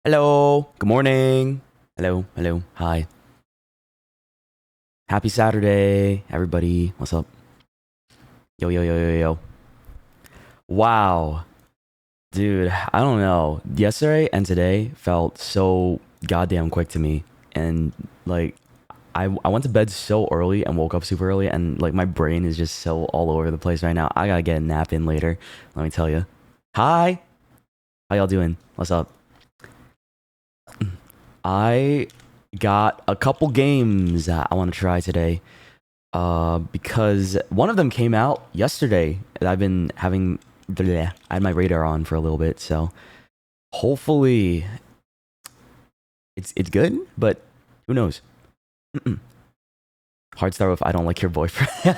Hello. Good morning. Hello. Hello. Hi. Happy Saturday, everybody. What's up? Yo, yo, yo, yo, yo. Wow. Dude, I don't know. Yesterday and today felt so goddamn quick to me. And like, I went to bed so early and woke up super early. And like, my brain is just so all over the place right now. I gotta get a nap in later. Let me tell you. Hi. How y'all doing? What's up? I got a couple games that I want to try today. Because one of them came out yesterday. And I've been having I had my radar on for a little bit, so hopefully it's good, but who knows? Hard start with I don't like your boyfriend.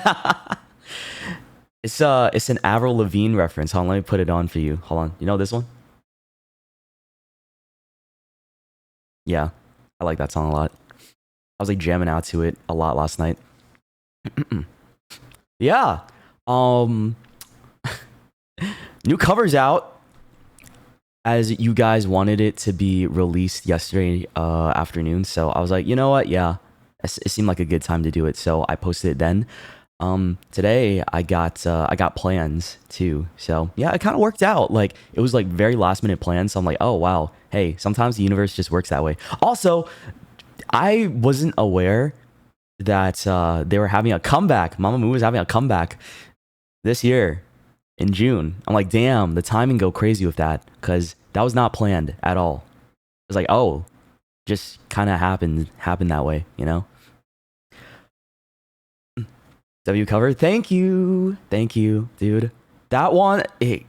It's an Avril Lavigne reference. Hold on, let me put it on for you. Hold on. You know this one? Yeah. I like that song a lot. I was like jamming out to it a lot last night. Yeah. New cover's out, as you guys wanted it to be released yesterday afternoon. So I was like, you know what? Yeah, it seemed like a good time to do it. So I posted it then. Today I got plans too. So yeah, it kind of worked out. Like it was like very last minute plans. So I'm like, oh wow, hey, sometimes the universe just works that way. Also, I wasn't aware that they were having a comeback. Mamamoo was having a comeback this year in June. I'm like, damn, the timing go crazy with that because that was not planned at all. It was like, oh, just kind of happened that way, you know? W cover, thank you, dude. That one, it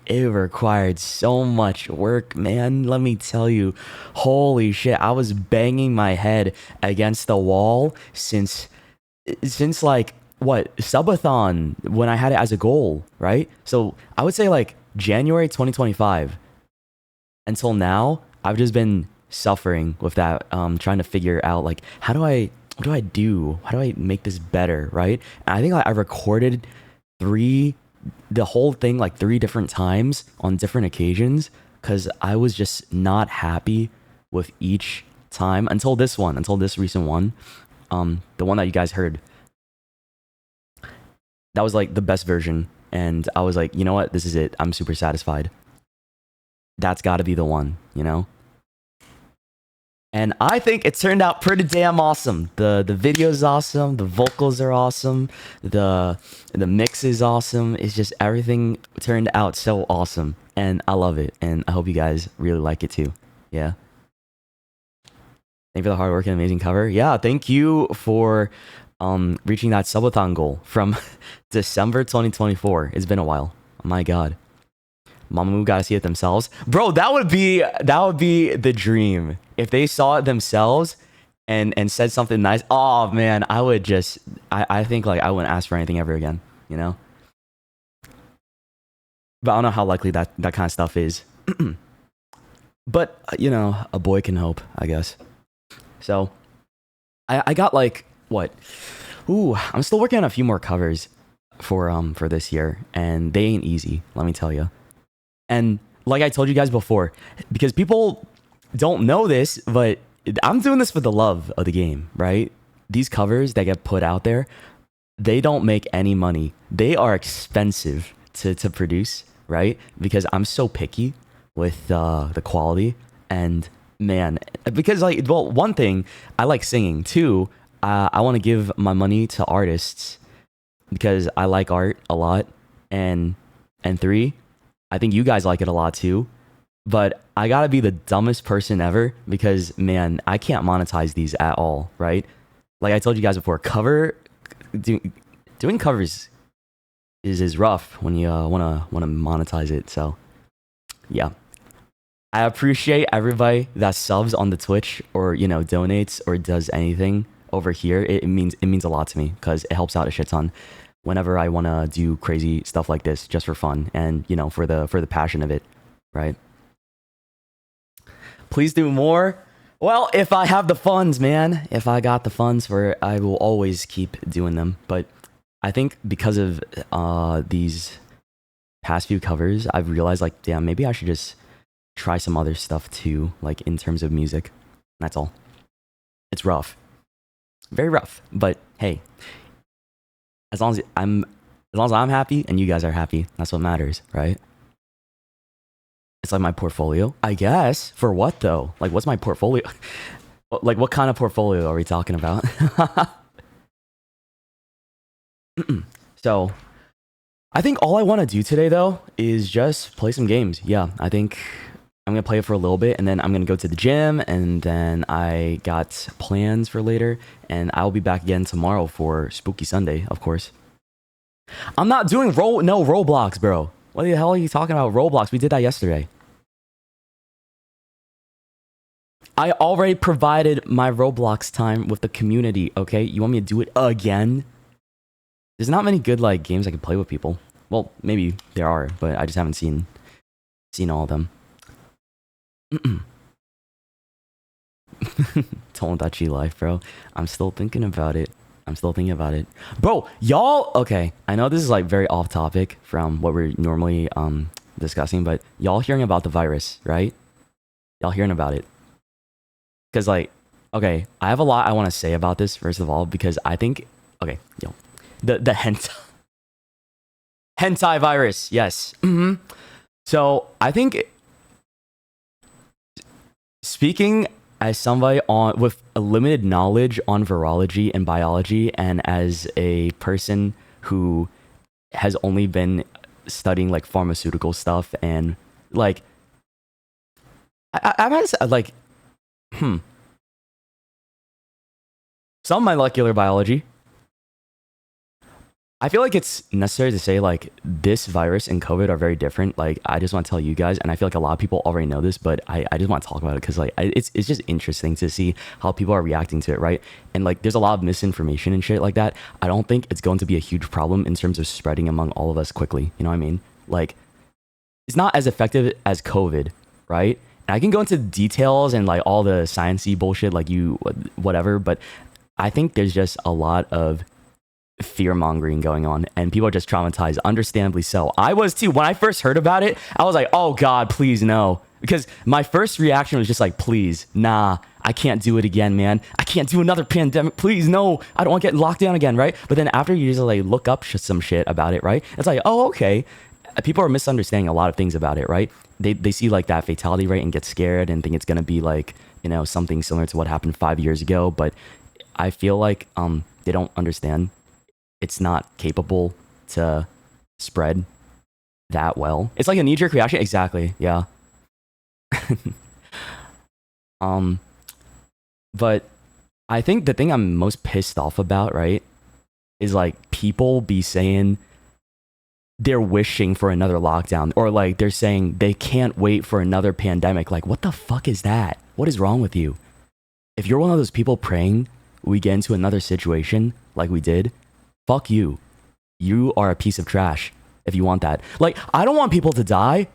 required so much work, man. Let me tell you, holy shit, I was banging my head against the wall since like what subathon when I had it as a goal, right? So I would say like January 2025 until now, I've just been suffering with that, trying to figure out like what do I do? How do I make this better, right? And I think I recorded the whole thing like 3 different times on different occasions because I was just not happy with each time until this recent one, the one that you guys heard. That was like the best version, and I was like, you know what, this is it. I'm super satisfied. That's got to be the one, you know. And I think it turned out pretty damn awesome. The video is awesome. The vocals are awesome. The mix is awesome. It's just everything turned out so awesome, and I love it. And I hope you guys really like it too. Yeah. Thank you for the hard work and amazing cover. Yeah, thank you for reaching that subathon goal from December 2024. It's been a while. Oh my god. Mamamoo gotta see it themselves. Bro, that would be the dream. If they saw it themselves and said something nice, oh man, I would just I think like I wouldn't ask for anything ever again, you know? But I don't know how likely that kind of stuff is. But you know, a boy can hope, I guess. So I got like what? Ooh, I'm still working on a few more covers for this year, and they ain't easy, let me tell you. And like I told you guys before, because people don't know this, but I'm doing this for the love of the game, right? These covers that get put out there, they don't make any money. They are expensive to produce, right? Because I'm so picky with the quality. And man, because like, well, one thing, I like singing. 2, I want to give my money to artists because I like art a lot. And 3, I think you guys like it a lot too, but I gotta be the dumbest person ever because man, I can't monetize these at all, right? Like I told you guys before, doing covers is rough when you wanna monetize it. So yeah, I appreciate everybody that subs on the Twitch or you know donates or does anything over here. It means a lot to me because it helps out a shit ton whenever I want to do crazy stuff like this just for fun and you know for the passion of it, right? Please do more. Well, if I have the funds, man, if I got the funds for it, I will always keep doing them. But I think because of these past few covers, I've realized like, damn, maybe I should just try some other stuff too, like in terms of music. That's all. It's rough. Very rough. But hey, as long as I'm happy and you guys are happy, that's what matters, right? It's like my portfolio, I guess. For what though? Like, what's my portfolio? Like, what kind of portfolio are we talking about? So, I think all I want to do today though is just play some games. Yeah, I think I'm gonna play it for a little bit, and then I'm gonna go to the gym, and then I got plans for later, and I'll be back again tomorrow for Spooky Sunday, of course. I'm not doing Roblox, bro. What the hell are you talking about? Roblox? We did that yesterday. I already provided my Roblox time with the community, okay? You want me to do it again? There's not many good like games I can play with people. Well, maybe there are, but I just haven't seen all of them. Tomodachi life, bro. I'm still thinking about it. Bro, y'all, okay, I know this is like very off topic from what we're normally discussing, but y'all hearing about the virus, right? Y'all hearing about it? Because like, okay, I have a lot I want to say about this, first of all, because I think, okay, yo, the hentai virus, yes. So I think, speaking as somebody with a limited knowledge on virology and biology, and as a person who has only been studying like pharmaceutical stuff and like, I've had like, some molecular biology. I feel like it's necessary to say like this virus and COVID are very different. Like I just want to tell you guys, and I feel like a lot of people already know this, but I just want to talk about it because like it's just interesting to see how people are reacting to it, right? And like there's a lot of misinformation and shit like that. I don't think it's going to be a huge problem in terms of spreading among all of us quickly. You know what I mean? Like it's not as effective as COVID, right? And I can go into details and like all the sciencey bullshit, like whatever, but I think there's just a lot of fear mongering going on and people are just traumatized, understandably so. I was too. When I first heard about it, I was like, oh God, please no. Because my first reaction was just like, please, nah, I can't do it again, man. I can't do another pandemic. Please, no, I don't want to get locked down again, right? But then after you just like look up some shit about it, right? It's like, oh, okay. People are misunderstanding a lot of things about it, right? They see like that fatality rate and get scared and think it's going to be like, you know, something similar to what happened 5 years ago. But I feel like they don't understand. It's not capable to spread that well. It's like a knee-jerk reaction. Exactly. Yeah. But I think the thing I'm most pissed off about, right, is like people be saying they're wishing for another lockdown, or like they're saying they can't wait for another pandemic. Like, what the fuck is that? What is wrong with you? If you're one of those people praying we get into another situation like we did, fuck you. You are a piece of trash if you want that. Like, I don't want people to die.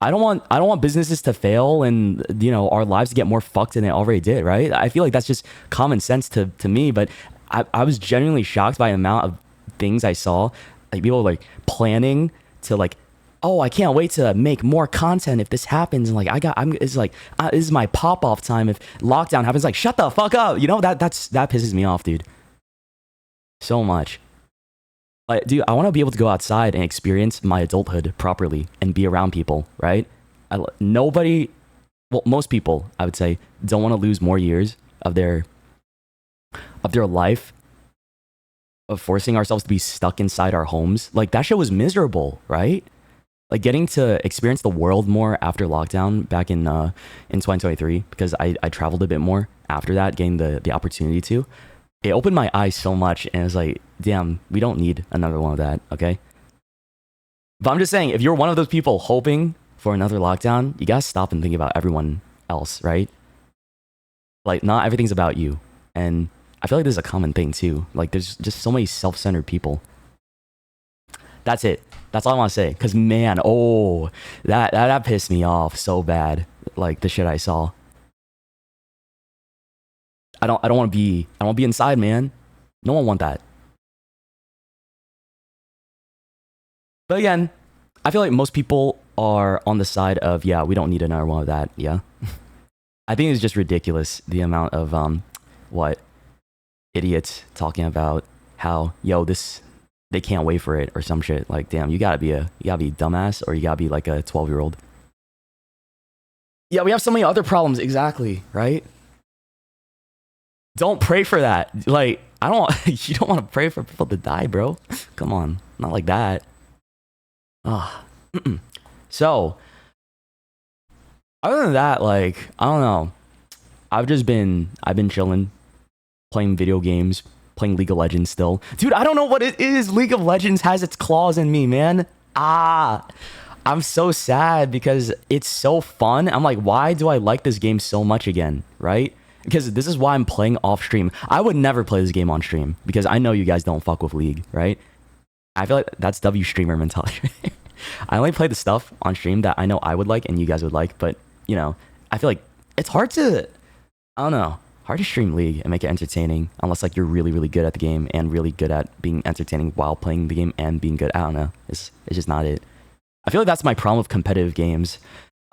I don't want businesses to fail and, you know, our lives to get more fucked than it already did, right? I feel like that's just common sense to me, but I was genuinely shocked by the amount of things I saw. Like, people like planning to like, oh, I can't wait to make more content if this happens. And like, it's like, this is my pop-off time if lockdown happens. Like, shut the fuck up. You know, that pisses me off, dude. So much. Like, dude, I want to be able to go outside and experience my adulthood properly and be around people, right? Most people, I would say, don't want to lose more years of their life of forcing ourselves to be stuck inside our homes. Like, that shit was miserable, right? Like, getting to experience the world more after lockdown back in 2023, because I traveled a bit more after that, getting the opportunity to. It opened my eyes so much, and it's like, damn, we don't need another one of that, okay? But I'm just saying, if you're one of those people hoping for another lockdown, you gotta stop and think about everyone else, right? Like, not everything's about you. And I feel like this is a common thing, too. Like, there's just so many self-centered people. That's it. That's all I want to say. Because, man, that pissed me off so bad. Like, the shit I saw. I don't want to be inside, man. No one want that. But again, I feel like most people are on the side of, yeah, we don't need another one of that. Yeah. I think it's just ridiculous the amount of what idiots talking about how, yo, this, they can't wait for it or some shit. Like, damn, you gotta be a dumbass, or you gotta be like a 12-year-old. Yeah, we have so many other problems. Exactly, right? Don't pray for that. Like, I don't, you don't want to pray for people to die, bro. Come on, not like that. Ah. So, other than that, like, I don't know. I've been chilling, playing video games, playing League of Legends still. Dude, I don't know what it is. League of Legends has its claws in me, man. I'm so sad because it's so fun. I'm like, why do I like this game so much again, right? Because this is why I'm playing off stream. I would never play this game on stream because I know you guys don't fuck with League, right? I feel like that's W streamer mentality. I only play the stuff on stream that I know I would like and you guys would like, but, you know, I feel like it's hard to, I don't know, hard to stream League and make it entertaining unless, like, you're really, really good at the game and really good at being entertaining while playing the game and being good. I don't know. It's just not it. I feel like that's my problem with competitive games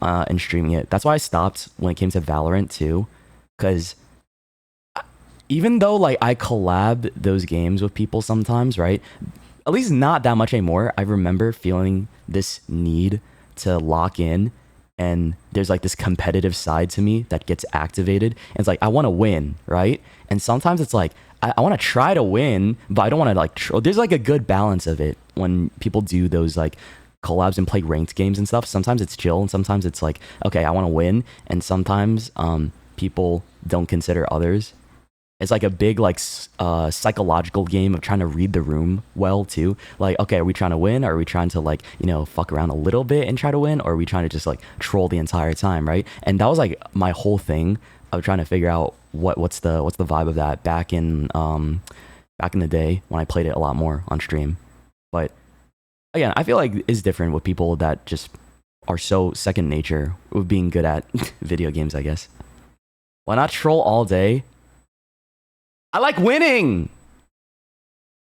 and streaming it. That's why I stopped when it came to Valorant too, because even though, like, I collab those games with people sometimes, right? At least not that much anymore. I remember feeling this need to lock in, and there's like this competitive side to me that gets activated. And it's like, I want to win, right? And sometimes it's like, I want to try to win, but I don't want to like, there's like a good balance of it when people do those like collabs and play ranked games and stuff. Sometimes it's chill, and sometimes it's like, okay, I want to win. And sometimes people don't consider others. It's like a big like psychological game of trying to read the room well too. Like, okay, are we trying to win, or are we trying to, like, you know, fuck around a little bit and try to win, or are we trying to just like troll the entire time, right? And that was like my whole thing of trying to figure out what's the vibe of that back in the day when I played it a lot more on stream. But again, I feel like it's different with people that just are so second nature with being good at video games, I guess. Why not troll all day? I like winning.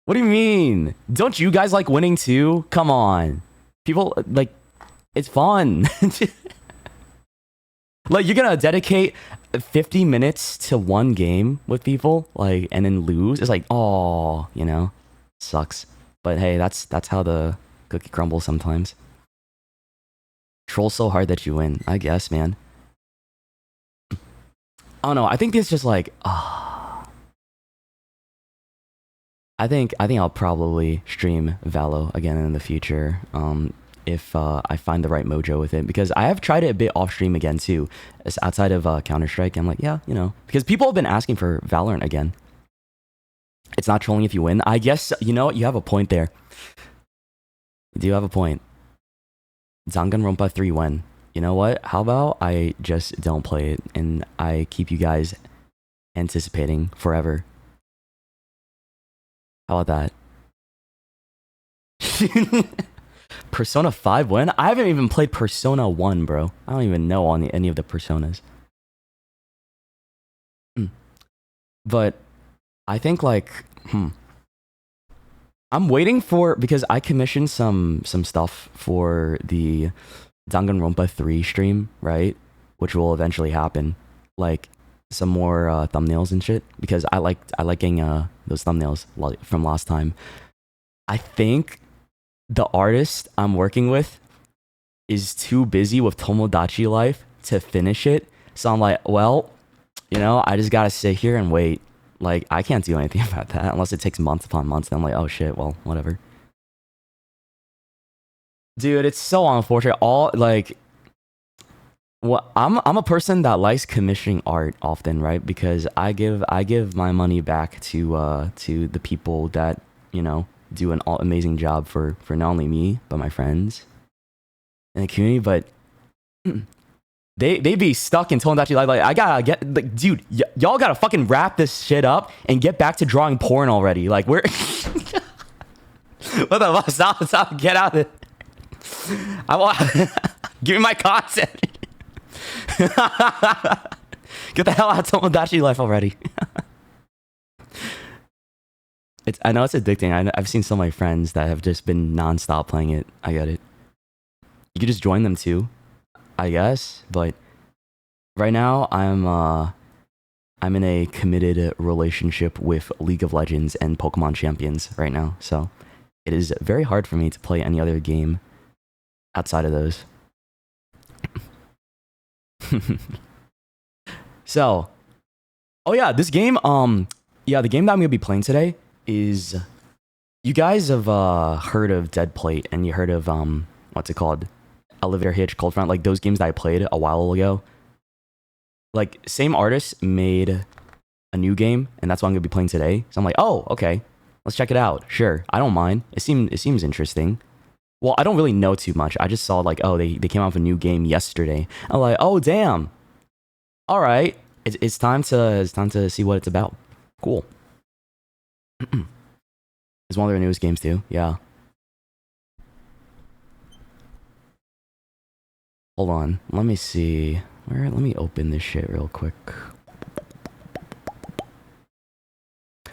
What do you mean? Don't you guys like winning too? Come on. People, like, it's fun. Like, you're gonna dedicate 50 minutes to one game with people, like, and then lose. It's like, oh, you know, sucks. But hey, that's how the cookie crumbles sometimes. Troll so hard that you win, I guess, man. I don't know. I think it's just like, I think I'll probably stream Valo again in the future, if I find the right mojo with it, because I have tried it a bit off stream again too. It's outside of Counter-Strike. I'm like, yeah, you know, because people have been asking for Valorant again. It's not trolling if you win. I guess, you know what, you have a point there. You do have a point. Danganronpa 3 when? You know what? How about I just don't play it and I keep you guys anticipating forever? How about that? Persona 5 when? I haven't even played Persona 1, bro. I don't even know on any of the Personas. But I think, like, I'm waiting for, because I commissioned some stuff for the Danganronpa 3 stream, right? Which will eventually happen. Like, some more thumbnails and shit, because I like getting those thumbnails from last time. I think the artist I'm working with is too busy with Tomodachi Life to finish it. So I'm like, well, you know, I just gotta sit here and wait. Like, I can't do anything about that unless it takes months upon months. Then I'm like, oh shit, well, whatever. Dude, it's so unfortunate. All, like, well, I'm a person that likes commissioning art often, right? Because I give my money back to the people that, you know, do an amazing job for not only me but my friends in the community. But they be stuck in Tomodachi Life. Like, I gotta get, like, dude, y'all gotta fucking wrap this shit up and get back to drawing porn already. Like, we're what the fuck? Stop, get out of it. I want give me my content. Get the hell out of Tomodachi Life already. I know it's addicting. I've seen so many friends that have just been non-stop playing it. I get it. You could just join them too, I guess. But right now, I'm in a committed relationship with League of Legends and Pokemon Champions right now. So it is very hard for me to play any other game outside of those. So, oh yeah, this game, yeah, the game that I'm gonna be playing today is, you guys have heard of Dead Plate, and you heard of what's it called, Elevator Hitch, Cold Front, like those games that I played a while ago. Like, same artist made a new game, and that's what I'm gonna be playing today. So I'm like, oh, okay, let's check it out. Sure, I don't mind. It seems interesting. Well, I don't really know too much. I just saw like, oh, they came out with a new game yesterday. I'm like, oh damn. All right, it's time to see what it's about. Cool. It's one of their newest games too. Yeah. Hold on. Let me see. Let me open this shit real quick.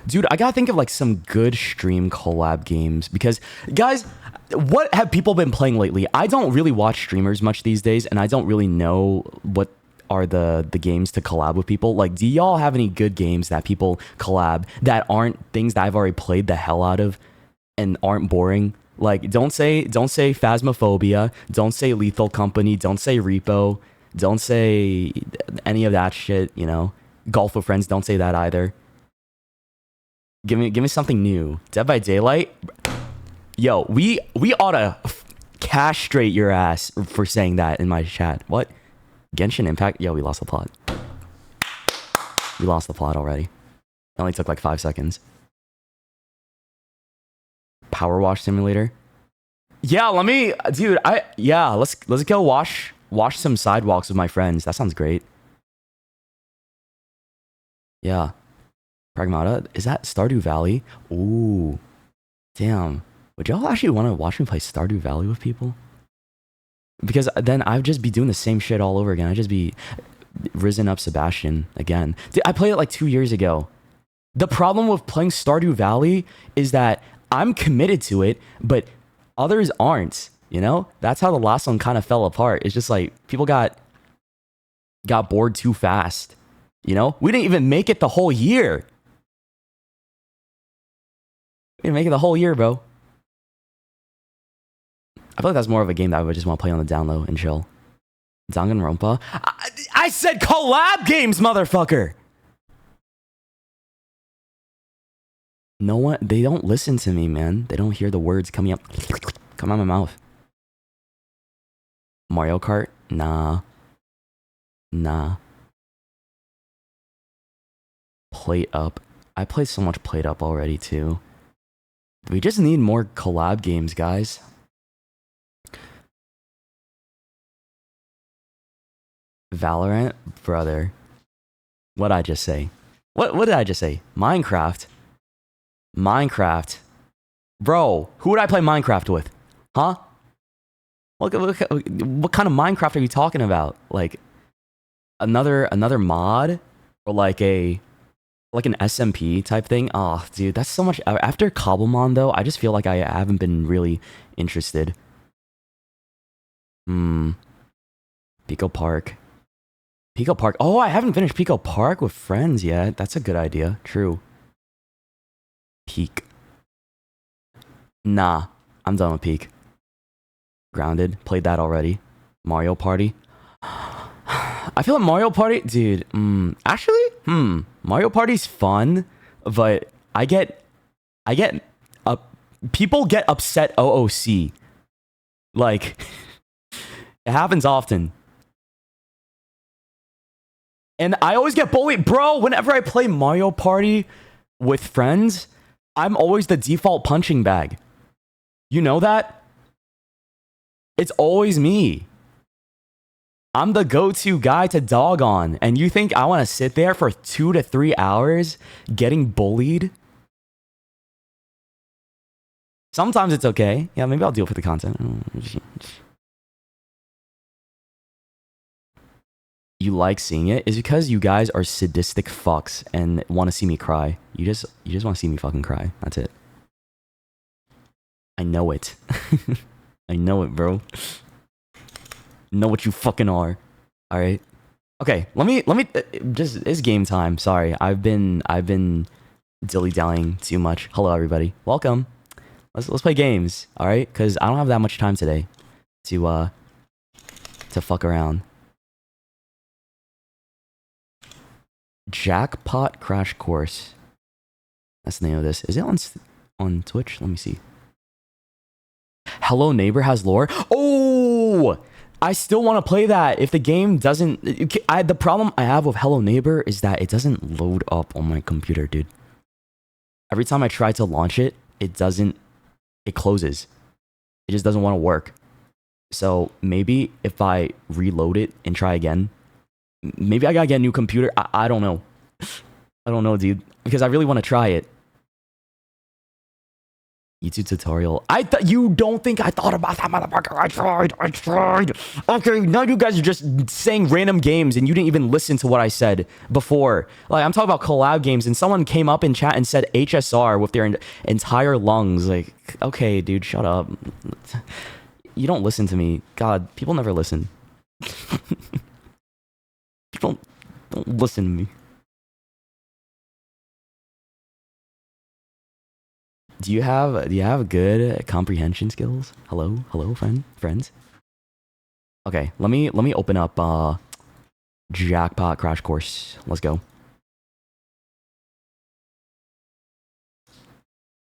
Dude, I gotta think of like some good stream collab games because, guys, what have people been playing lately? I don't really watch streamers much these days, and I don't really know what are the games to collab with people. Like, do y'all have any good games that people collab that aren't things that I've already played the hell out of and aren't boring? Like, don't say Phasmophobia, don't say Lethal Company, don't say Repo, don't say any of that shit, you know? Golf with Friends, don't say that either. Give me something new. Dead by Daylight? Yo, we ought to castrate your ass for saying that in my chat. What? Genshin Impact? Yo, we lost the plot. We lost the plot already. It only took like 5 seconds. Power Wash Simulator? Yeah, let's go wash some sidewalks with my friends. That sounds great. Yeah. Pragmata? Is that Stardew Valley? Ooh. Damn. Would y'all actually want to watch me play Stardew Valley with people? Because then I'd just be doing the same shit all over again. I'd just be risen up Sebastian again. Dude, I played it like 2 years ago. The problem with playing Stardew Valley is that I'm committed to it, but others aren't, you know? That's how the last one kind of fell apart. It's just like people got bored too fast, you know? We didn't even make it the whole year. We didn't make it the whole year, bro. I feel like that's more of a game that I would just want to play on the down low and chill. Danganronpa? I said collab games, motherfucker! No one, they don't listen to me, man. They don't hear the words coming out of my mouth. Mario Kart? Nah. Plate Up. I played so much Plate Up already, too. We just need more collab games, guys. Valorant? Brother. What'd I just say? What did I just say? Minecraft? Bro, who would I play Minecraft with? Huh? What kind of Minecraft are you talking about? Like another mod? Or like an SMP type thing? Oh, dude, that's so much. After Cobblemon, though, I just feel like I haven't been really interested. Pico Park. Oh, I haven't finished Pico Park with friends yet. That's a good idea. True. Peak. Nah, I'm done with Peak. Grounded. Played that already. Mario Party. I feel like Mario Party, dude. Actually, Mario Party's fun, but people get upset OOC. Like, it happens often. And I always get bullied. Bro, whenever I play Mario Party with friends, I'm always the default punching bag. You know that? It's always me. I'm the go-to guy to dog on. And you think I want to sit there for 2 to 3 hours getting bullied? Sometimes it's okay. Yeah, maybe I'll deal with the content. You like seeing it is because you guys are sadistic fucks and want to see me cry. You just want to see me fucking cry. That's it. I know it. I know it, bro. Know what you fucking are. All right. Okay. Let me. Just it's game time. Sorry, I've been dilly dallying too much. Hello, everybody. Welcome. Let's play games. All right, because I don't have that much time today to fuck around. Jackpot Crash Course. That's the name of this. Is it on Twitch? Let me see. Hello Neighbor has lore. Oh, I still want to play that. If the game doesn't, the problem I have with Hello Neighbor is that it doesn't load up on my computer, dude. Every time I try to launch it, it doesn't. It closes. It just doesn't want to work. So maybe if I reload it and try again, maybe I gotta get a new computer. I don't know. I don't know, dude. Because I really want to try it. YouTube tutorial. You don't think I thought about that, motherfucker? I tried. Okay, now you guys are just saying random games and you didn't even listen to what I said before. Like, I'm talking about collab games and someone came up in chat and said HSR with their entire lungs. Like, okay, dude, shut up. You don't listen to me. God, people never listen. People don't listen to me. Do you have good comprehension skills? Hello, friends. Okay, let me open up Jackpot Crash Course. Let's go.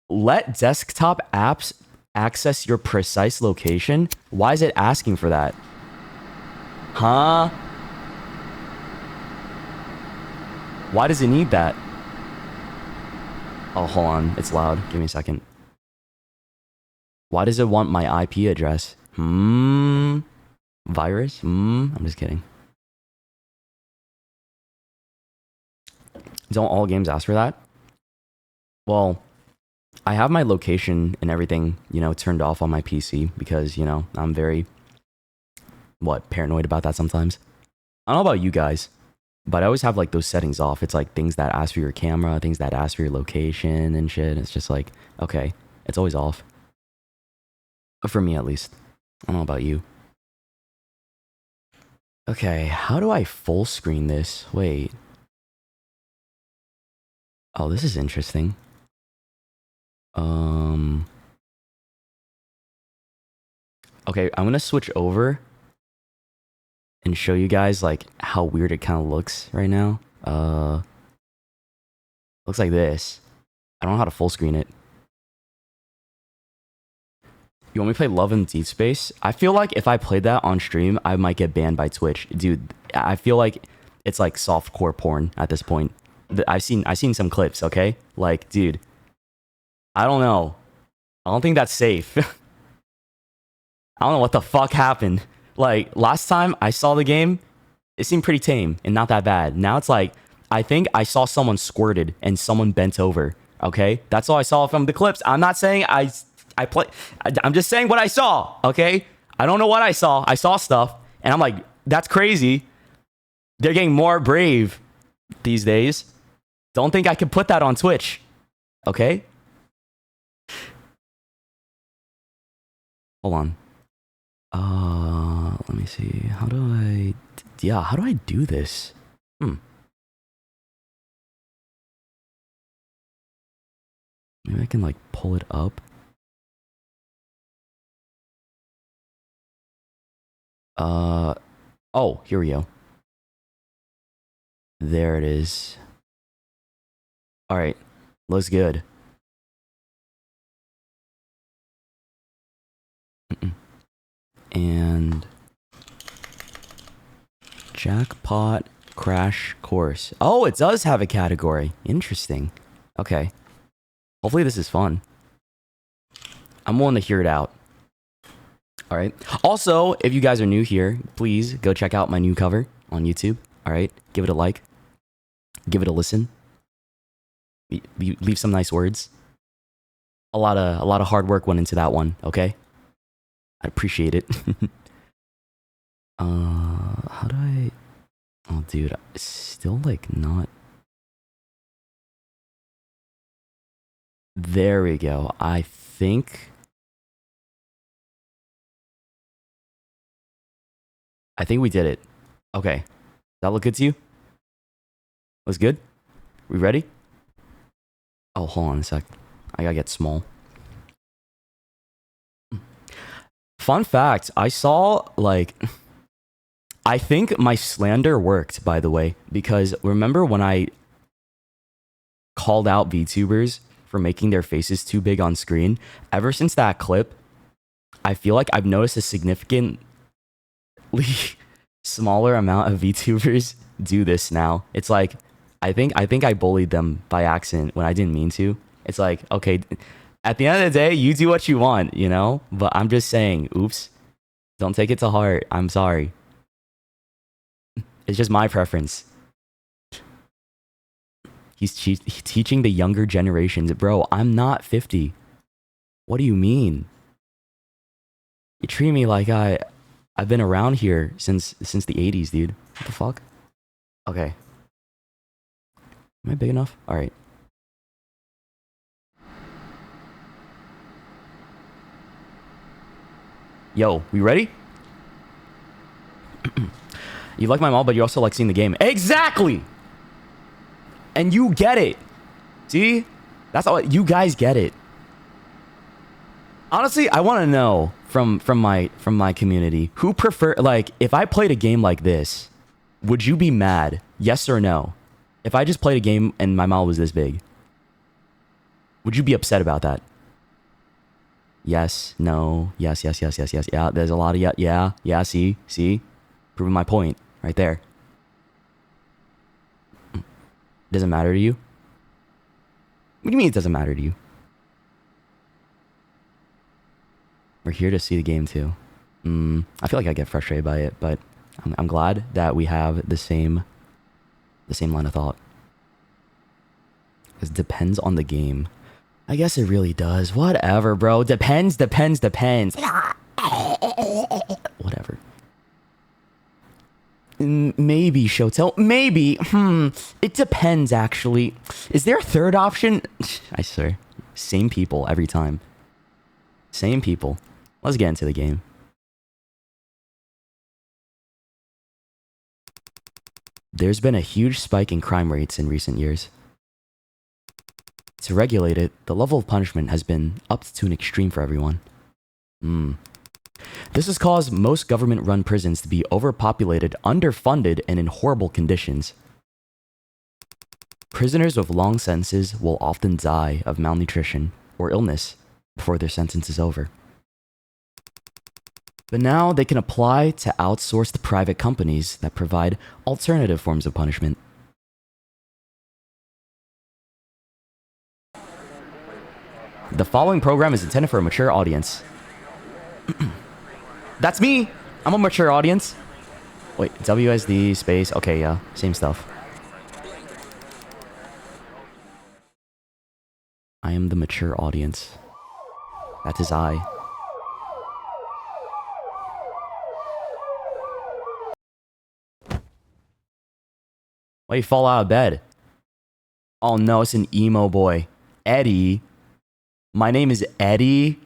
Let desktop apps access your precise location. Why is it asking for that? Huh? Why does it need that? Oh, hold on. It's loud. Give me a second. Why does it want my IP address? Virus? I'm just kidding. Don't all games ask for that? Well, I have my location and everything, turned off on my PC because, I'm very, paranoid about that sometimes. I don't know about you guys, but I always have like those settings off. It's like things that ask for your camera, things that ask for your location and shit. It's just like, okay, it's always off. For me, at least. I don't know about you. Okay, how do I full screen this? Wait. Oh, this is interesting. Okay, I'm gonna switch over and show you guys like how weird it kind of looks right now. Looks like this. I don't know how to full screen it. You want me to play Love and Deep Space? I feel like if I played that on stream, I might get banned by Twitch. Dude, I feel like it's like softcore porn at this point. I've seen some clips, okay? Like, dude, I don't know. I don't think that's safe. I don't know what the fuck happened. Like, last time I saw the game, it seemed pretty tame and not that bad. Now it's like, I think I saw someone squirted and someone bent over, okay? That's all I saw from the clips. I'm not saying I'm just saying what I saw, okay? I don't know what I saw. I saw stuff, and I'm like, that's crazy. They're getting more brave these days. Don't think I could put that on Twitch, okay? Hold on. Let me see. How do I do this? Maybe I can like pull it up. Oh, here we go. There it is. All right, looks good. And Jackpot Crash Course. Oh, it does have a category. Interesting. Okay. Hopefully this is fun. I'm willing to hear it out. All right. Also, if you guys are new here, please go check out my new cover on YouTube. All right. Give it a like. Give it a listen. Leave some nice words. A lot of hard work went into that one. Okay. I appreciate it. How do I? Oh, dude, it's still like not. There we go. I think. I think we did it. Okay. Does that look good to you? Looks good? We ready? Oh, hold on a sec. I gotta get small. Fun fact, I saw, like... I think my slander worked, by the way, because remember when I called out VTubers for making their faces too big on screen? Ever since that clip, I feel like I've noticed a significantly smaller amount of VTubers do this now. It's like, I think I bullied them by accident when I didn't mean to. It's like, okay, at the end of the day, you do what you want, you know? But I'm just saying, oops, don't take it to heart. I'm sorry. It's just my preference. He's teaching the younger generations. Bro, I'm not 50. What do you mean? You treat me like I've been around here since the 80s, dude. What the fuck? Okay. Am I big enough? All right. Yo, we ready? You like my mom, but you also like seeing the game. Exactly! And you get it. See? That's all. You guys get it. Honestly, I want to know from my community, who prefer, like, if I played a game like this, would you be mad? Yes or no? If I just played a game and my mouth was this big, would you be upset about that? Yes, no, yes. Yeah, there's a lot of yeah, see? Proving my point right there. Doesn't matter to you? What do you mean it doesn't matter to you? We're here to see the game too. I feel like I get frustrated by it, but I'm glad that we have the same line of thought. It depends on the game. I guess it really does. Whatever, bro. Depends. Whatever. Maybe, Shoto. Maybe. It depends, actually. Is there a third option? I swear. Same people every time. Same people. Let's get into the game. There's been a huge spike in crime rates in recent years. To regulate it, the level of punishment has been upped to an extreme for everyone. This has caused most government-run prisons to be overpopulated, underfunded, and in horrible conditions. Prisoners with long sentences will often die of malnutrition or illness before their sentence is over. But now they can apply to outsource to private companies that provide alternative forms of punishment. The following program is intended for a mature audience. That's me! I'm a mature audience. Wait, WSD space. Okay, yeah, same stuff. I am the mature audience. That is I. Why you fall out of bed? Oh no, it's an emo boy. Eddie. My name is Eddie.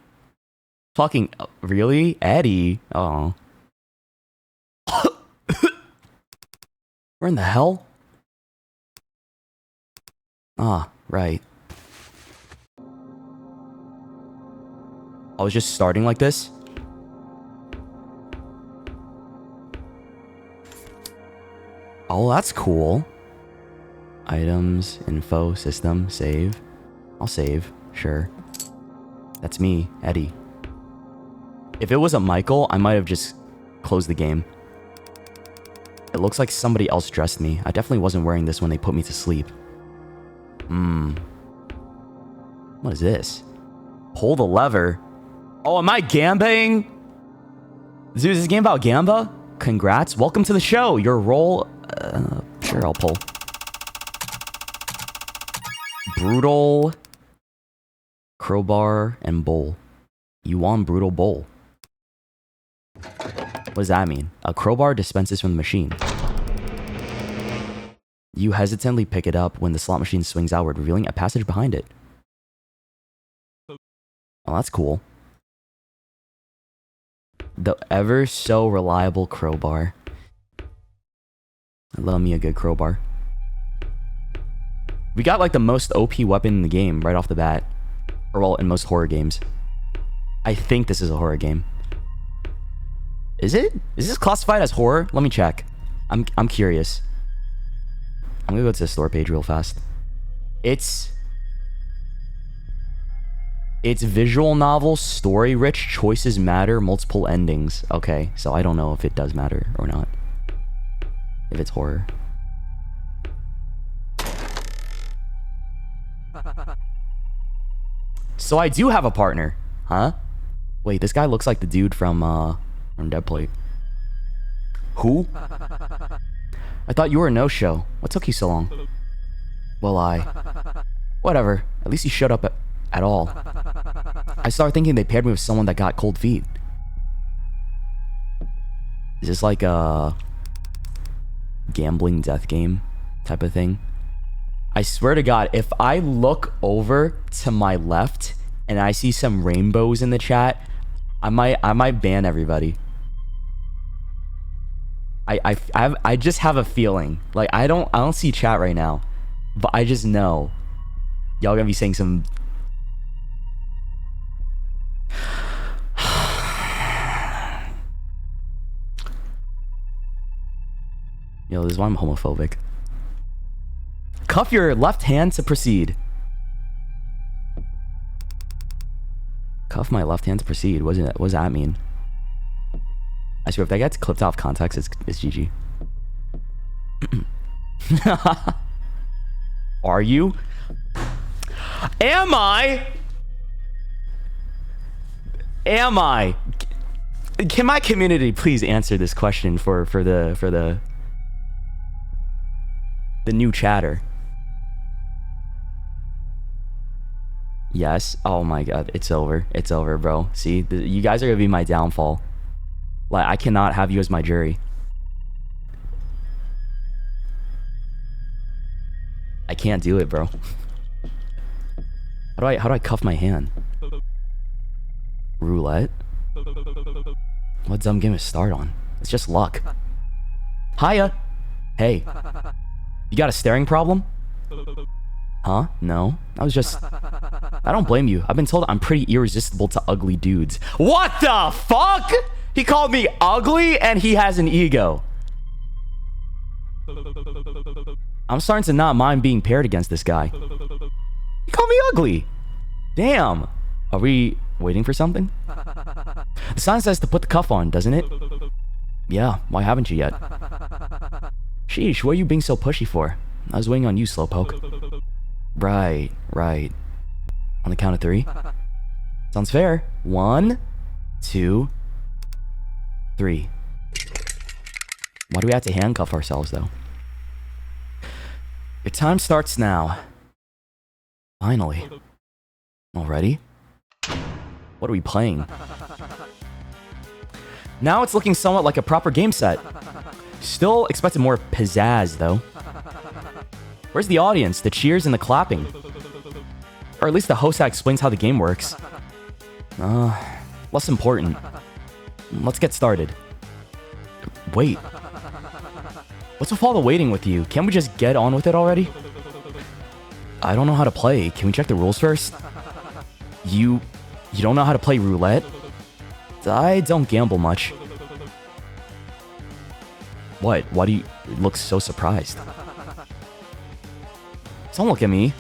Fucking really? Eddie. Oh. Where in the hell? Ah, right. I was just starting like this. Oh, that's cool. Items, info, system, save. I'll save, sure. That's me, Eddie. If it wasn't Michael, I might have just closed the game. It looks like somebody else dressed me. I definitely wasn't wearing this when they put me to sleep. What is this? Pull the lever. Oh, am I gambaing? Dude, is this game about gamba? Congrats. Welcome to the show. Your role... sure, I'll pull. Brutal... crowbar and bowl. You want brutal bowl. What does that mean? A crowbar dispenses from the machine. You hesitantly pick it up when the slot machine swings outward, revealing a passage behind it. Oh, that's cool. The ever so reliable crowbar. I love me a good crowbar. We got like the most OP weapon in the game right off the bat. Or well, in most horror games. I think this is a horror game. Is it? Is this classified as horror? Let me check. I'm curious. I'm gonna go to the store page real fast. It's visual novel, story rich, choices matter, multiple endings. Okay, so I don't know if it does matter or not. If it's horror. So I do have a partner, huh? Wait, this guy looks like the dude from Deadplate. Who? I thought you were a no-show. What took you so long? Well, whatever. At least you showed up at all. I started thinking they paired me with someone that got cold feet. Is this like a gambling death game type of thing? I swear to God, if I look over to my left and I see some rainbows in the chat, I might ban everybody. I just have a feeling. Like I don't see chat right now, but I just know y'all gonna be saying some. Yo, this is why I'm homophobic. Cuff your left hand to proceed. Cuff my left hand to proceed. What does that mean? I swear, if that gets clipped off context, it's GG. Are you? Am I? Am I? Can my community please answer this question for the new chatter? Yes. Oh my God, it's over. It's over, bro. See, you guys are gonna be my downfall. Like, I cannot have you as my jury. I can't do it, bro. How do I cuff my hand? Roulette? What dumb game to start on? It's just luck. Hiya! Hey. You got a staring problem? Huh? No. I was just... I don't blame you. I've been told I'm pretty irresistible to ugly dudes. What the fuck?! He called me ugly and he has an ego. I'm starting to not mind being paired against this guy. He called me ugly. Damn. Are we waiting for something? The sign says to put the cuff on, doesn't it? Yeah, why haven't you yet? Sheesh, what are you being so pushy for? I was waiting on you, slowpoke. Right. On the count of 3. Sounds fair. 1, 2, 3. Why do we have to handcuff ourselves, though? Your time starts now. Finally. Already? What are we playing? Now it's looking somewhat like a proper game set. Still expected more pizzazz, though. Where's the audience, the cheers and the clapping? Or at least the host that explains how the game works. Less important. Let's get started. Wait. What's with all the waiting with you? Can't we just get on with it already? I don't know how to play. Can we check the rules first? You don't know how to play roulette? I don't gamble much. What? Why do you look so surprised? Don't look at me.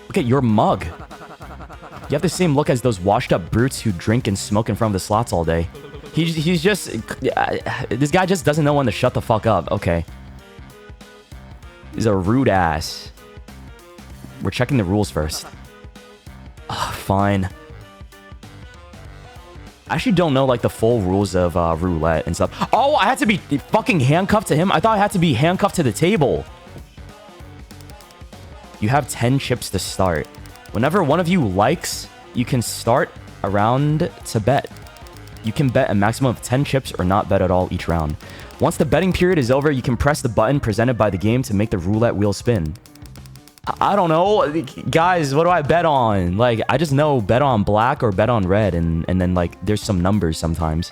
Look at your mug. You have the same look as those washed up brutes who drink and smoke in front of the slots all day. He's just... this guy just doesn't know when to shut the fuck up. Okay. He's a rude ass. We're checking the rules first. Fine. I actually don't know, like, the full rules of roulette and stuff. Oh, I had to be fucking handcuffed to him? I thought I had to be handcuffed to the table. You have 10 chips to start. Whenever one of you likes, you can start a round to bet. You can bet a maximum of 10 chips or not bet at all each round. Once the betting period is over, you can press the button presented by the game to make the roulette wheel spin. I don't know. Guys, what do I bet on? Like, I just know bet on black or bet on red, and then, like, there's some numbers sometimes.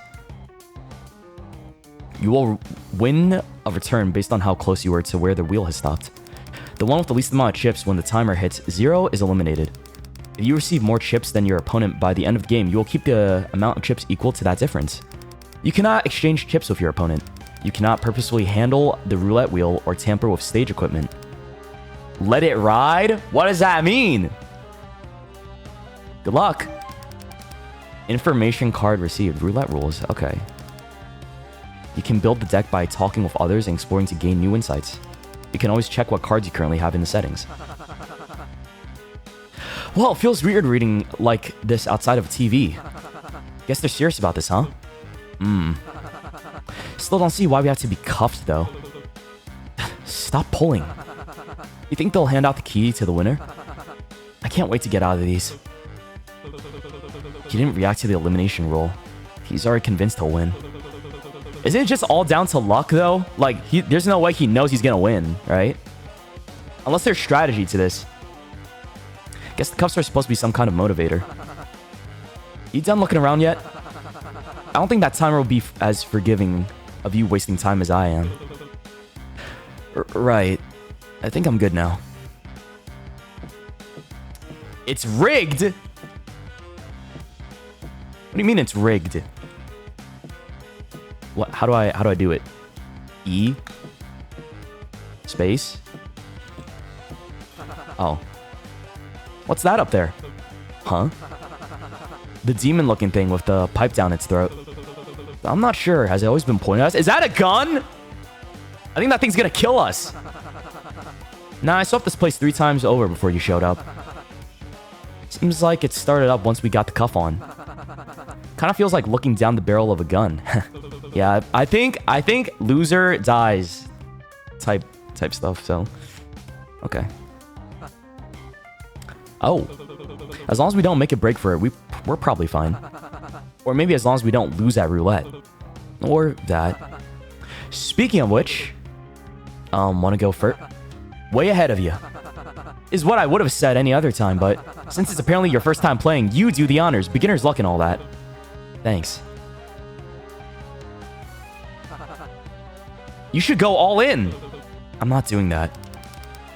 You will win a return based on how close you were to where the wheel has stopped. The one with the least amount of chips when the timer hits 0 is eliminated. If you receive more chips than your opponent by the end of the game, you will keep the amount of chips equal to that difference. You cannot exchange chips with your opponent. You cannot purposefully handle the roulette wheel or tamper with stage equipment. Let it ride? What does that mean? Good luck. Information card received. Roulette rules. Okay. You can build the deck by talking with others and exploring to gain new insights. You can always check what cards you currently have in the settings. Well, it feels weird reading like this outside of a TV. Guess they're serious about this, huh? Still don't see why we have to be cuffed, though. Stop pulling. You think they'll hand out the key to the winner? I can't wait to get out of these. He didn't react to the elimination rule. He's already convinced he'll win. Isn't it just all down to luck, though? Like, there's no way he knows he's gonna win, right? Unless there's strategy to this. Guess the cuffs are supposed to be some kind of motivator. You done looking around yet? I don't think that timer will be as forgiving of you wasting time as I am. Right. I think I'm good now. It's rigged? What do you mean it's rigged? What? How do I do it? E? Space? Oh. What's that up there? Huh? The demon-looking thing with the pipe down its throat. I'm not sure. Has it always been pointed at us? Is that a gun? I think that thing's gonna kill us. Nah, I swept this place 3 times over before you showed up. Seems like it started up once we got the cuff on. Kind of feels like looking down the barrel of a gun. Yeah, I think loser dies type stuff, so okay. Oh. As long as we don't make a break for it, we're probably fine. Or maybe as long as we don't lose at roulette. Or that. Speaking of which, wanna go first? Way ahead of you. Is what I would have said any other time, but since it's apparently your first time playing, you do the honors, beginner's luck and all that. Thanks. You should go all in. I'm not doing that.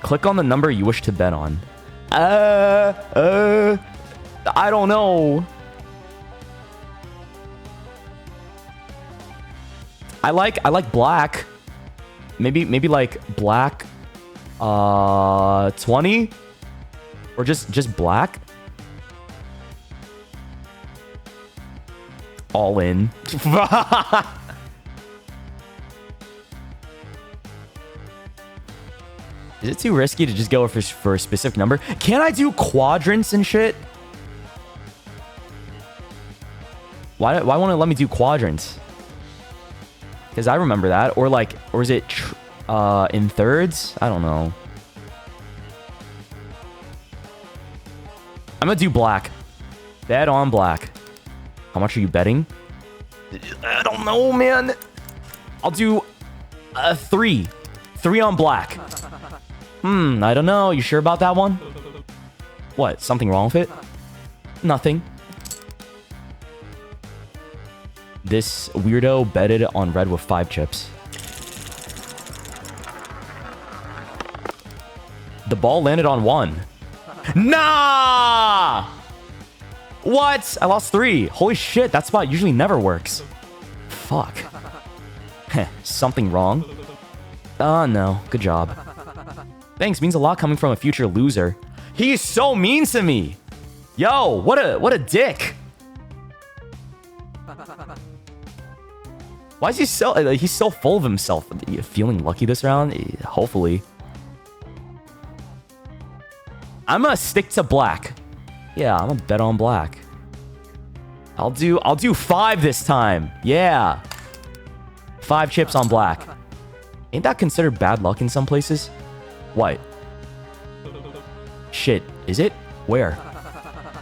Click on the number you wish to bet on. I don't know. I like black. Maybe like black 20 or just black. All in. Is it too risky to just go for a specific number? Can I do quadrants and shit? Why won't it let me do quadrants? Because I remember that. Or is it in thirds? I don't know. I'm gonna do black. Bet on black. How much are you betting? I don't know, man. I'll do 3. 3 on black. I don't know. You sure about that one? What? Something wrong with it? Nothing. This weirdo betted on red with 5 chips. The ball landed on 1. Nah! What? I lost 3. Holy shit, that spot usually never works. Fuck. Something wrong? Oh, no. Good job. Thanks means a lot coming from a future loser. He's so mean to me. Yo, what a dick. Why is he so... he's so full of himself. Feeling lucky this round? Hopefully. I'm gonna stick to black. Yeah, I'm gonna bet on black. I'll do 5 this time. Yeah. 5 chips on black. Ain't that considered bad luck in some places? What? Shit, is it? Where?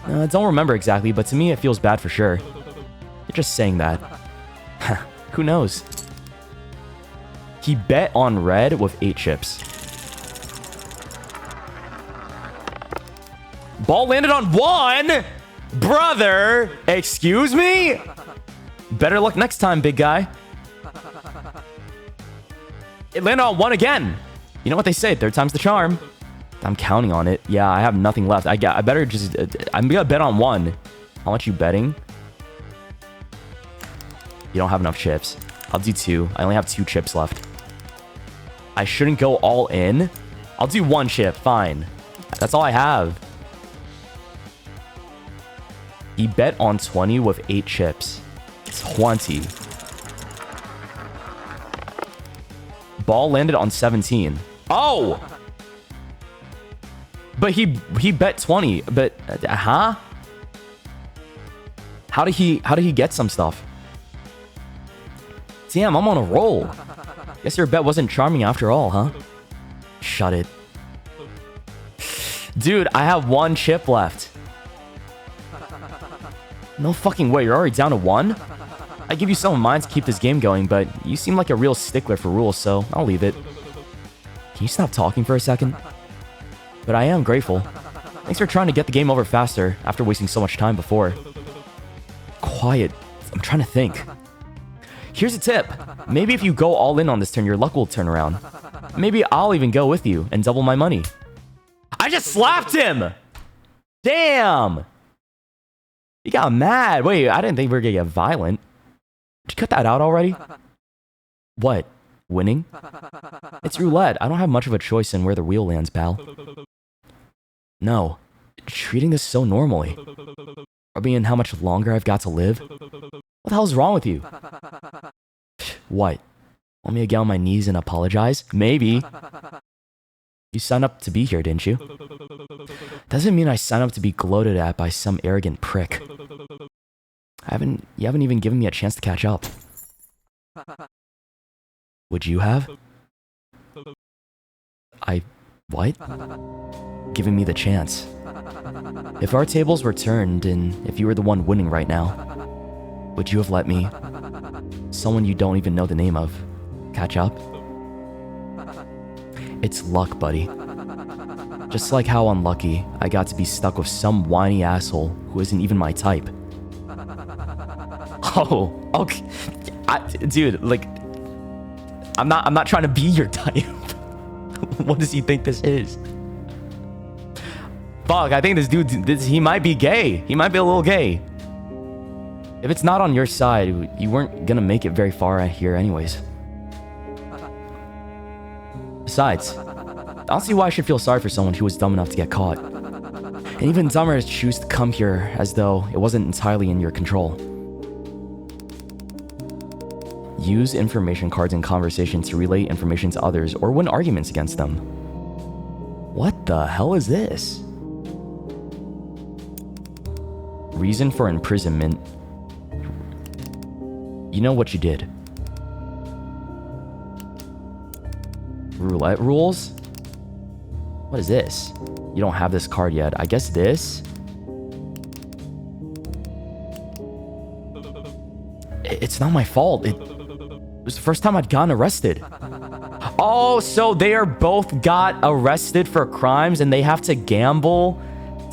I don't remember exactly, but to me it feels bad for sure. You're just saying that. Who knows? He bet on red with 8 chips. Ball landed on 1! Brother! Excuse me? Better luck next time, big guy. It landed on 1 again. You know what they say, 3rd time's the charm. I'm counting on it. Yeah, I have nothing left. I better just... I'm gonna bet on 1. How much you betting? You don't have enough chips. I'll do 2. I only have 2 chips left. I shouldn't go all in. I'll do 1 chip. Fine. That's all I have. He bet on 20 with 8 chips. 20. Ball landed on 17. Oh! But he bet 20. But huh? How did he get some stuff? Damn, I'm on a roll. Guess your bet wasn't charming after all, huh? Shut it. Dude, I have 1 chip left. No fucking way, you're already down to 1? I give you some of mine to keep this game going, but you seem like a real stickler for rules, so I'll leave it. Can you stop talking for a second? But I am grateful. Thanks for trying to get the game over faster after wasting so much time before. Quiet. I'm trying to think. Here's a tip. Maybe if you go all in on this turn, your luck will turn around. Maybe I'll even go with you and double my money. I just slapped him! Damn! He got mad. Wait, I didn't think we were gonna get violent. Did you cut that out already? What? Winning? It's roulette. I don't have much of a choice in where the wheel lands, pal. No. Treating this so normally. Or being how much longer I've got to live? What the hell's wrong with you? What? Want me to get on my knees and apologize? Maybe. You signed up to be here, didn't you? Doesn't mean I signed up to be gloated at by some arrogant prick. You haven't even given me a chance to catch up. Would you have? What? Giving me the chance. If our tables were turned and if you were the one winning right now, would you have let me, someone you don't even know the name of, catch up? It's luck, buddy. Just like how unlucky I got to be stuck with some whiny asshole who isn't even my type. Oh, okay. Dude, like, I'm not trying to be your type. What does he think this is? Fuck, I think this dude, he might be gay. He might be a little gay. If it's not on your side, you weren't gonna make it very far here anyways. Besides, I don't see why I should feel sorry for someone who was dumb enough to get caught. And even dumber to choose to come here as though it wasn't entirely in your control. Use information cards in conversation to relay information to others or win arguments against them. What the hell is this? Reason for imprisonment. You know what you did. Roulette rules? What is this? You don't have this card yet. I guess this? It's not my fault. It was the first time I'd gotten arrested. Oh, so they are both got arrested for crimes and they have to gamble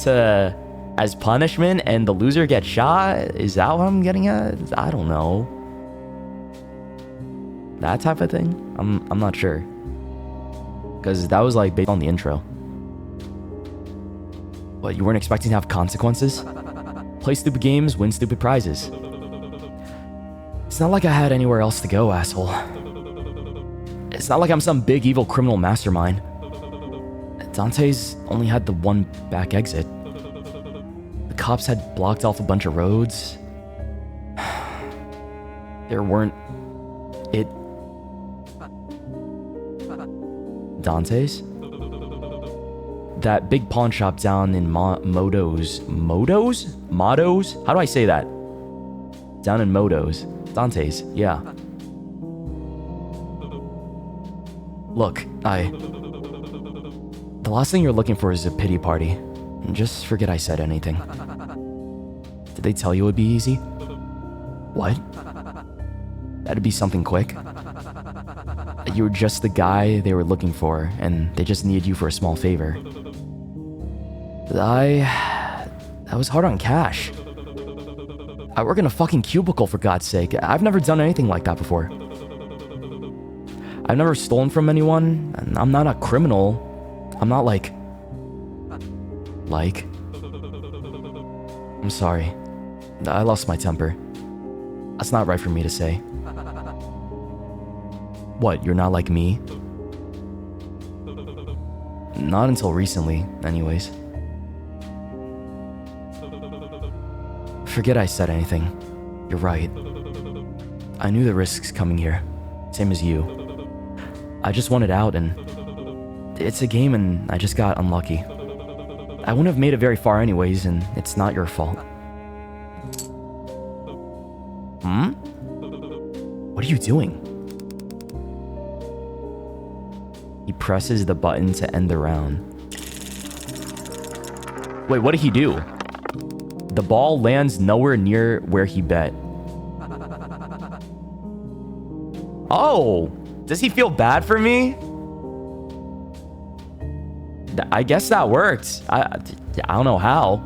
to as punishment and the loser gets shot? Is that what I'm getting at? I don't know. That type of thing? I'm not sure. Because that was like based on the intro. What, you weren't expecting to have consequences? Play stupid games, win stupid prizes. It's not like I had anywhere else to go, asshole. It's not like I'm some big evil criminal mastermind. Dante's only had the one back exit. The cops had blocked off a bunch of roads. There weren't... Dante's? That big pawn shop down in Modo's. Modo's? Modo's? How do I say that? Down in Modo's. Dante's, yeah. Look, the last thing you're looking for is a pity party. Just forget I said anything. Did they tell you it would be easy? What? That'd be something quick? You were just the guy they were looking for, and they just needed you for a small favor. I was hard on cash. I work in a fucking cubicle, for God's sake. I've never done anything like that before. I've never stolen from anyone. And I'm not a criminal. I'm not like... I'm sorry. I lost my temper. That's not right for me to say. What, you're not like me? Not until recently, anyways. Forget I said anything. You're right. I knew the risks coming here. Same as you. I just wanted out and... It's a game and I just got unlucky. I wouldn't have made it very far anyways, and it's not your fault. What are you doing? He presses the button to end the round. Wait, what did he do? The ball lands nowhere near where he bet. Oh! Does he feel bad for me? I guess that worked. I don't know how.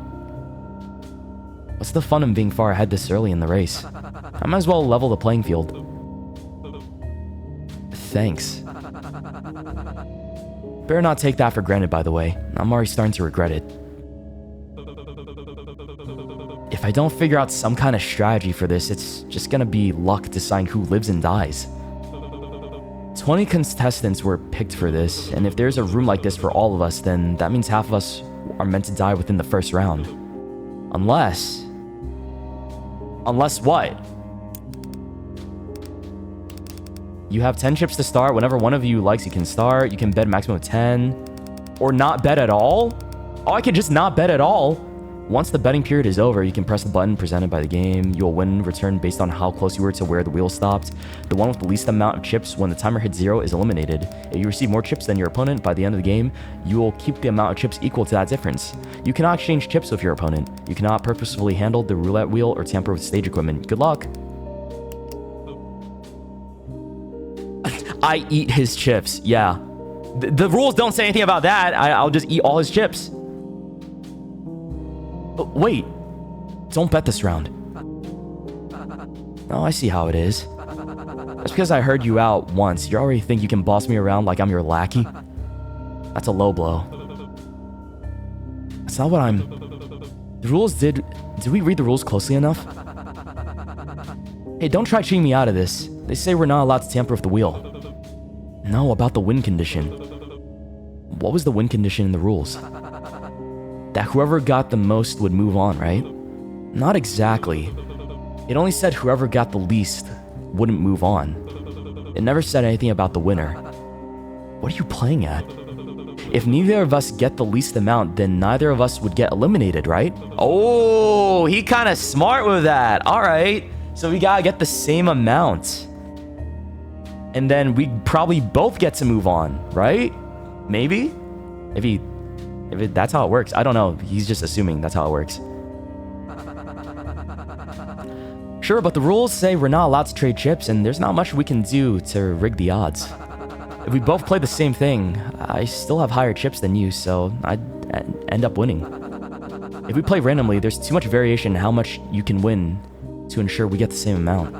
What's the fun in being far ahead this early in the race? I might as well level the playing field. Thanks. Better not take that for granted, by the way. I'm already starting to regret it. If I don't figure out some kind of strategy for this, it's just gonna be luck deciding who lives and dies. 20 contestants were picked for this, and if there's a room like this for all of us, then that means half of us are meant to die within the first round. Unless what? You have 10 chips to start. Whenever one of you likes, you can start. You can bet a maximum of 10. Or not bet at all? Oh, I can just not bet at all. Once the betting period is over, you can press the button presented by the game. You will win return based on how close you were to where the wheel stopped. The one with the least amount of chips when the timer hits 0 is eliminated. If you receive more chips than your opponent by the end of the game, you will keep the amount of chips equal to that difference. You cannot exchange chips with your opponent. You cannot purposefully handle the roulette wheel or tamper with stage equipment. Good luck. I eat his chips. Yeah. The rules don't say anything about that. I'll just eat all his chips. Wait, don't bet this round. Oh, I see how it is. Just because I heard you out once, you already think you can boss me around like I'm your lackey? That's a low blow. That's not what I'm... The rules did we read the rules closely enough? Hey, don't try cheating me out of this. They say we're not allowed to tamper with the wheel. No, about the win condition. What was the win condition in the rules? That whoever got the most would move on, right? Not exactly. It only said whoever got the least wouldn't move on. It never said anything about the winner. What are you playing at? If neither of us get the least amount, then neither of us would get eliminated, right? Oh, he kind of smart with that. All right. So we gotta get the same amount. And then we probably both get to move on, right? Maybe? That's how it works. I don't know. He's just assuming that's how it works. Sure, but the rules say we're not allowed to trade chips, and there's not much we can do to rig the odds. If we both play the same thing, I still have higher chips than you, so I'd end up winning. If we play randomly, there's too much variation in how much you can win to ensure we get the same amount.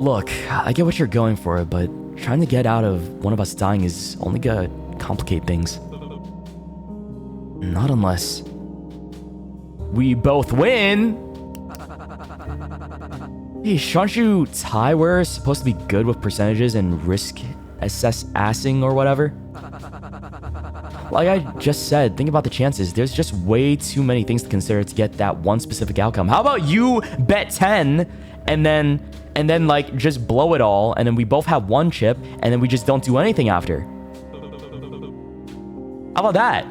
Look, I get what you're going for, but trying to get out of one of us dying is only gonna complicate things. Not unless we both win. Hey, shouldn't you tie where it's supposed to be good with percentages and risk assessing or whatever? Like I just said, think about the chances. There's just way too many things to consider to get that one specific outcome. How about you bet 10 and then like just blow it all, and then we both have one chip and then we just don't do anything after? How about that?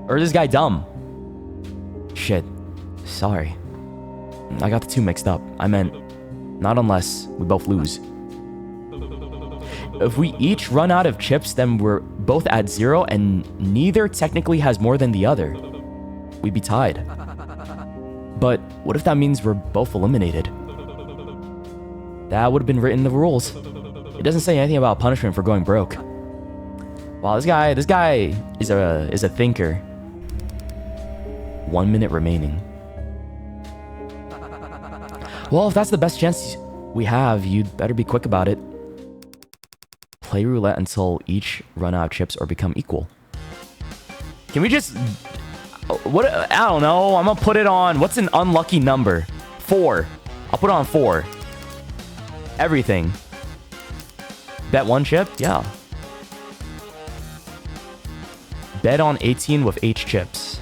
Or is this guy dumb? Shit. Sorry. I got the two mixed up. I meant, not unless we both lose. If we each run out of chips, then we're both at 0 and neither technically has more than the other. We'd be tied. But what if that means we're both eliminated? That would have been written in the rules. It doesn't say anything about punishment for going broke. Wow, this guy is a thinker. 1 minute remaining. Well, if that's the best chance We have. You'd better be quick about it. Play roulette until each run out of chips or become equal. Can we just... What? I don't know. I'm gonna put it on... What's an unlucky number? 4. I'll put it on 4. Everything. Bet 1 chip? Yeah. Bet on 18 with H chips.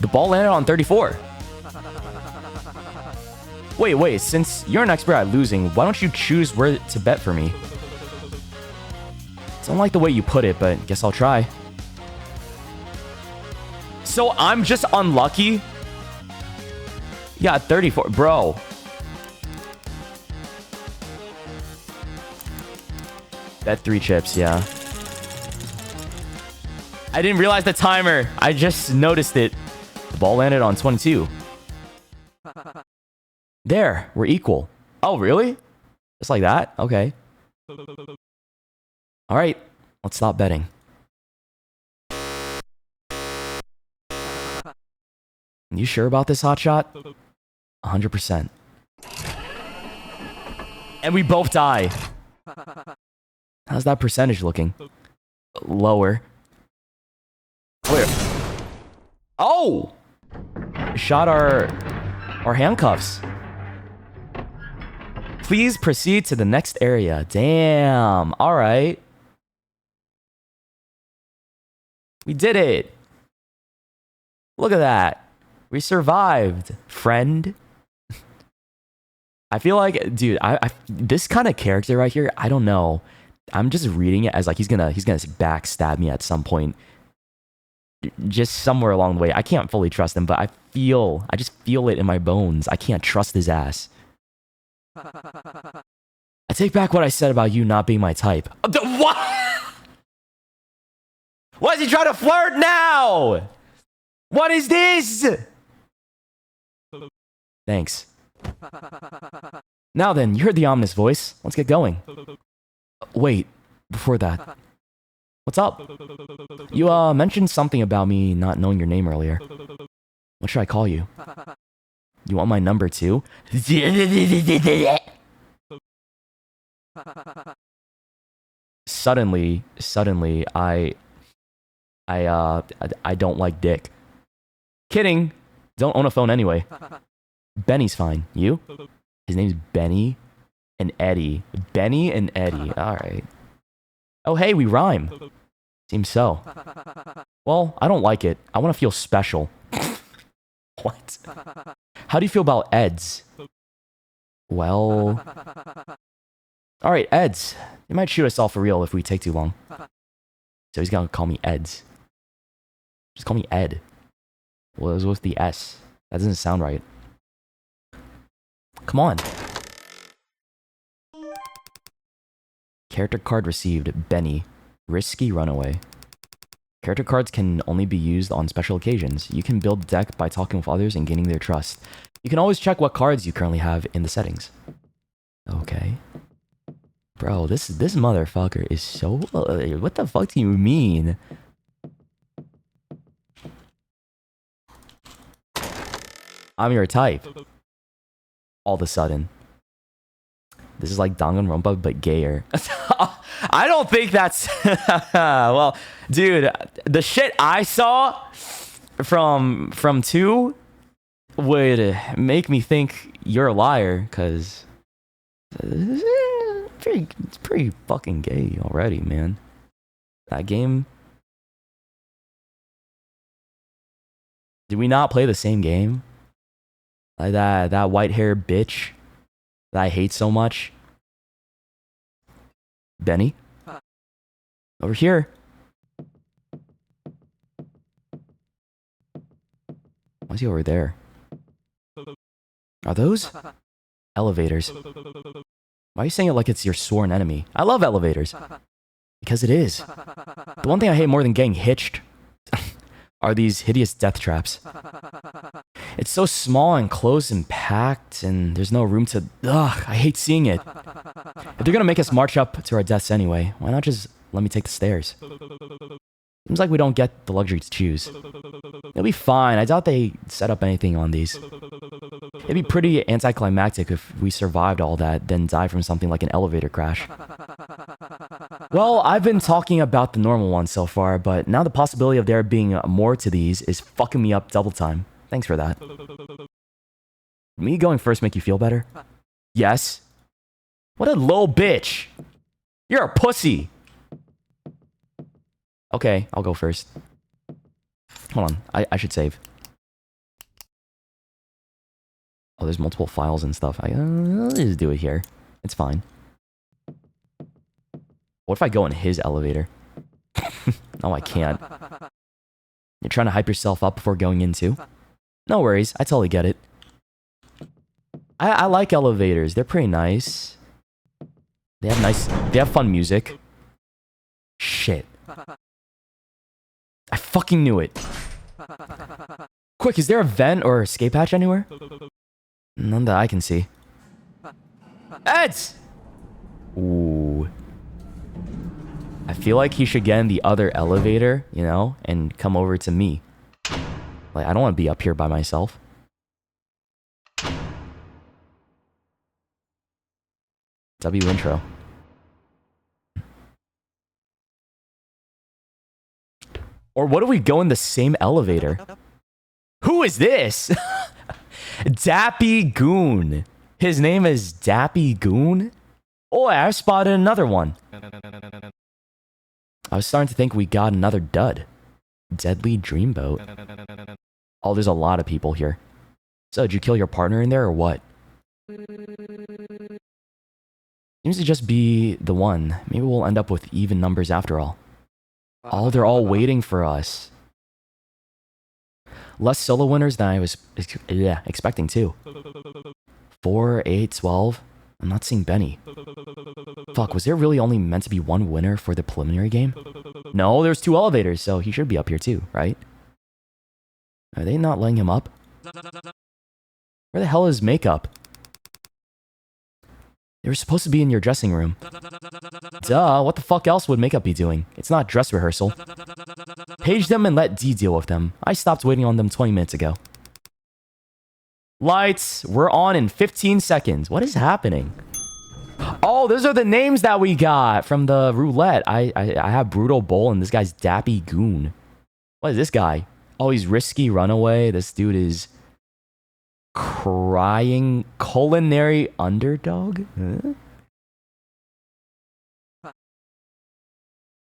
The ball landed on 34. Wait. Since you're an expert at losing, why don't you choose where to bet for me? Don't like the way you put it, but guess I'll try. So I'm just unlucky? Yeah, 34. Bro. Bet 3 chips, yeah. I didn't realize the timer. I just noticed it. The ball landed on 22. There, we're equal. Oh, really? Just like that? Okay. All right, let's stop betting. You sure about this, hotshot? 100%. And we both die. How's that percentage looking? Lower. Where? Oh! Shot our handcuffs. Please proceed to the next area. Damn. All right. We did it. Look at that. We survived, friend. I feel like, dude, this kind of character right here, I don't know. I'm just reading it as like he's gonna backstab me at some point. Just somewhere along the way. I can't fully trust him, but I just feel it in my bones. I can't trust his ass. I take back what I said about you not being my type. What? Why is he trying to flirt now? What is this? Thanks. Now then, you heard the ominous voice. Let's get going. Wait, before that. What's up? You mentioned something about me not knowing your name earlier. What should I call you? You want my number too? Suddenly, I don't like dick. Kidding. Don't own a phone anyway. Benny's fine. You? His name's Benny and Eddie. Benny and Eddie. Alright. Oh, hey, we rhyme. Seems so. Well, I don't like it. I want to feel special. What? How do you feel about Eds? Well... Alright, Eds. They might shoot us all for real if we take too long. So he's gonna call me Eds. Just call me Ed. Well, it was with the S. That doesn't sound right. Come on. Character card received. Benny. Risky runaway. Character cards can only be used on special occasions. You can build a deck by talking with others and gaining their trust. You can always check what cards you currently have in the settings. Okay. Bro, this motherfucker is so... what the fuck do you mean? I'm your type. All of a sudden. This is like Danganronpa, but gayer. I don't think that's... well, dude, the shit I saw from 2 would make me think you're a liar, because... It's pretty fucking gay already, man. That game... Did we not play the same game? Like that white-haired bitch that I hate so much. Benny? Over here. Why is he over there? Are those elevators? Why are you saying it like it's your sworn enemy? I love elevators. Because it is. The one thing I hate more than getting hitched are these hideous death traps. It's so small and close and packed, and there's no room to... Ugh, I hate seeing it. If they're gonna make us march up to our deaths anyway, why not just let me take the stairs? Seems like we don't get the luxury to choose. It'll be fine. I doubt they set up anything on these. It'd be pretty anticlimactic if we survived all that, then died from something like an elevator crash. Well, I've been talking about the normal ones so far, but now the possibility of there being more to these is fucking me up double time. Thanks for that. Me going first make you feel better? Yes. What a little bitch. You're a pussy. Okay, I'll go first. Hold on, I should save. Oh, there's multiple files and stuff. I'll just do it here. It's fine. What if I go in his elevator? No, I can't. You're trying to hype yourself up before going in too? No worries, I totally get it. I like elevators. They're pretty nice. They have fun music. Shit. I fucking knew it. Quick, is there a vent or escape hatch anywhere? None that I can see. Eds! Ooh. I feel like he should get in the other elevator, you know, and come over to me. Like, I don't want to be up here by myself. W intro. Or what if we go in the same elevator? Who is this? Dappy Goon. His name is Dappy Goon? Oh, I spotted another one. I was starting to think we got another dud. Deadly Dreamboat. Oh, there's a lot of people here. So, did you kill your partner in there or what? Seems to just be the one. Maybe we'll end up with even numbers after all. Oh, they're all waiting for us. Less solo winners than I was expecting too. 4, 8, 12. I'm not seeing Benny. Fuck, was there really only meant to be one winner for the preliminary game? No, there's 2 elevators, so he should be up here too, right? Are they not letting him up? Where the hell is makeup? They were supposed to be in your dressing room. Duh, what the fuck else would makeup be doing? It's not dress rehearsal. Page them and let D deal with them. I stopped waiting on them 20 minutes ago. Lights, we're on in 15 seconds. What is happening? Oh, those are the names that we got from the roulette. I have Brutal Bull and this guy's Dappy Goon. What is this guy? Oh, he's Risky Runaway. This dude is... Crying Culinary Underdog? Huh?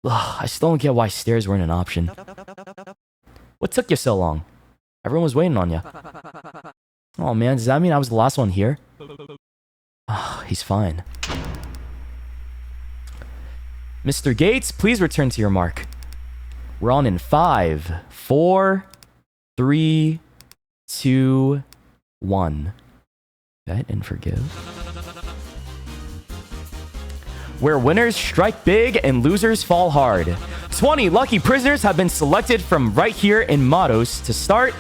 Ugh, I still don't get why stairs weren't an option. What took you so long? Everyone was waiting on you. Oh man, does that mean I was the last one here? Oh, he's fine. Mr. Gates, please return to your mark. We're on in 5, 4, 3, 2, 1. Bet and forgive. Where winners strike big and losers fall hard. 20 lucky prisoners have been selected from right here in Matos to start.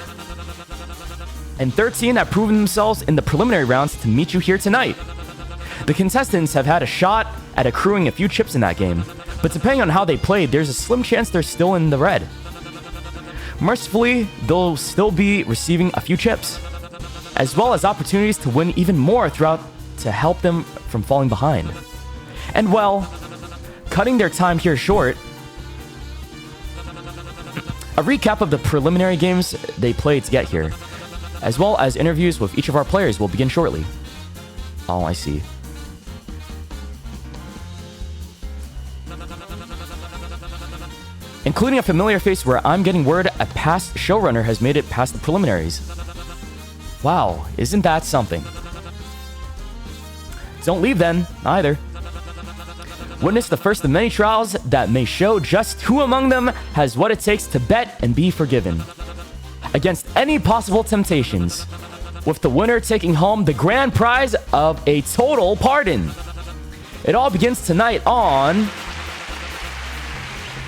And 13 have proven themselves in the preliminary rounds to meet you here tonight. The contestants have had a shot at accruing a few chips in that game. But depending on how they played, there's a slim chance they're still in the red. Mercifully, they'll still be receiving a few chips, as well as opportunities to win even more throughout to help them from falling behind. And well, cutting their time here short, a recap of the preliminary games they played to get here, as well as interviews with each of our players will begin shortly. Oh, I see. Including a familiar face where I'm getting word a past showrunner has made it past the preliminaries. Wow, isn't that something? Don't leave then, either. Witness the first of many trials that may show just who among them has what it takes to bet and be forgiven against any possible temptations, with the winner taking home the grand prize of a total pardon. It all begins tonight on...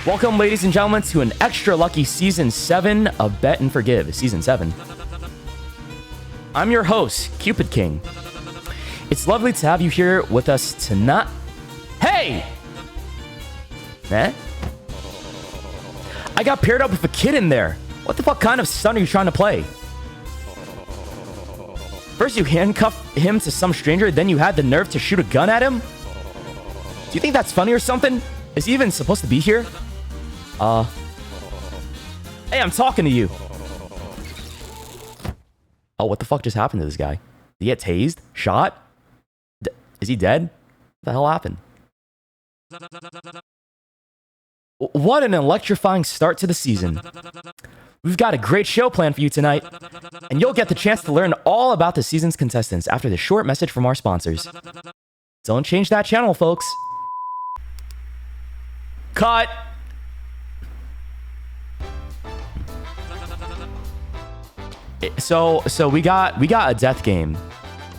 Welcome, ladies and gentlemen, to an extra lucky Season 7 of Bet and Forgive. Season 7. I'm your host, Cupid King. It's lovely to have you here with us tonight. Hey! Eh? I got paired up with a kid in there. What the fuck kind of stunt are you trying to play? First you handcuff him to some stranger, then you had the nerve to shoot a gun at him? Do you think that's funny or something? Is he even supposed to be here? Hey, I'm talking to you. Oh, what the fuck just happened to this guy? Did he get tased? Shot? Is he dead? What the hell happened? What an electrifying start to the season. We've got a great show planned for you tonight, and you'll get the chance to learn all about the season's contestants after this short message from our sponsors. Don't change that channel, folks. Cut! So we got a death game.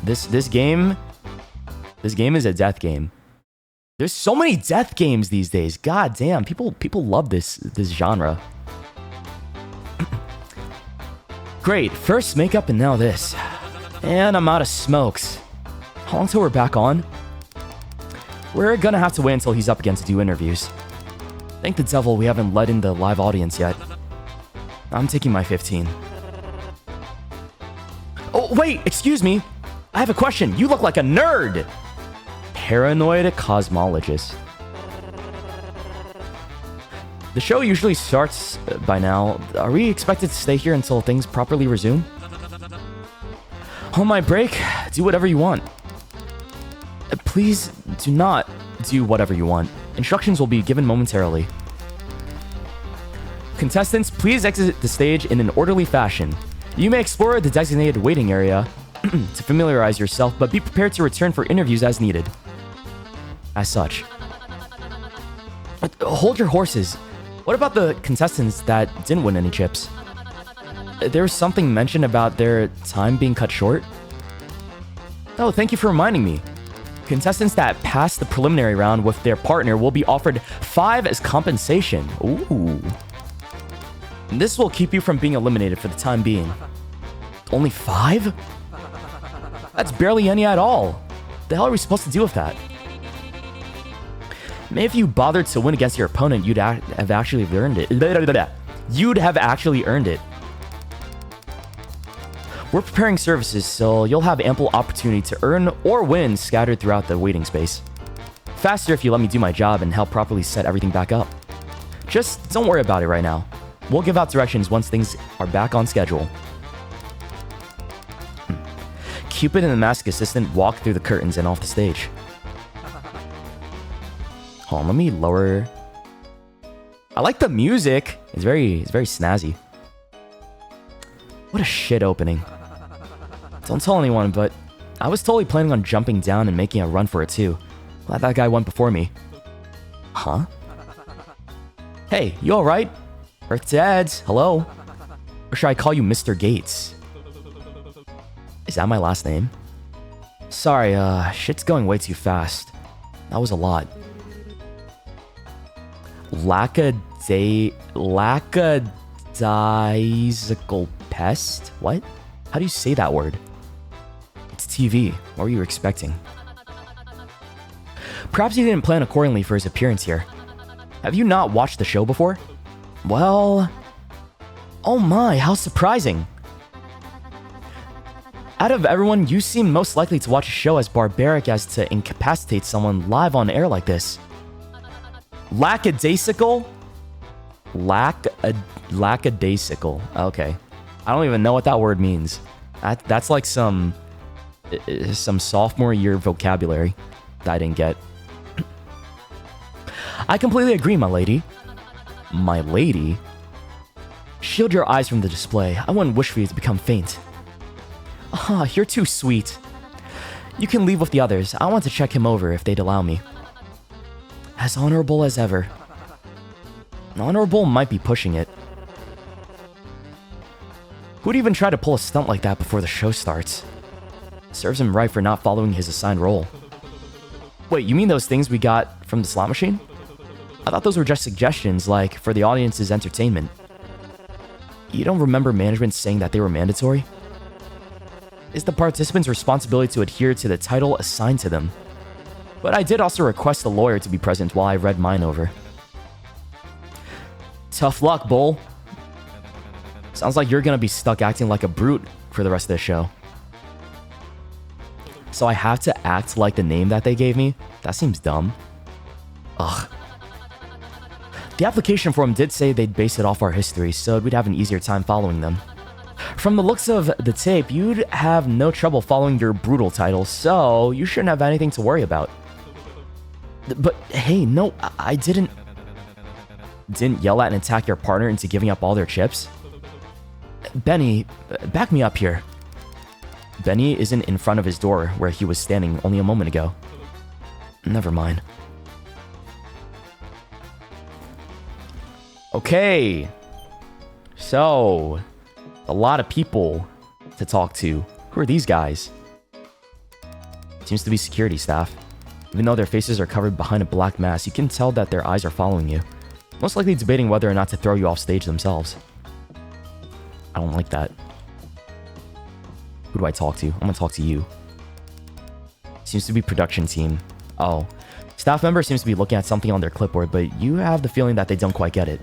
This game is a death game. There's so many death games these days. God damn, people love this genre. Great, first makeup and now this. And I'm out of smokes. How long till we're back on? We're gonna have to wait until he's up again to do interviews. Thank the devil we haven't let in the live audience yet. I'm taking my 15. Oh, wait, excuse me. I have a question. You look like a nerd. Paranoid cosmologist. The show usually starts by now. Are we expected to stay here until things properly resume? On my break, do whatever you want. Please do not do whatever you want. Instructions will be given momentarily. Contestants, please exit the stage in an orderly fashion. You may explore the designated waiting area to familiarize yourself, but be prepared to return for interviews as needed. As such. Hold your horses. What about the contestants that didn't win any chips? There was something mentioned about their time being cut short. Oh, thank you for reminding me. Contestants that passed the preliminary round with their partner will be offered 5 as compensation. Ooh. This will keep you from being eliminated for the time being. Only 5? That's barely any at all. The hell are we supposed to do with that? Maybe if you bothered to win against your opponent, you'd have actually earned it. You'd have actually earned it. We're preparing services, so you'll have ample opportunity to earn or win scattered throughout the waiting space. Faster if you let me do my job and help properly set everything back up. Just don't worry about it right now. We'll give out directions once things are back on schedule. Cupid and the mask assistant walk through the curtains and off the stage. Hold on, let me lower. I like the music. It's very snazzy. What a shit opening. Don't tell anyone, but I was totally planning on jumping down and making a run for it too. Glad that guy went before me. Huh? Hey, you alright? Earth to Ads, hello? Or should I call you Mr. Gates? Is that my last name? Sorry, shit's going way too fast. That was a lot. Lackadaisical pest? What? How do you say that word? It's TV. What were you expecting? Perhaps he didn't plan accordingly for his appearance here. Have you not watched the show before? Well... Oh my, how surprising. Out of everyone, you seem most likely to watch a show as barbaric as to incapacitate someone live on air like this. Lackadaisical? Lackadaisical. Okay. I don't even know what that word means. That's like some sophomore year vocabulary that I didn't get. I completely agree, my lady. My lady? Shield your eyes from the display. I wouldn't wish for you to become faint. Ah, you're too sweet. You can leave with the others. I want to check him over if they'd allow me. As honorable as ever. Honorable might be pushing it. Who'd even try to pull a stunt like that before the show starts? Serves him right for not following his assigned role. Wait, you mean those things we got from the slot machine? I thought those were just suggestions, like, for the audience's entertainment. You don't remember management saying that they were mandatory? It's the participants' responsibility to adhere to the title assigned to them. But I did also request a lawyer to be present while I read mine over. Tough luck, Bull. Sounds like you're gonna be stuck acting like a brute for the rest of the show. So I have to act like the name that they gave me? That seems dumb. Ugh. The application form did say they'd base it off our history, so we'd have an easier time following them. From the looks of the tape, you'd have no trouble following your brutal title, so you shouldn't have anything to worry about. But hey, no, I didn't yell at and attack your partner into giving up all their chips. Benny, back me up here. Benny isn't in front of his door where he was standing only a moment ago. Never mind. Okay. So, a lot of people to talk to. Who are these guys? Seems to be security staff. Even though their faces are covered behind a black mask, you can tell that their eyes are following you. Most likely debating whether or not to throw you off stage themselves. I don't like that. Who do I talk to? I'm gonna talk to you. Seems to be production team. Oh. Staff member seems to be looking at something on their clipboard, but you have the feeling that they don't quite get it.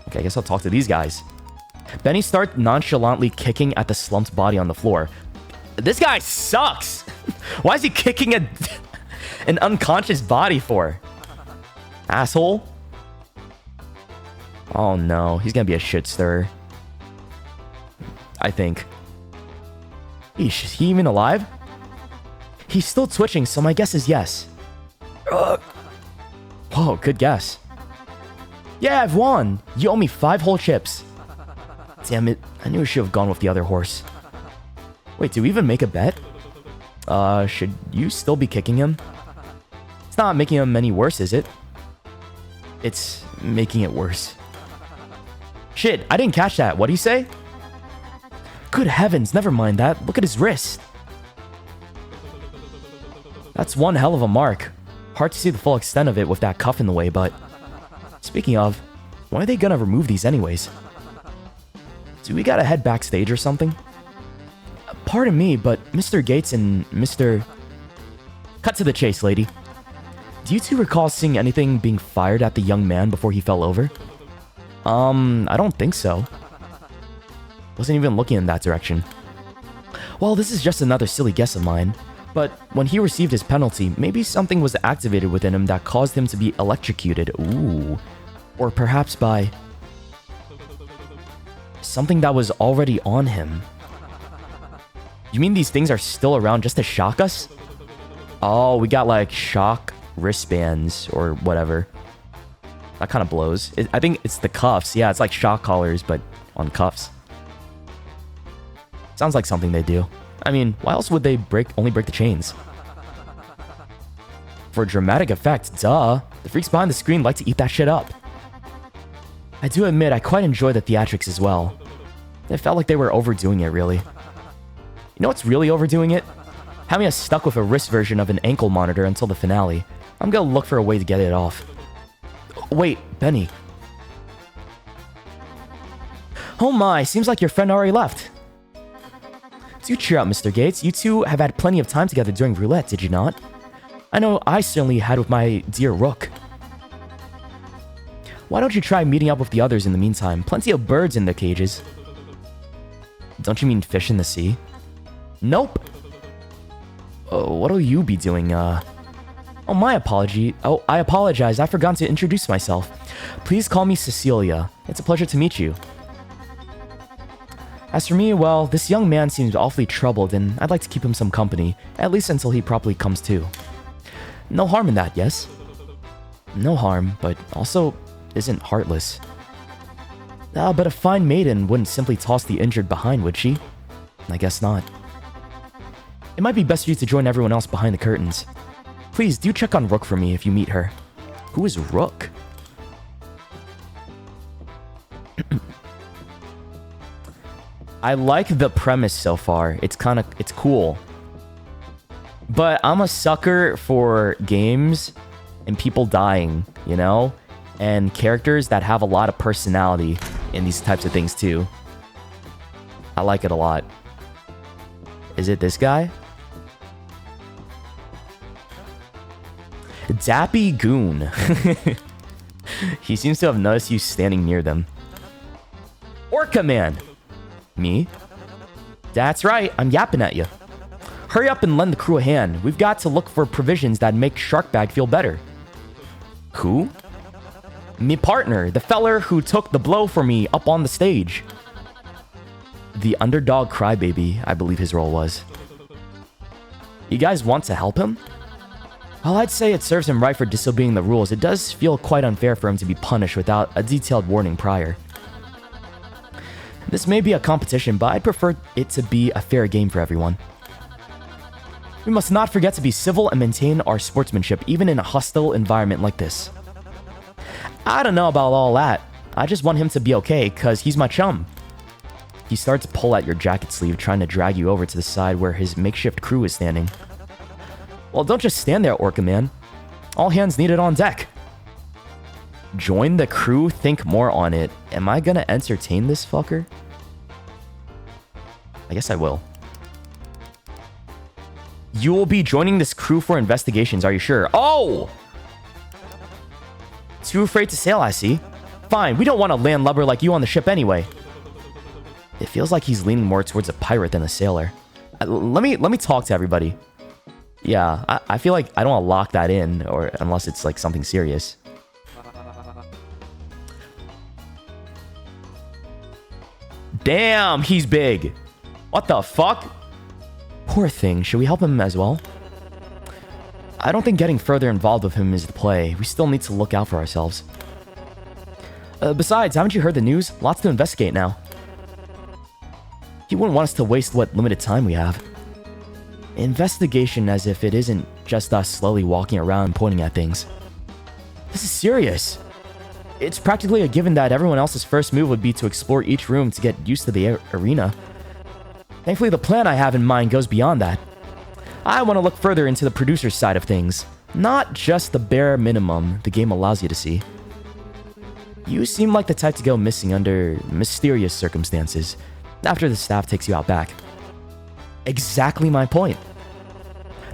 Okay, I guess I'll talk to these guys. Benny starts nonchalantly kicking at the slumped body on the floor. This guy sucks! Why is he kicking an unconscious body for? Asshole? Oh no, he's gonna be a shit stirrer. I think. Eesh, is he even alive? He's still twitching, so my guess is yes. Whoa, good guess. Yeah, I've won! You owe me 5 whole chips. Damn it, I knew I should have gone with the other horse. Wait, did we even make a bet? Should you still be kicking him? It's not making him any worse, is it? It's making it worse. Shit, I didn't catch that. What do you say? Good heavens, never mind that. Look at his wrist. That's one hell of a mark. Hard to see the full extent of it with that cuff in the way, but... Speaking of, when are they gonna remove these anyways? Do we gotta head backstage or something? Pardon me, but Mr. Gates and Mr... Cut to the chase, lady. Do you two recall seeing anything being fired at the young man before he fell over? I don't think so. Wasn't even looking in that direction. Well, this is just another silly guess of mine. But when he received his penalty, maybe something was activated within him that caused him to be electrocuted. Ooh. Or perhaps by... something that was already on him. You mean these things are still around just to shock us? Oh, we got like shock wristbands or whatever. That kind of blows. I think it's the cuffs. Yeah, it's like shock collars, but on cuffs. Sounds like something they do. I mean, why else would they only break the chains? For dramatic effect, duh. The freaks behind the screen like to eat that shit up. I do admit, I quite enjoy the theatrics as well. It felt like they were overdoing it, really. You know what's really overdoing it? Having us stuck with a wrist version of an ankle monitor until the finale. I'm gonna look for a way to get it off. Wait, Benny. Oh my, seems like your friend already left. Do cheer up, Mr. Gates. You two have had plenty of time together during roulette, did you not? I know I certainly had with my dear Rook. Why don't you try meeting up with the others in the meantime? Plenty of birds in their cages. Don't you mean fish in the sea? Nope. What'll you be doing, Oh, my apology. Oh, I apologize. I forgot to introduce myself. Please call me Cecilia. It's a pleasure to meet you. As for me, well, this young man seems awfully troubled, and I'd like to keep him some company, at least until he properly comes to. No harm in that, yes? No harm, but also isn't heartless. But a fine maiden wouldn't simply toss the injured behind, would she? I guess not. It might be best for you to join everyone else behind the curtains. Please, do check on Rook for me if you meet her. Who is Rook? I like the premise so far. It's cool. But I'm a sucker for games and people dying, you know? And characters that have a lot of personality in these types of things too. I like it a lot. Is it this guy? Dappy Goon. He seems to have noticed you standing near them. Orca Man! Me? That's right, I'm yapping at you. Hurry up and lend the crew a hand. We've got to look for provisions that make Sharkbag feel better. Who? Me partner, the feller who took the blow for me up on the stage. The underdog crybaby, I believe his role was. You guys want to help him? Well, I'd say it serves him right for disobeying the rules. It does feel quite unfair for him to be punished without a detailed warning prior. This may be a competition, but I'd prefer it to be a fair game for everyone. We must not forget to be civil and maintain our sportsmanship, even in a hostile environment like this. I don't know about all that. I just want him to be okay, cause he's my chum. He starts to pull at your jacket sleeve, trying to drag you over to the side where his makeshift crew is standing. Well, don't just stand there, Orca Man. All hands needed on deck. Join the crew, think more on it. Am I gonna entertain this fucker? I guess I will. You will be joining this crew for investigations, are you sure? Oh! Too afraid to sail, I see. Fine, we don't want a landlubber like you on the ship anyway. It feels like he's leaning more towards a pirate than a sailor. Let me talk to everybody. Yeah, I feel like I don't want to lock that in, or unless it's like something serious. Damn, he's big. What the fuck? Poor thing, should we help him as well? I don't think getting further involved with him is the play. We still need to look out for ourselves. Besides, haven't you heard the news? Lots to investigate now. He wouldn't want us to waste what limited time we have. Investigation as if it isn't just us slowly walking around pointing at things. This is serious. It's practically a given that everyone else's first move would be to explore each room to get used to the arena. Thankfully, the plan I have in mind goes beyond that. I want to look further into the producer's side of things, not just the bare minimum the game allows you to see. You seem like the type to go missing under mysterious circumstances, after the staff takes you out back. Exactly my point.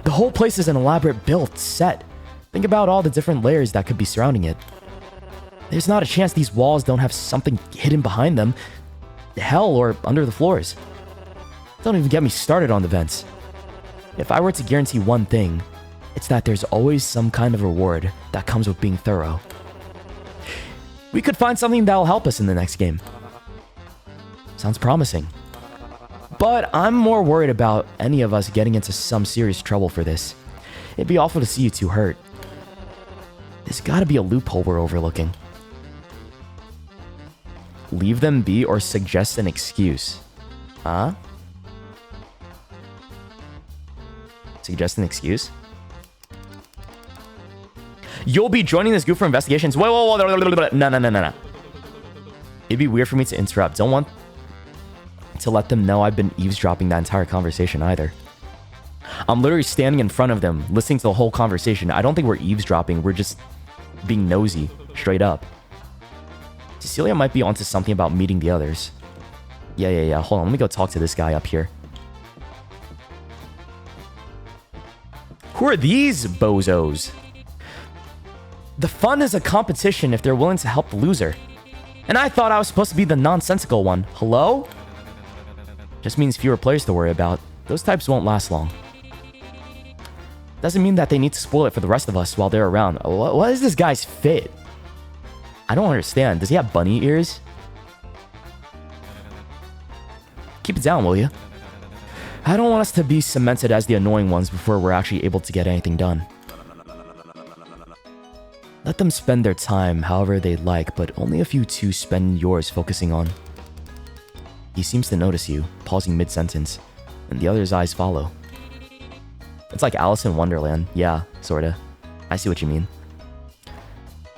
The whole place is an elaborate built set. Think about all the different layers that could be surrounding it. There's not a chance these walls don't have something hidden behind them. Hell, or under the floors. Don't even get me started on the vents. If I were to guarantee one thing, it's that there's always some kind of reward that comes with being thorough. We could find something that'll help us in the next game. Sounds promising. But I'm more worried about any of us getting into some serious trouble for this. It'd be awful to see you two hurt. There's gotta be a loophole we're overlooking. Leave them be or suggest an excuse. Huh? Suggest an excuse? You'll be joining this group for investigations. Whoa. No. It'd be weird for me to interrupt. Don't want to let them know I've been eavesdropping that entire conversation either. I'm literally standing in front of them, listening to the whole conversation. I don't think we're eavesdropping. We're just being nosy, straight up. Cecilia might be onto something about meeting the others. Yeah. Hold on, let me go talk to this guy up here. Who are these bozos? The fun is a competition if they're willing to help the loser. And I thought I was supposed to be the nonsensical one. Hello? Just means fewer players to worry about. Those types won't last long. Doesn't mean that they need to spoil it for the rest of us while they're around. What is this guy's fit? I don't understand. Does he have bunny ears? Keep it down, will you? I don't want us to be cemented as the annoying ones before we're actually able to get anything done. Let them spend their time however they like, but only if you two spend yours focusing on. He seems to notice you, pausing mid-sentence, and the other's eyes follow. It's like Alice in Wonderland. Yeah, sorta. I see what you mean.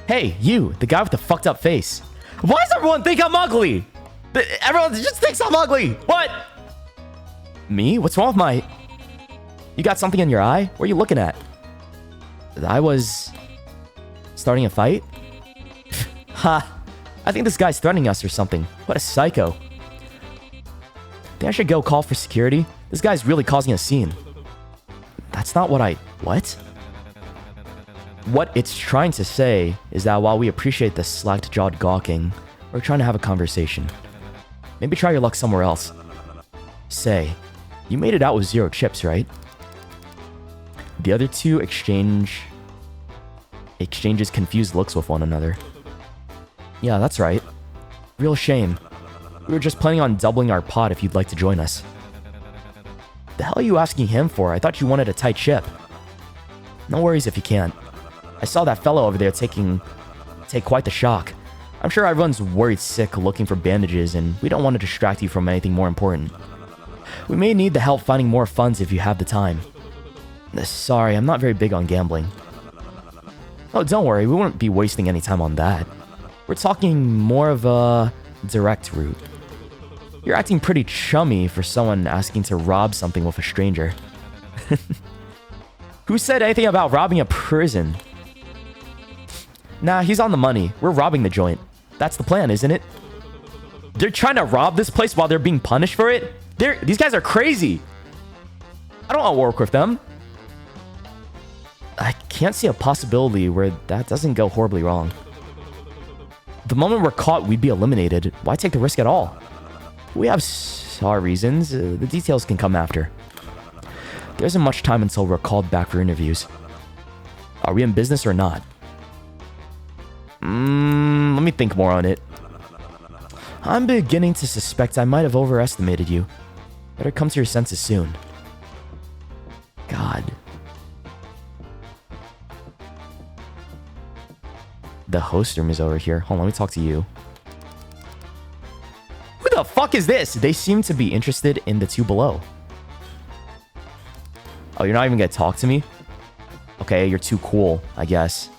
Hey, you, the guy with the fucked up face. Why does everyone think I'm ugly? Everyone just thinks I'm ugly. What? Me? What's wrong with my... You got something in your eye? What are you looking at? I was... starting a fight? Ha! I think this guy's threatening us or something. What a psycho. Think I should go call for security? This guy's really causing a scene. That's not what I... What? What it's trying to say is that while we appreciate the slacked-jawed gawking, we're trying to have a conversation. Maybe try your luck somewhere else. Say, you made it out with 0 chips, right? The other two exchanges confused looks with one another. Yeah, that's right. Real shame. We were just planning on doubling our pot if you'd like to join us. The hell are you asking him for? I thought you wanted a tight ship. No worries if you can't. I saw that fellow over there take quite the shock. I'm sure everyone's worried sick looking for bandages, and we don't want to distract you from anything more important. We may need the help finding more funds if you have the time. Sorry, I'm not very big on gambling. Oh, don't worry, we won't be wasting any time on that. We're talking more of a direct route. You're acting pretty chummy for someone asking to rob something with a stranger. Who said anything about robbing a prison? Nah, he's on the money. We're robbing the joint. That's the plan, isn't it? They're trying to rob this place while they're being punished for it? These guys are crazy. I don't want to work with them. I can't see a possibility where that doesn't go horribly wrong. The moment we're caught, we'd be eliminated. Why take the risk at all? We have our reasons. The details can come after. There isn't much time until we're called back for interviews. Are we in business or not? Let me think more on it. I'm beginning to suspect I might have overestimated you. Better come to your senses soon. God. The host room is over here. Hold on, let me talk to you. Who the fuck is this? They seem to be interested in the two below. Oh, you're not even gonna talk to me? Okay, you're too cool, I guess.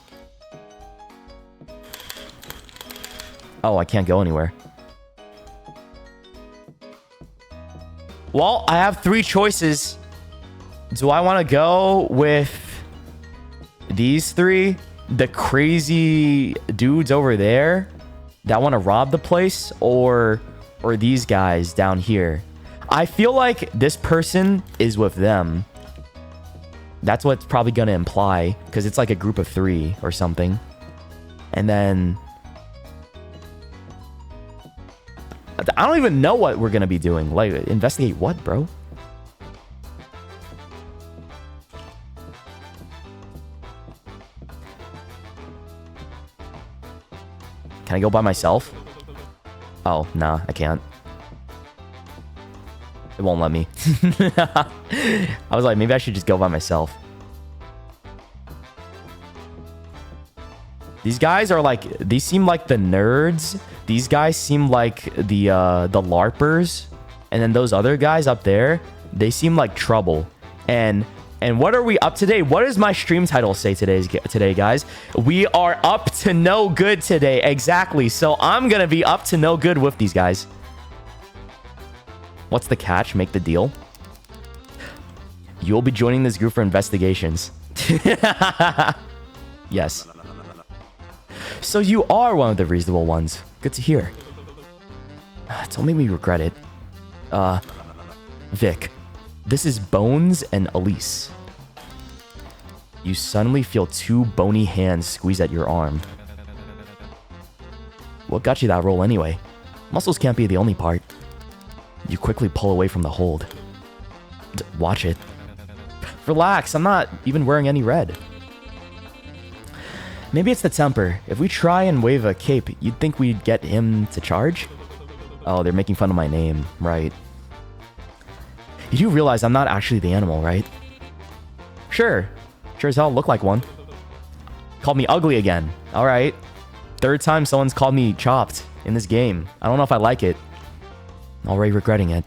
Oh, I can't go anywhere. Well, I have three choices. Do I want to go with these three? The crazy dudes over there that want to rob the place? Or these guys down here? I feel like this person is with them. That's what it's probably going to imply. Because it's like a group of three or something. And then... I don't even know what we're going to be doing. Like, investigate what, bro? Can I go by myself? Oh, nah, I can't. It won't let me. I was like, maybe I should just go by myself. These guys are like, these seem like the nerds. These guys seem like the LARPers. And then those other guys up there, they seem like trouble. And what are we up today? What does my stream title say today, guys? We are up to no good today. Exactly. So I'm going to be up to no good with these guys. What's the catch? Make the deal. You'll be joining this group for investigations. Yes. So you are one of the reasonable ones. Good to hear. Don't make me regret it. Vic. This is Bones and Elise. You suddenly feel two bony hands squeeze at your arm. What got you that roll anyway? Muscles can't be the only part. You quickly pull away from the hold. Watch it. Relax, I'm not even wearing any red. Maybe it's the temper. If we try and wave a cape, you'd think we'd get him to charge? Oh, they're making fun of my name. Right. You do realize I'm not actually the animal, right? Sure. Sure as hell look like one. Called me ugly again. Alright. Third time someone's called me chopped in this game. I don't know if I like it. Already regretting it.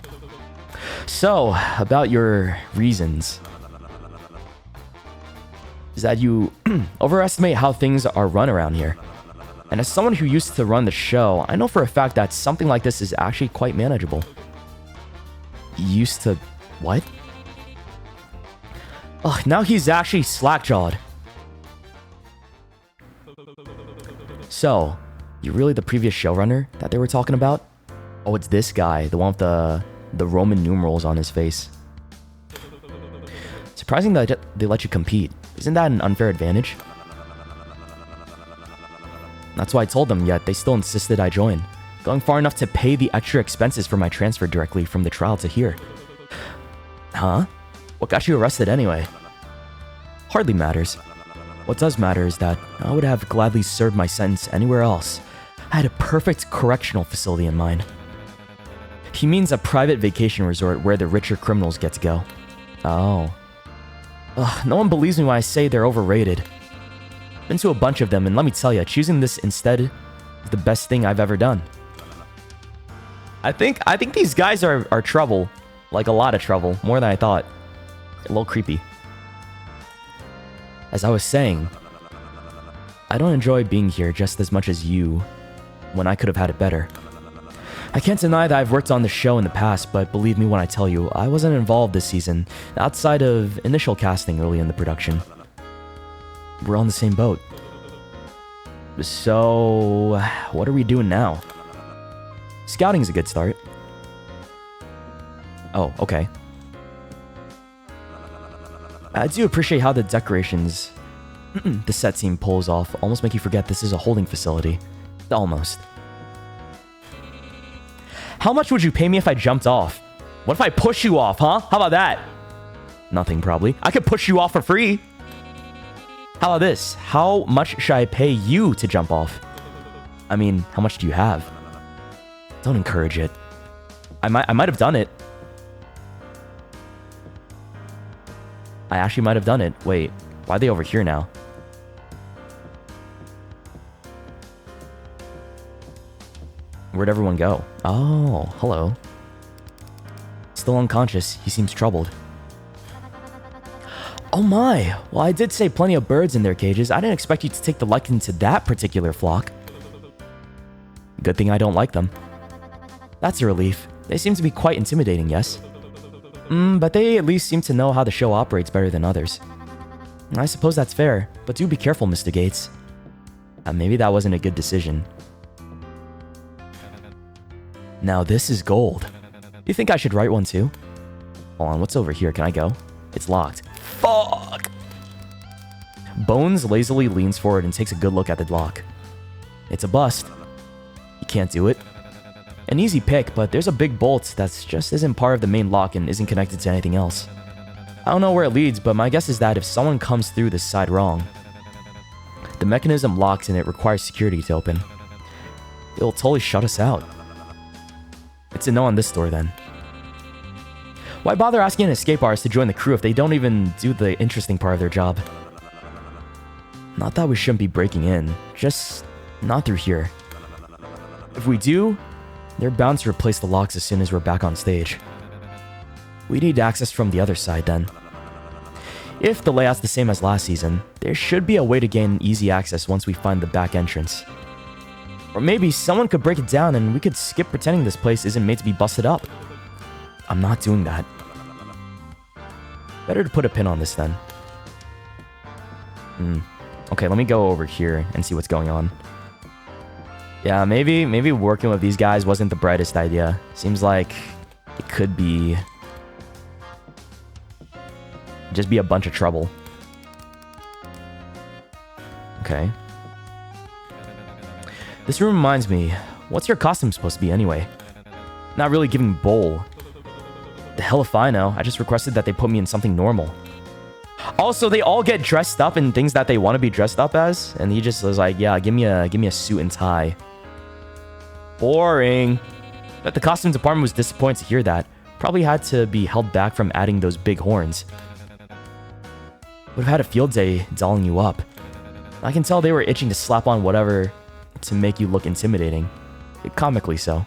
So, about your reasons. Is that you overestimate how things are run around here. And as someone who used to run the show, I know for a fact that something like this is actually quite manageable. Used to... what? Oh, now he's actually slack-jawed. So, you're really the previous showrunner that they were talking about? Oh, it's this guy, the one with the Roman numerals on his face. Surprising that they let you compete. Isn't that an unfair advantage? That's why I told them, yet they still insisted I join. Going far enough to pay the extra expenses for my transfer directly from the trial to here. Huh? What got you arrested anyway? hardly matters. What does matter is that I would have gladly served my sentence anywhere else. I had a perfect correctional facility in mind. He means a private vacation resort where the richer criminals get to go. Oh. Ugh, no one believes me when I say they're overrated. Been to a bunch of them, and let me tell you, choosing this instead is the best thing I've ever done. I think these guys are trouble. Like a lot of trouble. More than I thought. A little creepy. As I was saying, I don't enjoy being here just as much as you when I could have had it better. I can't deny that I've worked on the show in the past, but believe me when I tell you, I wasn't involved this season, outside of initial casting early in the production. We're on the same boat. So, what are we doing now? Scouting's a good start. Oh, okay. I do appreciate how the decorations the set scene pulls off almost make you forget this is a holding facility. Almost. How much would you pay me if I jumped off? What if I push you off, huh? How about that? Nothing, probably. I could push you off for free. How about this? How much should I pay you to jump off? I mean, how much do you have? Don't encourage it. I might have done it. I actually might have done it. Wait, why are they over here now? Where'd everyone go? Oh, hello. Still unconscious. He seems troubled. Oh my! Well, I did say plenty of birds in their cages. I didn't expect you to take the liking to that particular flock. Good thing I don't like them. That's a relief. They seem to be quite intimidating, yes? But they at least seem to know how the show operates better than others. I suppose that's fair, but do be careful, Mr. Gates. Maybe that wasn't a good decision. Now this is gold. You think I should write one too? Hold on, what's over here? Can I go? It's locked. Fuck! Bones lazily leans forward and takes a good look at the lock. It's a bust. You can't do it. An easy pick, but there's a big bolt that's just isn't part of the main lock and isn't connected to anything else. I don't know where it leads, but my guess is that if someone comes through this side wrong, the mechanism locks and it requires security to open. It'll totally shut us out. It's a no on this door then. Why bother asking an escape artist to join the crew if they don't even do the interesting part of their job? Not that we shouldn't be breaking in, just not through here. If we do, they're bound to replace the locks as soon as we're back on stage. We need access from the other side then. If the layout's the same as last season, there should be a way to gain easy access once we find the back entrance. Or maybe someone could break it down and we could skip pretending this place isn't made to be busted up. I'm not doing that. Better to put a pin on this then. Okay, let me go over here and see what's going on. Yeah, maybe working with these guys wasn't the brightest idea. Seems like it could be... just be a bunch of trouble. Okay. This room reminds me, what's your costume supposed to be anyway? Not really giving bowl. The hell if I know. I just requested that they put me in something normal. Also, they all get dressed up in things that they want to be dressed up as, and he just was like, yeah, give me a suit and tie. Boring. But the costume department was disappointed to hear that. Probably had to be held back from adding those big horns. Would have had a field day dolling you up. I can tell they were itching to slap on whatever to make you look intimidating. Comically so.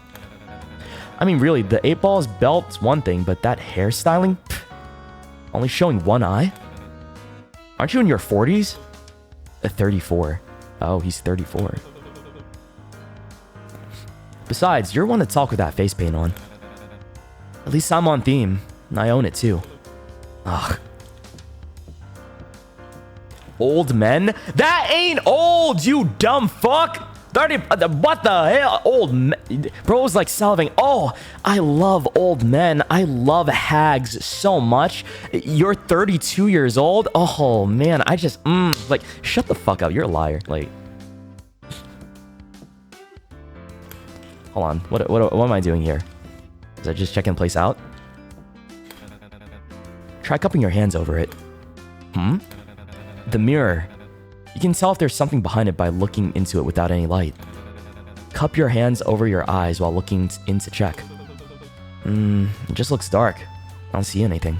I mean, really, the 8-ball's belt's one thing, but that hairstyling? Pff, only showing one eye? Aren't you in your 40s? 34. Oh, he's 34. Besides, you're one to talk with that face paint on. At least I'm on theme, and I own it too. Ugh. Old men? That ain't old, you dumb fuck! 30, what the hell? Old men. Bro's like salivating. Oh, I love old men. I love hags so much. You're 32 years old? Oh, man. I just, like, shut the fuck up. You're a liar. Like, hold on. What am I doing here? Is I just checking the place out? Try cupping your hands over it. The mirror. You can tell if there's something behind it by looking into it without any light. Cup your hands over your eyes while looking in to check. It just looks dark. I don't see anything.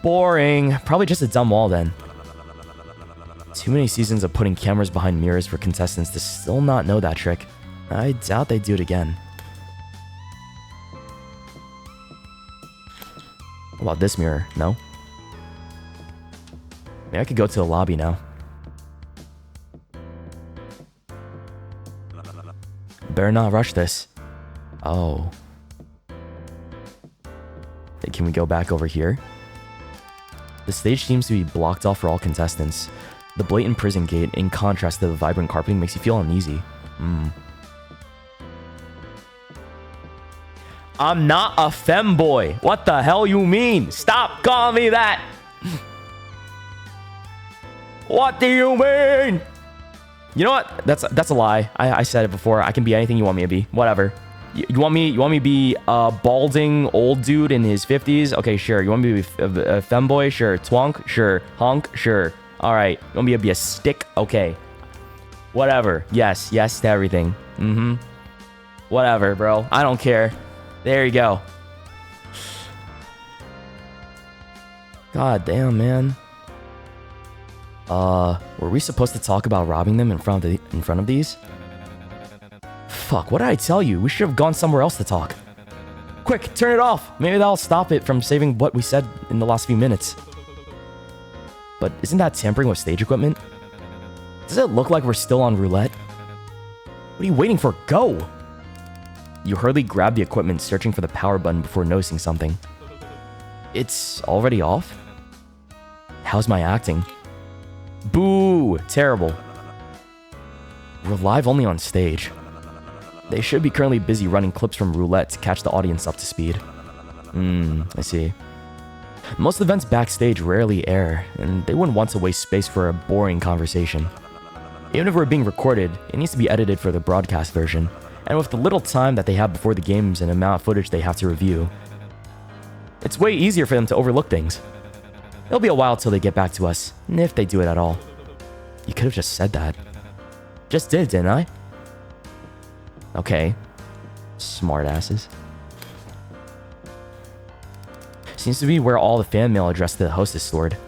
Boring. Probably just a dumb wall then. Too many seasons of putting cameras behind mirrors for contestants to still not know that trick. I doubt they'd do it again. What about this mirror? No? Maybe I could go to the lobby now. Better not rush this. Oh. Hey, can we go back over here? The stage seems to be blocked off for all contestants. The blatant prison gate, in contrast to the vibrant carpeting, makes you feel uneasy. I'm not a femboy. What the hell you mean? Stop calling me that. What do you mean? You know what? That's a lie. I said it before. I can be anything you want me to be. Whatever. You want me to be a balding old dude in his 50s? Okay, sure. You want me to be a femboy? Sure. Twonk? Sure. Honk? Sure. All right. You want me to be a stick? Okay. Whatever. Yes to everything. Whatever, bro. I don't care. There you go. God damn, man. Were we supposed to talk about robbing them in front of these? Fuck, what did I tell you? We should have gone somewhere else to talk. Quick, turn it off. Maybe that'll stop it from saving what we said in the last few minutes. But isn't that tampering with stage equipment? Does it look like we're still on roulette? What are you waiting for? Go! You hurriedly grab the equipment, searching for the power button before noticing something. It's already off? How's my acting? Boo! Terrible. We're live only on stage. They should be currently busy running clips from roulette to catch the audience up to speed. I see. Most events backstage rarely air, and they wouldn't want to waste space for a boring conversation. Even if we're being recorded, it needs to be edited for the broadcast version, and with the little time that they have before the games and amount of footage they have to review, it's way easier for them to overlook things. It'll be a while till they get back to us, if they do it at all. You could have just said that. Just did, didn't I? Okay. Smartasses. Seems to be where all the fan mail addressed to the host is stored.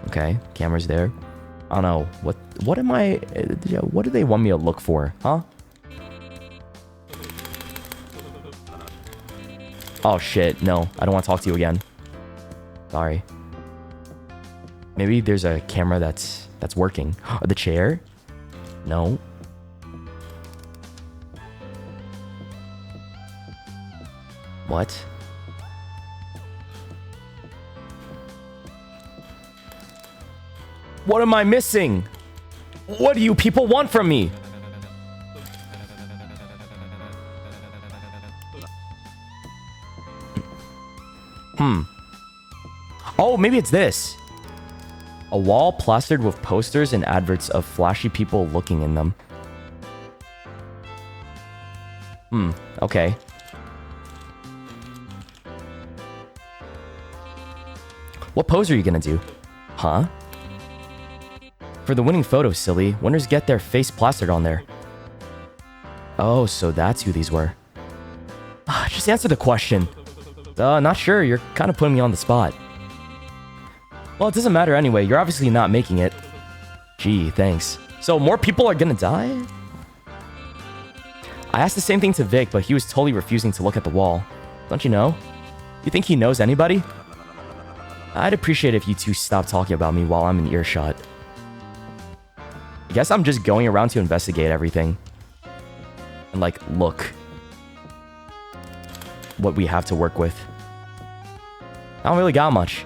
Okay, camera's there. I don't know. What am I... what do they want me to look for? Huh? Oh shit, no. I don't want to talk to you again. Sorry. Maybe there's a camera that's working. The chair? No. What? What am I missing? What do you people want from me? Oh, maybe it's this. A wall plastered with posters and adverts of flashy people looking in them. Okay. What pose are you gonna do? Huh? For the winning photo, silly, winners get their face plastered on there. Oh, so that's who these were. Just answer the question. Not sure. You're kind of putting me on the spot. Well, it doesn't matter anyway. You're obviously not making it. Gee, thanks. So more people are gonna die? I asked the same thing to Vic, but he was totally refusing to look at the wall. Don't you know? You think he knows anybody? I'd appreciate if you two stopped talking about me while I'm in earshot. I guess I'm just going around to investigate everything. And like, look. What we have to work with. I don't really got much.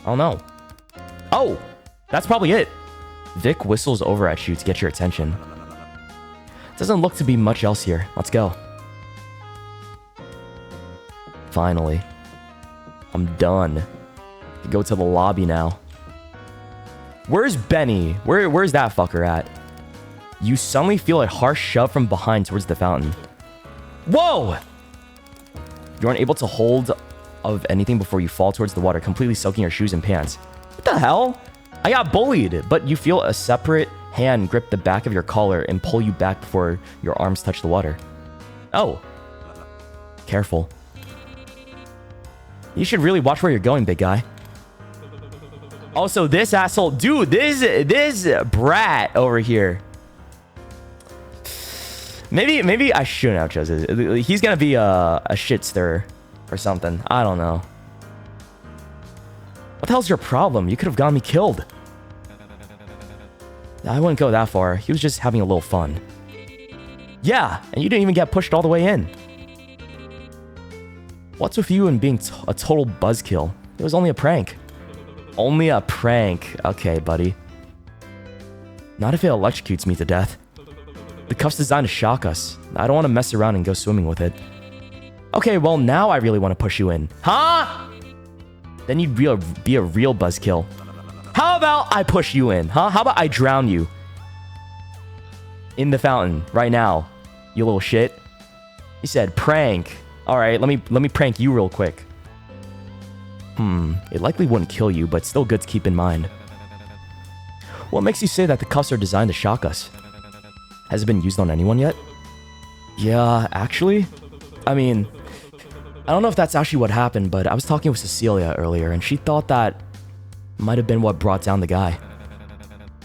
I don't know. Oh! That's probably it. Vic whistles over at you to get your attention. Doesn't look to be much else here. Let's go. Finally. I'm done. Go to the lobby now. Where's Benny? Where's that fucker at? You suddenly feel a harsh shove from behind towards the fountain. Whoa! You aren't able to hold of anything before you fall towards the water, completely soaking your shoes and pants. What the hell? I got bullied, but you feel a separate hand grip the back of your collar and pull you back before your arms touch the water. Oh. Careful. You should really watch where you're going, big guy. Also, this asshole... Dude, this brat over here. Maybe I shouldn't have chosen it. He's gonna be a shit stirrer or something. I don't know. What the hell's your problem? You could have gotten me killed. I wouldn't go that far. He was just having a little fun. Yeah, and you didn't even get pushed all the way in. What's with you and being a total buzzkill? It was only a prank. Only a prank. Okay, buddy. Not if it electrocutes me to death. The cuff's designed to shock us. I don't want to mess around and go swimming with it. Okay, well, now I really want to push you in. Huh? Then you'd be a real buzzkill. How about I push you in, huh? How about I drown you? In the fountain, right now. You little shit. He said prank. Alright, let me prank you real quick. It likely wouldn't kill you, but still good to keep in mind. What makes you say that the cuffs are designed to shock us? Has it been used on anyone yet? Yeah, actually? I mean, I don't know if that's actually what happened, but I was talking with Cecilia earlier, and she thought that might have been what brought down the guy.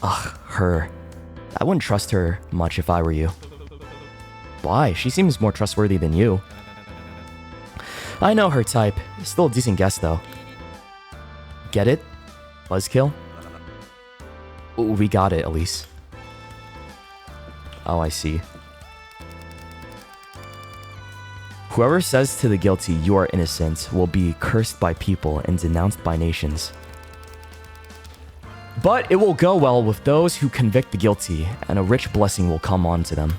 Ugh, her. I wouldn't trust her much if I were you. Why? She seems more trustworthy than you. I know her type. Still a decent guess, though. Get it? Buzzkill? Ooh, we got it, Elise. Oh, I see. Whoever says to the guilty, you are innocent, will be cursed by people and denounced by nations. But it will go well with those who convict the guilty, and a rich blessing will come on to them.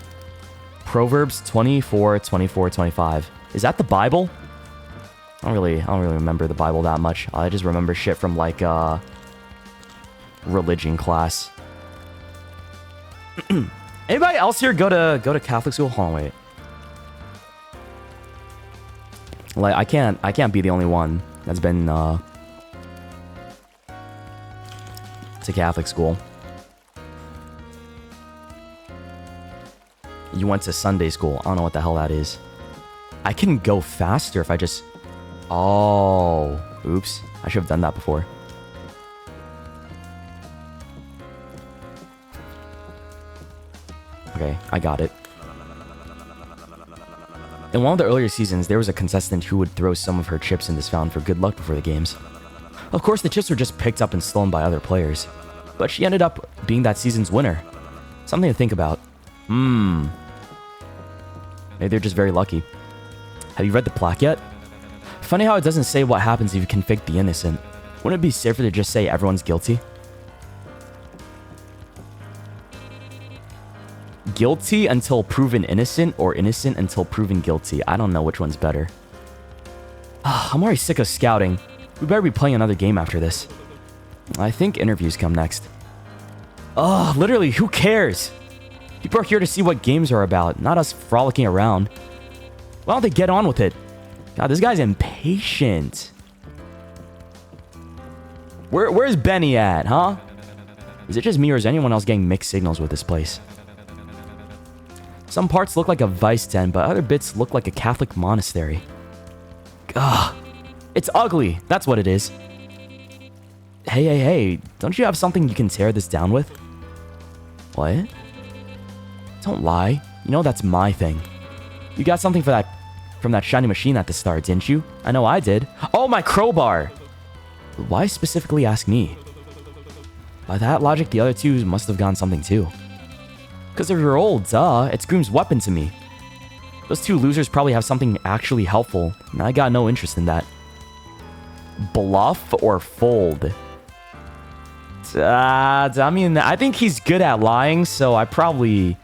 Proverbs 24:24-25. Is that the Bible? I don't really remember the Bible that much. I just remember shit from like religion class. Anybody else here go to Catholic school? Hold on, wait. Like I can't be the only one that's been to Catholic school. You went to Sunday school. I don't know what the hell that is. I can go faster if I just... Oh, oops. I should have done that before. Okay, I got it. In one of the earlier seasons, there was a contestant who would throw some of her chips in this fountain for good luck before the games. Of course, the chips were just picked up and stolen by other players, but she ended up being that season's winner. Something to think about. Maybe they're just very lucky. Have you read the plaque yet? Funny how it doesn't say what happens if you convict the innocent. Wouldn't it be safer to just say everyone's guilty? Guilty until proven innocent, or innocent until proven guilty. I don't know which one's better. I'm already sick of scouting. We better be playing another game after this. I think interviews come next. Literally, who cares? People are here to see what games are about, not us frolicking around. Why don't they get on with it? God, this guy's impatient. Where's Benny at, huh? Is it just me or is anyone else getting mixed signals with this place? Some parts look like a vice den, but other bits look like a Catholic monastery. Ugh. It's ugly. That's what it is. Hey. Don't you have something you can tear this down with? What? Don't lie. You know that's my thing. You got something for that from that shiny machine at the start, didn't you? I know I did. Oh, my crowbar! Why specifically ask me? By that logic, the other two must have gotten something too. Because they're old, duh. It screams weapon to me. Those two losers probably have something actually helpful, and I got no interest in that. Bluff or fold? I mean, I think he's good at lying, so I probably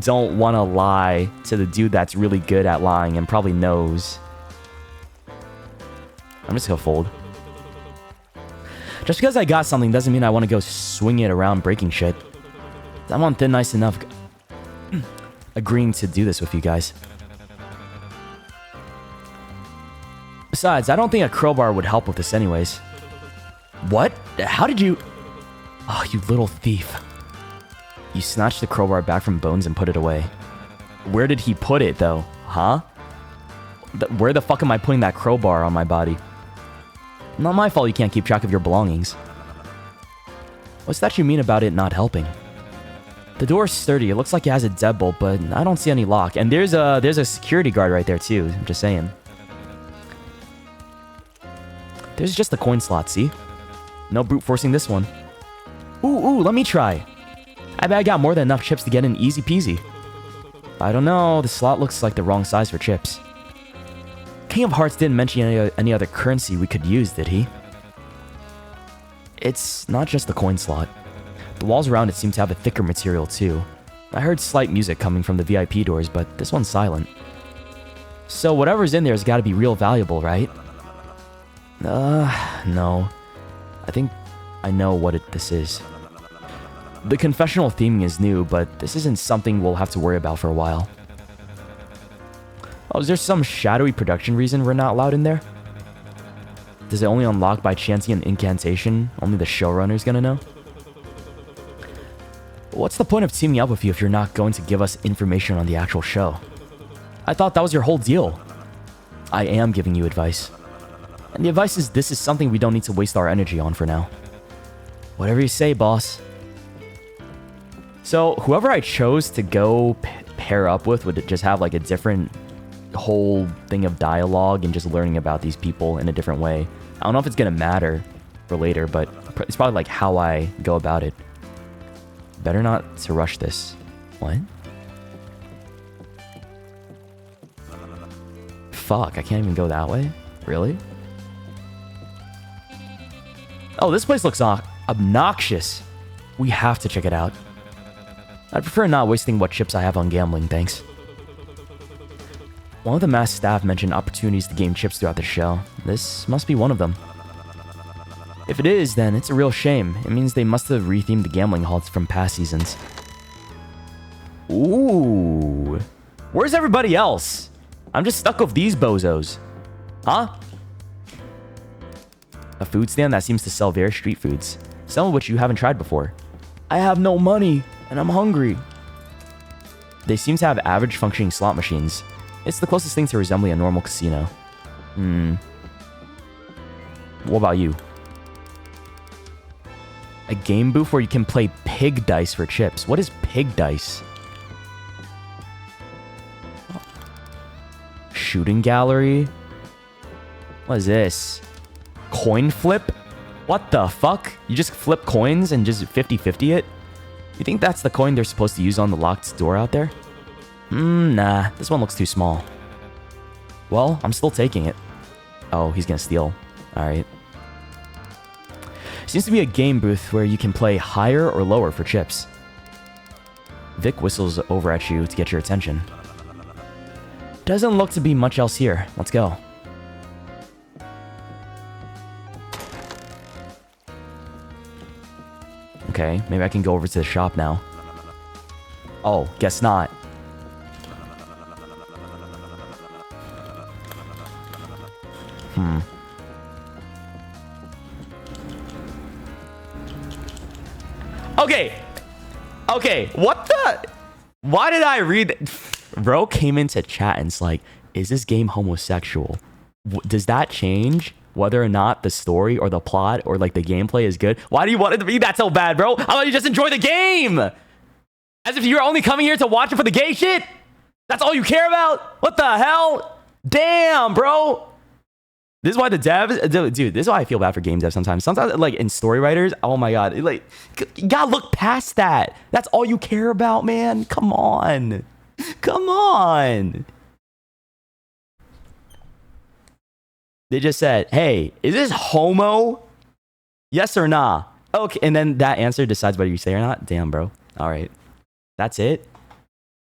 don't want to lie to the dude that's really good at lying and probably knows. I'm just gonna fold. Just because I got something doesn't mean I want to go swing it around breaking shit. I'm on thin ice enough agreeing to do this with you guys. Besides, I don't think a crowbar would help with this anyways. What? How did you... Oh, you little thief. You snatched the crowbar back from Bones and put it away. Where did he put it, though? Huh? Where the fuck am I putting that crowbar on my body? Not my fault you can't keep track of your belongings. What's that you mean about it not helping? The door's sturdy. It looks like it has a deadbolt, but I don't see any lock. And there's a security guard right there, too. I'm just saying. There's just a coin slot, see? No brute forcing this one. Ooh, let me try. I bet I got more than enough chips to get in easy peasy. I don't know. The slot looks like the wrong size for chips. King of Hearts didn't mention any other currency we could use, did he? It's not just the coin slot. The walls around it seem to have a thicker material too. I heard slight music coming from the VIP doors, but this one's silent. So whatever's in there has got to be real valuable, right? No. I think I know what this is. The confessional theming is new, but this isn't something we'll have to worry about for a while. Oh, is there some shadowy production reason we're not allowed in there? Does it only unlock by chanting an incantation? Only the showrunner's gonna know? What's the point of teaming up with you if you're not going to give us information on the actual show? I thought that was your whole deal. I am giving you advice. And the advice is this is something we don't need to waste our energy on for now. Whatever you say, boss. So, whoever I chose to go pair up with would just have like a different whole thing of dialogue and just learning about these people in a different way. I don't know if it's gonna matter for later, but it's probably like how I go about it. Better not to rush this. What? Fuck, I can't even go that way? Really? Oh, this place looks obnoxious. We have to check it out. I'd prefer not wasting what chips I have on gambling, thanks. One of the mass staff mentioned opportunities to gain chips throughout the show. This must be one of them. If it is, then it's a real shame. It means they must have rethemed the gambling halls from past seasons. Ooh. Where's everybody else? I'm just stuck with these bozos. Huh? A food stand that seems to sell various street foods, some of which you haven't tried before. I have no money, and I'm hungry. They seem to have average functioning slot machines. It's the closest thing to resembling a normal casino. What about you? A game booth where you can play pig dice for chips. What is pig dice? Shooting gallery? What is this? Coin flip? What the fuck? You just flip coins and just 50-50 it? You think that's the coin they're supposed to use on the locked door out there? Nah. This one looks too small. Well, I'm still taking it. Oh, he's gonna steal. Alright. Seems to be a game booth where you can play higher or lower for chips. Vic whistles over at you to get your attention. Doesn't look to be much else here. Let's go. Okay, maybe I can go over to the shop now. Oh, guess not. Okay, what the? Why did I read? Bro came into chat and it's like, is this game homosexual? Does that change whether or not the story or the plot or like the gameplay is good? Why do you want it to be that so bad, bro? How about you just enjoy the game? As if you're only coming here to watch it for the gay shit? That's all you care about? What the hell? Damn, bro. This is why the devs, dude, this is why I feel bad for game devs sometimes. Sometimes, like, in story writers, oh my god, like, you gotta look past that. That's all you care about, man. Come on. Come on. They just said, hey, is this homo? Yes or nah? Okay, and then that answer decides whether you say or not. Damn, bro. All right. That's it?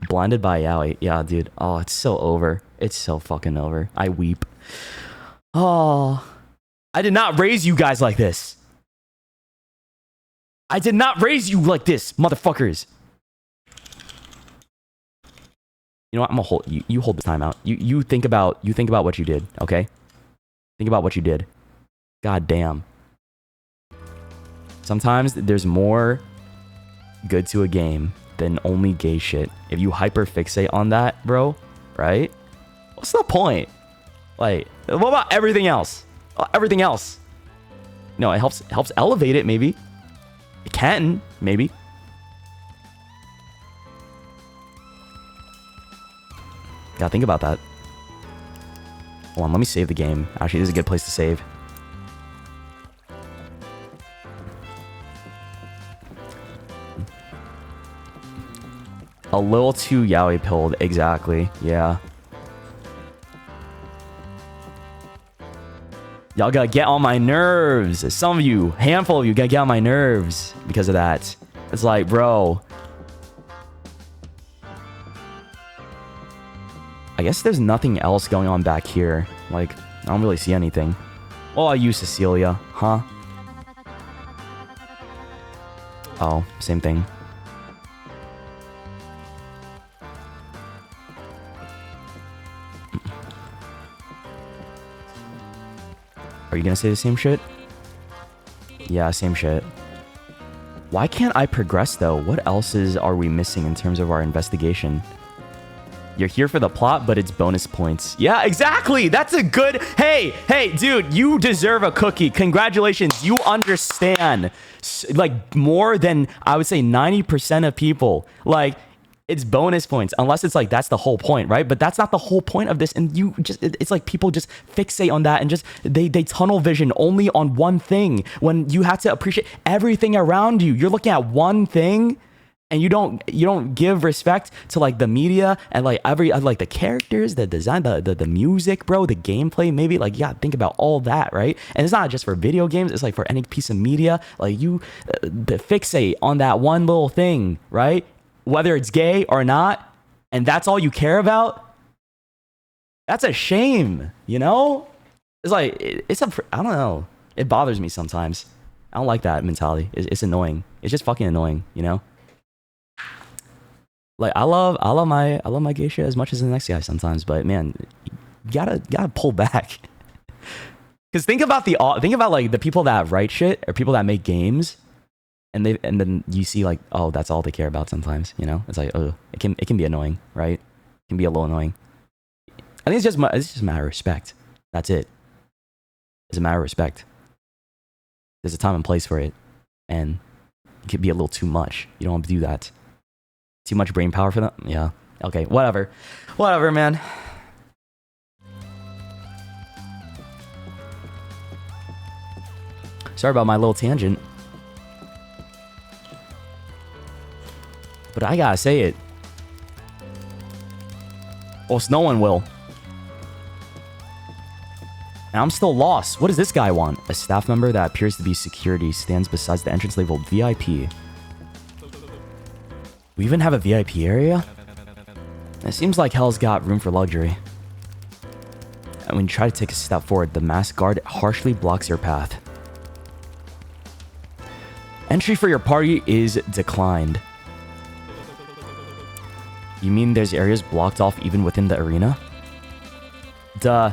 Blinded by Yaoi. Yeah, dude. Oh, it's so over. It's so fucking over. I weep. Oh, I did not raise you guys like this. I did not raise you like this, motherfuckers. You know what? I'm gonna hold you. You hold the time out. You think about what you did, okay? Think about what you did. God damn. Sometimes there's more good to a game than only gay shit. If you hyper fixate on that, bro, right? What's the point? Like, what about everything else? Everything else. No, it helps elevate it, maybe. It can, maybe. Gotta think about that. Hold on, let me save the game. Actually, this is a good place to save. A little too yaoi pilled, exactly. Yeah. Y'all gotta get on my nerves. Some of you, handful of you, gotta get on my nerves because of that. It's like, bro. I guess there's nothing else going on back here. Like, I don't really see anything. Oh, I use Cecilia, huh? Oh, same thing. Are you gonna say the same shit? Yeah, same shit. Why can't I progress though? What else are we missing in terms of our investigation? You're here for the plot, but it's bonus points. Yeah, exactly. That's a good... Hey, dude, you deserve a cookie. Congratulations. You understand. Like, more than, I would say, 90% of people. Like, it's bonus points. Unless it's like, that's the whole point, right? But that's not the whole point of this. And you just... It's like people just fixate on that and just... They tunnel vision only on one thing. When you have to appreciate everything around you. You're looking at one thing... And you don't give respect to like the media and like like the characters, the design, the music, bro, the gameplay, maybe like you gotta think about all that, right? And it's not just for video games, it's like for any piece of media. Like you fixate on that one little thing, right? Whether it's gay or not, and that's all you care about. That's a shame, you know? It's like I don't know. It bothers me sometimes. I don't like that mentality. It's annoying. It's just fucking annoying, you know? Like I love my gay shit as much as the next guy sometimes, but man, you gotta pull back. Cause think about like the people that write shit or people that make games, and then you see like, oh, that's all they care about sometimes, you know? It's like, oh, it can be annoying, right? It can be a little annoying. I think it's just a matter of respect. That's it. It's a matter of respect. There's a time and place for it, and it could be a little too much. You don't want to do that. Too much brain power for them? Yeah. Okay, whatever. Whatever, man. Sorry about my little tangent. But I gotta say it. Or else no one will. And I'm still lost. What does this guy want? A staff member that appears to be security stands beside the entrance labeled VIP. We even have a VIP area? It seems like hell's got room for luxury. And when you try to take a step forward, the masked guard harshly blocks your path. Entry for your party is declined. You mean there's areas blocked off even within the arena? Duh.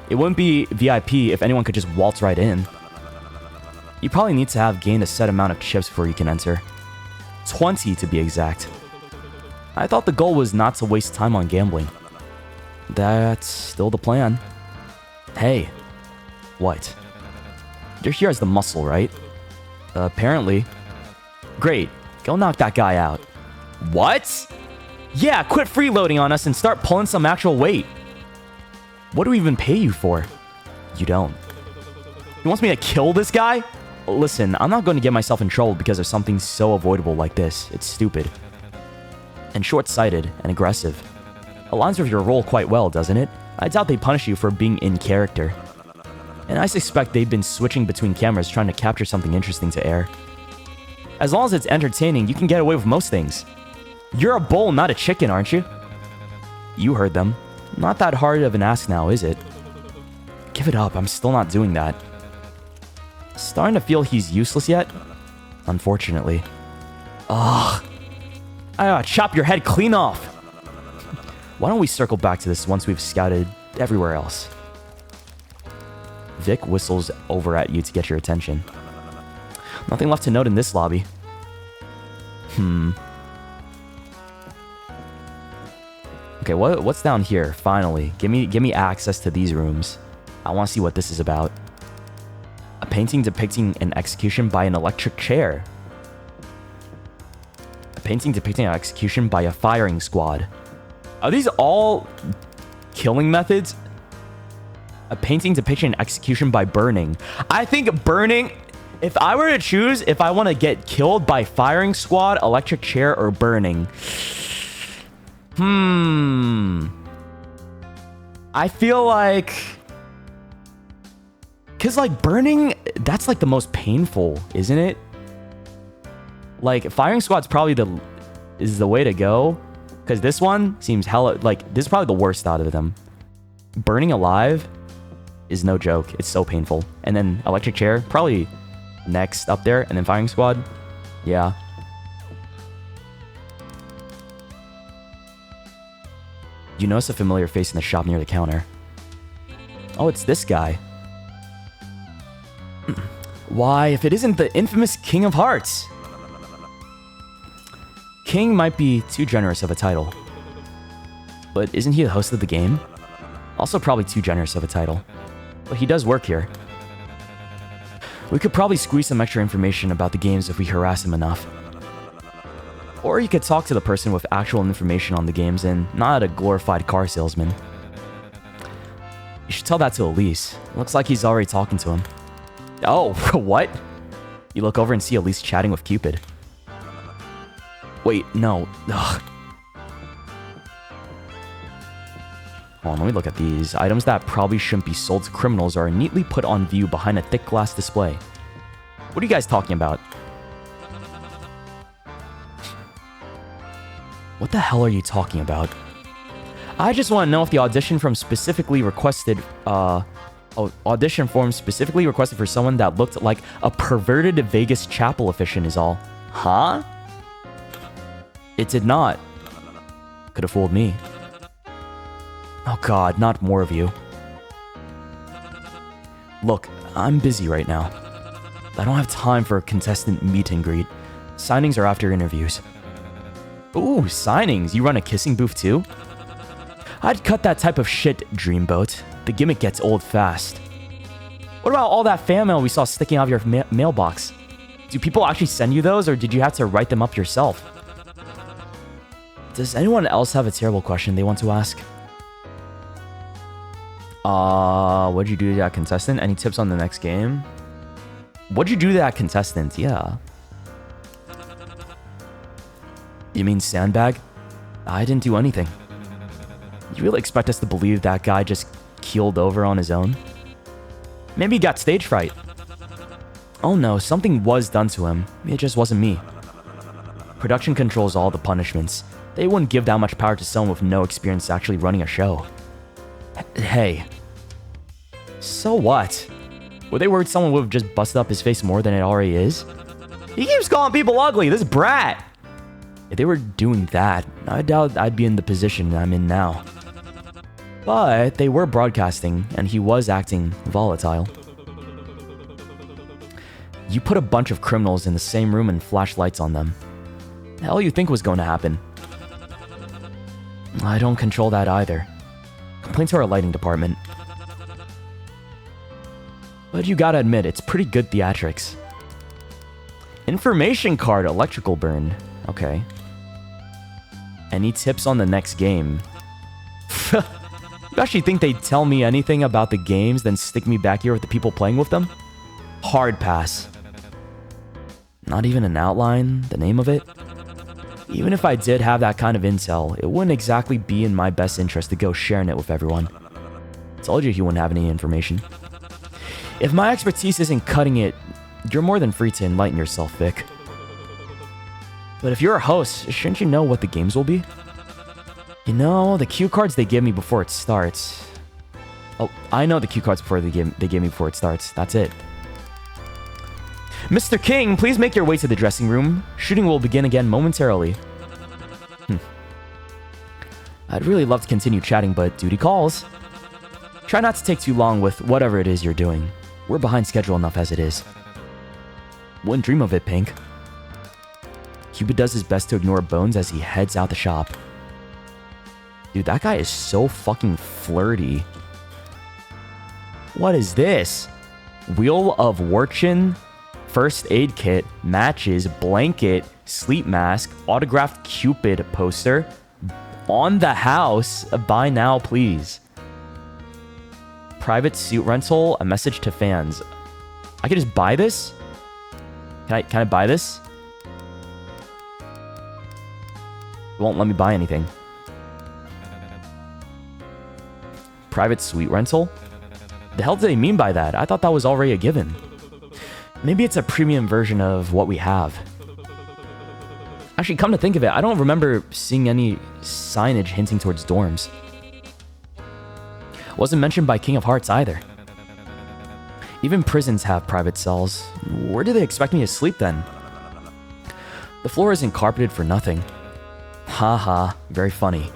It wouldn't be VIP if anyone could just waltz right in. You probably need to have gained a set amount of chips before you can enter. 20 to be exact. I thought the goal was not to waste time on gambling. That's still the plan. Hey. What? You're here as the muscle, right? Apparently. Great. Go knock that guy out. What? Yeah, quit freeloading on us and start pulling some actual weight. What do we even pay you for? You don't. He wants me to kill this guy? Listen, I'm not going to get myself in trouble because of something so avoidable like this. It's stupid. And short-sighted and aggressive. Aligns with your role quite well, doesn't it? I doubt they punish you for being in character. And I suspect they've been switching between cameras trying to capture something interesting to air. As long as it's entertaining, you can get away with most things. You're a bull, not a chicken, aren't you? You heard them. Not that hard of an ask now, is it? Give it up, I'm still not doing that. Starting to feel he's useless yet? Unfortunately. Ugh. I gotta chop your head clean off. Why don't we circle back to this once we've scouted everywhere else? Vic whistles over at you to get your attention. Nothing left to note in this lobby. Okay, what's down here? Finally, give me access to these rooms. I want to see what this is about. A painting depicting an execution by an electric chair. A painting depicting an execution by a firing squad. Are these all killing methods? A painting depicting an execution by burning. I think burning... If I were to choose if I want to get killed by firing squad, electric chair, or burning. I feel like... Because, like, burning, that's, like, the most painful, isn't it? Like, firing squad's probably is the way to go. Because this one seems hella... Like, this is probably the worst out of them. Burning alive is no joke. It's so painful. And then electric chair, probably... next up there, and then firing squad. Yeah. You notice a familiar face in the shop near the counter. Oh, it's this guy. Why, if it isn't the infamous King of Hearts. King might be too generous of a title. But isn't he the host of the game? Also probably too generous of a title. But he does work here. We could probably squeeze some extra information about the games if we harass him enough. Or you could talk to the person with actual information on the games and not a glorified car salesman. You should tell that to Elise. Looks like he's already talking to him. Oh, what? You look over and see Elise chatting with Cupid. Wait, no. Ugh. Hold on, let me look at these. Items that probably shouldn't be sold to criminals are neatly put on view behind a thick glass display. What are you guys talking about? What the hell are you talking about? I just want to know if the audition form specifically requested for someone that looked like a perverted Vegas chapel officiant is all. Huh? It did not. Could have fooled me. Oh god, not more of you. Look, I'm busy right now. I don't have time for a contestant meet and greet. Signings are after interviews. Ooh, signings. You run a kissing booth too? I'd cut that type of shit, Dreamboat. The gimmick gets old fast. What about all that fan mail we saw sticking out of your mailbox? Do people actually send you those, or did you have to write them up yourself? Does anyone else have a terrible question they want to ask? What'd you do to that contestant? Any tips on the next game? What'd you do to that contestant? Yeah. You mean sandbag? I didn't do anything. You really expect us to believe that guy just keeled over on his own? Maybe he got stage fright. Oh no, something was done to him. It just wasn't me. Production controls all the punishments. They wouldn't give that much power to someone with no experience actually running a show. Hey. So what? Were they worried someone would have just busted up his face more than it already is? He keeps calling people ugly, this brat! If they were doing that, I doubt I'd be in the position I'm in now. But they were broadcasting, and he was acting volatile. You put a bunch of criminals in the same room and flash lights on them. The hell you think was going to happen? I don't control that either. Complain to our lighting department. But you gotta admit, it's pretty good theatrics. Information card, electrical burn. Okay. Any tips on the next game? You actually think they'd tell me anything about the games, then stick me back here with the people playing with them? Hard pass. Not even an outline? The name of it? Even if I did have that kind of intel, it wouldn't exactly be in my best interest to go sharing it with everyone. Told you he wouldn't have any information. If my expertise isn't cutting it, you're more than free to enlighten yourself, Vic. But if you're a host, shouldn't you know what the games will be? You know, the cue cards they give me before it starts. Oh, I know the cue cards they give me before it starts. That's it. Mr. King, please make your way to the dressing room. Shooting will begin again momentarily. I'd really love to continue chatting, but duty calls. Try not to take too long with whatever it is you're doing. We're behind schedule enough as it is. Wouldn't dream of it, Pink. Cupid does his best to ignore Bones as he heads out the shop. Dude, that guy is so fucking flirty. What is this? Wheel of Fortune, first aid kit, matches, blanket, sleep mask, autographed Cupid poster. On the house. Buy now, please. Private suit rental, a message to fans. I can just buy this? Can I buy this? It won't let me buy anything. Private suite rental? The hell do they mean by that? I thought that was already a given. Maybe it's a premium version of what we have. Actually, come to think of it, I don't remember seeing any signage hinting towards dorms. Wasn't mentioned by King of Hearts either. Even prisons have private cells. Where do they expect me to sleep then? The floor isn't carpeted for nothing. Haha, very funny.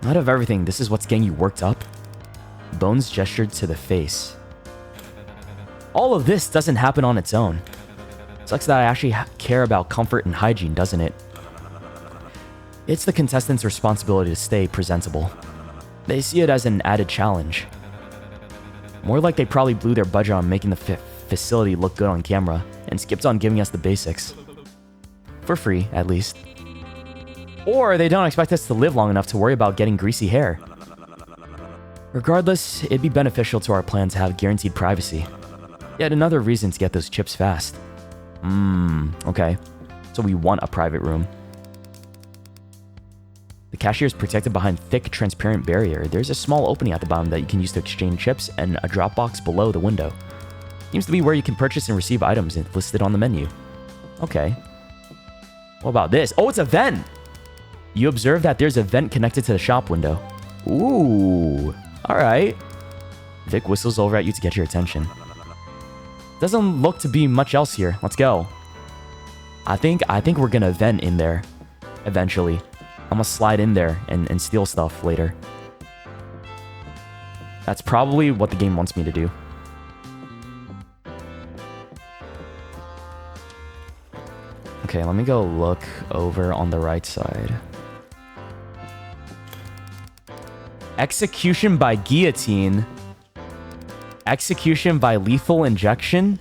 Out of everything, this is what's getting you worked up? Bones gestured to the face. All of this doesn't happen on its own. Sucks that I actually care about comfort and hygiene, doesn't it? It's the contestants' responsibility to stay presentable. They see it as an added challenge. More like they probably blew their budget on making the facility look good on camera and skipped on giving us the basics. For free, at least. Or they don't expect us to live long enough to worry about getting greasy hair. Regardless, it'd be beneficial to our plan to have guaranteed privacy. Yet another reason to get those chips fast. Okay. So we want a private room. The cashier is protected behind thick, transparent barrier. There's a small opening at the bottom that you can use to exchange chips and a drop box below the window. Seems to be where you can purchase and receive items listed on the menu. Okay. What about this? Oh, it's a vent! You observe that there's a vent connected to the shop window. Ooh. Alright. Vic whistles over at you to get your attention. Doesn't look to be much else here. Let's go. I think we're gonna vent in there. Eventually. I'm gonna slide in there and steal stuff later. That's probably what the game wants me to do. Okay, let me go look over on the right side. Execution by guillotine. Execution by lethal injection.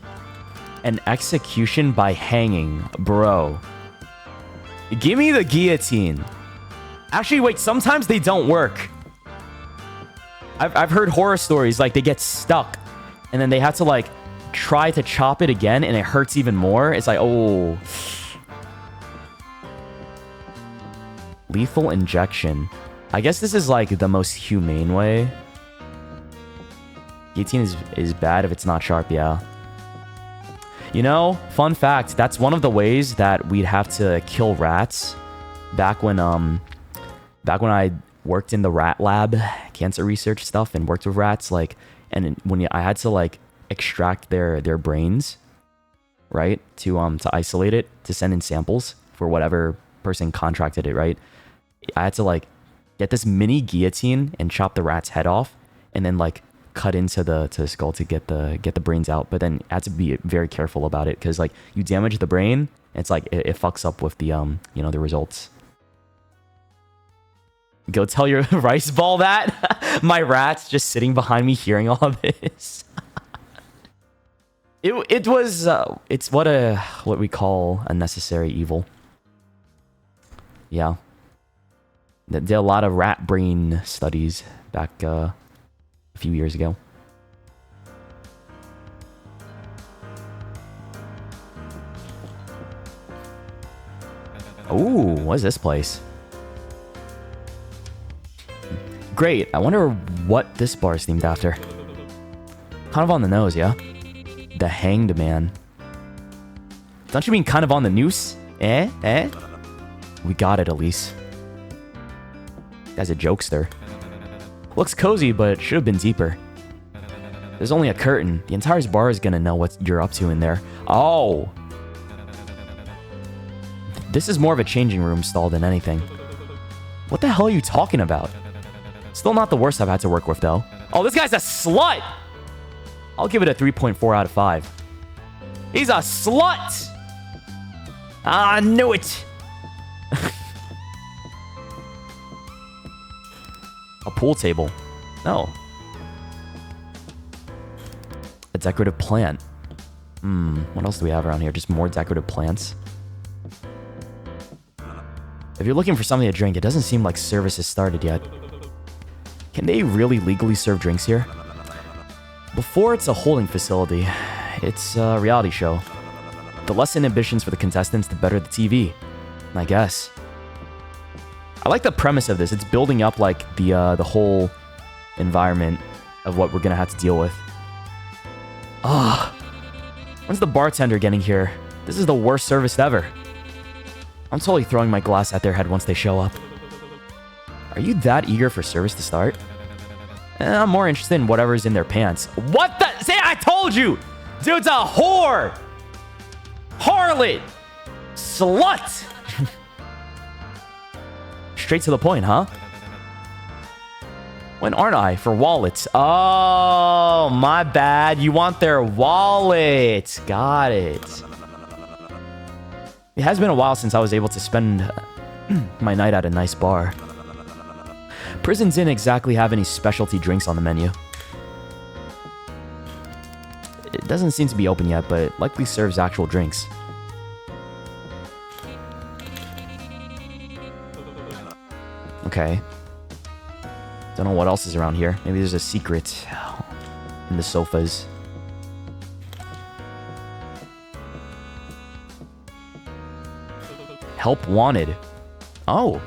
And execution by hanging. Bro. Give me the guillotine. Actually, wait, sometimes they don't work. I've heard horror stories, like, they get stuck. And then they have to, like, try to chop it again, and it hurts even more. It's like, oh. Lethal injection. I guess this is, like, the most humane way. Guillotine is bad if it's not sharp, yeah. You know, fun fact, that's one of the ways that we'd have to kill rats. Back when I worked in the rat lab, cancer research stuff, and worked with rats, like, and when I had to, like, extract their brains, right, to isolate it, to send in samples for whatever person contracted it, right, I had to, like, get this mini guillotine and chop the rat's head off, and then, like, cut into the skull to get the brains out. But then I had to be very careful about it, because, like, you damage the brain, it's like it fucks up with the you know, the results. Go tell your rice ball that. My rat's just sitting behind me hearing all of this. It's what we call a necessary evil. Yeah. There are a lot of rat brain studies back a few years ago. Ooh, what is this place? Great, I wonder what this bar is themed after. Kind of on the nose, yeah? The Hanged Man. Don't you mean kind of on the noose? Eh? We got it, Elise. Guy's a jokester. Looks cozy, but it should have been deeper. There's only a curtain. The entire bar is gonna know what you're up to in there. Oh! This is more of a changing room stall than anything. What the hell are you talking about? Still not the worst I've had to work with, though. Oh, this guy's a slut! I'll give it a 3.4 out of 5. He's a slut! Ah, I knew it! A pool table. No. A decorative plant. What else do we have around here? Just more decorative plants. If you're looking for something to drink, it doesn't seem like service has started yet. Can they really legally serve drinks here? Before it's a holding facility, it's a reality show. The less inhibitions for the contestants, the better the TV, I guess. I like the premise of this. It's building up like the whole environment of what we're gonna have to deal with. When's the bartender getting here? This is the worst service ever. I'm totally throwing my glass at their head once they show up. Are you that eager for service to start? I'm more interested in whatever's in their pants. What the? Say, I told you! Dude's a whore! Harlot! Slut! Straight to the point, huh? When aren't I? For wallets. Oh, my bad. You want their wallet. Got it. It has been a while since I was able to spend my night at a nice bar. Prisons didn't exactly have any specialty drinks on the menu. It doesn't seem to be open yet, but it likely serves actual drinks. Okay. Don't know what else is around here. Maybe there's a secret in the sofas. Help wanted. Oh.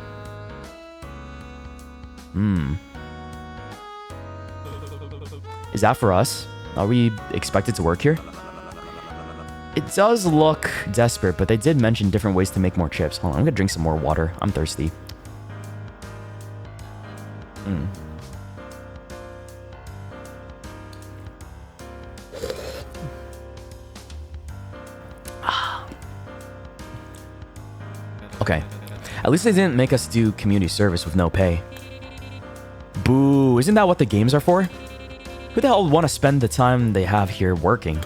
Is that for us? Are we expected to work here? It does look desperate, but they did mention different ways to make more chips. Hold on, I'm gonna drink some more water. I'm thirsty. Okay. At least they didn't make us do community service with no pay. Boo, isn't that what the games are for? Who the hell would want to spend the time they have here working?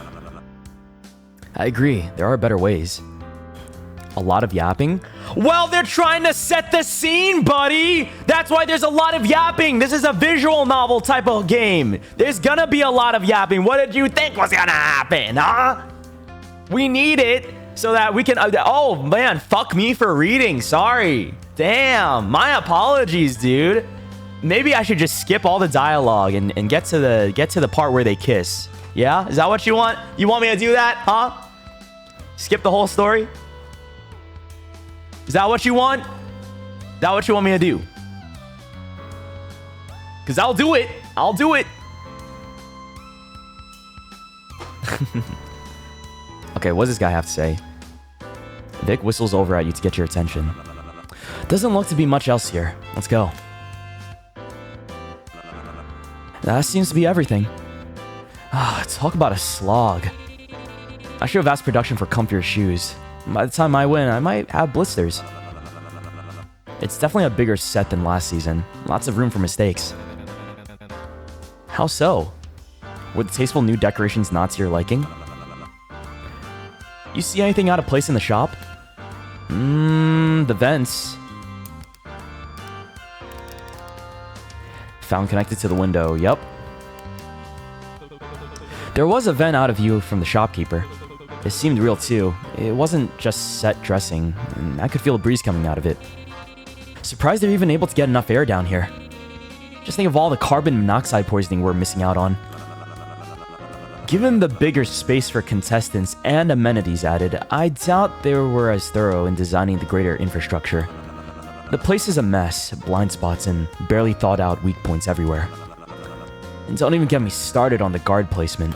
I agree, there are better ways. A lot of yapping? Well, they're trying to set the scene, buddy! That's why there's a lot of yapping! This is a visual novel type of game! There's gonna be a lot of yapping! What did you think was gonna happen, huh? We need it so that we can... oh, man, fuck me for reading, sorry. Damn, my apologies, dude. Maybe I should just skip all the dialogue and get to the part where they kiss. Yeah? Is that what you want? You want me to do that, huh? Skip the whole story? Is that what you want? Is that what you want me to do? Because I'll do it. I'll do it. Okay, what does this guy have to say? Vic whistles over at you to get your attention. Doesn't look to be much else here. Let's go. That seems to be everything. Talk about a slog. I should have asked production for comfier shoes. By the time I win, I might have blisters. It's definitely a bigger set than last season. Lots of room for mistakes. How so? Were the tasteful new decorations not to your liking? You see anything out of place in the shop? The vents. Found connected to the window, yep. There was a vent out of view from the shopkeeper. It seemed real too. It wasn't just set dressing, and I could feel a breeze coming out of it. Surprised they're even able to get enough air down here. Just think of all the carbon monoxide poisoning we're missing out on. Given the bigger space for contestants and amenities added, I doubt they were as thorough in designing the greater infrastructure. The place is a mess, blind spots, and barely thought out weak points everywhere. And don't even get me started on the guard placement.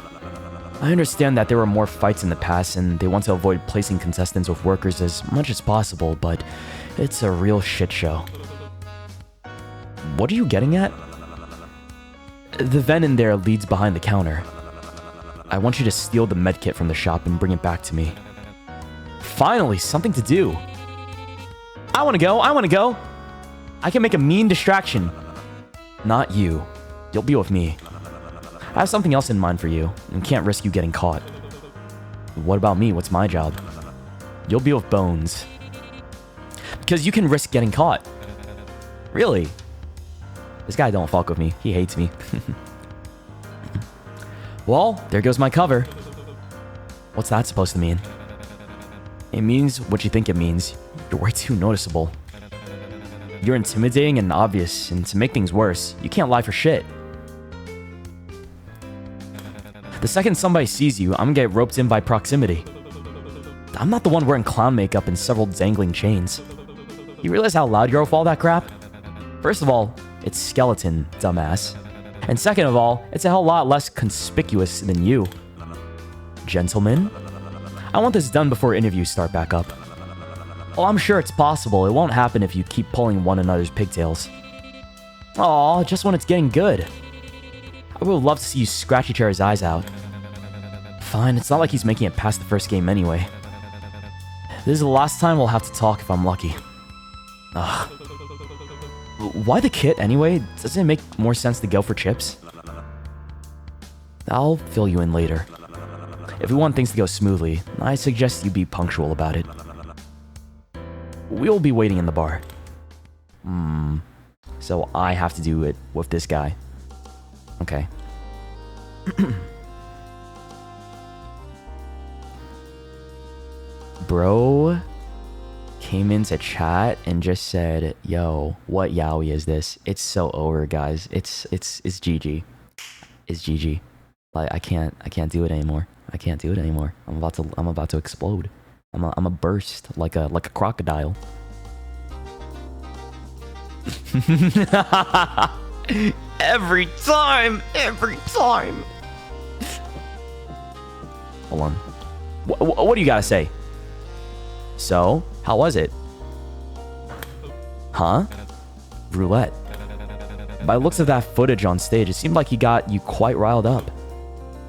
I understand that there were more fights in the past and they want to avoid placing contestants with workers as much as possible, but it's a real shit show. What are you getting at? The vent in there leads behind the counter. I want you to steal the medkit from the shop and bring it back to me. Finally, something to do. I want to go. I can make a mean distraction. Not you. You'll be with me. I have something else in mind for you, and can't risk you getting caught. What about me? What's my job? You'll be with Bones. Because you can risk getting caught. Really? This guy don't fuck with me. He hates me. Well, there goes my cover. What's that supposed to mean? It means what you think it means. You're way too noticeable. You're intimidating and obvious, and to make things worse, you can't lie for shit. The second somebody sees you, I'm gonna get roped in by proximity. I'm not the one wearing clown makeup and several dangling chains. You realize how loud you're with all that crap? First of all, it's skeleton, dumbass. And second of all, it's a hell lot less conspicuous than you. Gentlemen, I want this done before interviews start back up. Well, I'm sure it's possible. It won't happen if you keep pulling one another's pigtails. Aw, just when it's getting good. I would love to see you scratch each other's eyes out. Fine, it's not like he's making it past the first game anyway. This is the last time we'll have to talk if I'm lucky. Ugh. Why the kit anyway? Doesn't it make more sense to go for chips? I'll fill you in later. If we want things to go smoothly, I suggest you be punctual about it. We'll be waiting in the bar. So I have to do it with this guy. Okay. Bro came into chat and just said, "Yo, what yaoi is this? It's so over, guys. It's GG. It's GG. Like I can't do it anymore. I can't do it anymore. I'm about to explode. I'm a burst like a crocodile." Every time. Hold on. What do you gotta say? So, how was it? Huh? Roulette. By the looks of that footage on stage, it seemed like he got you quite riled up.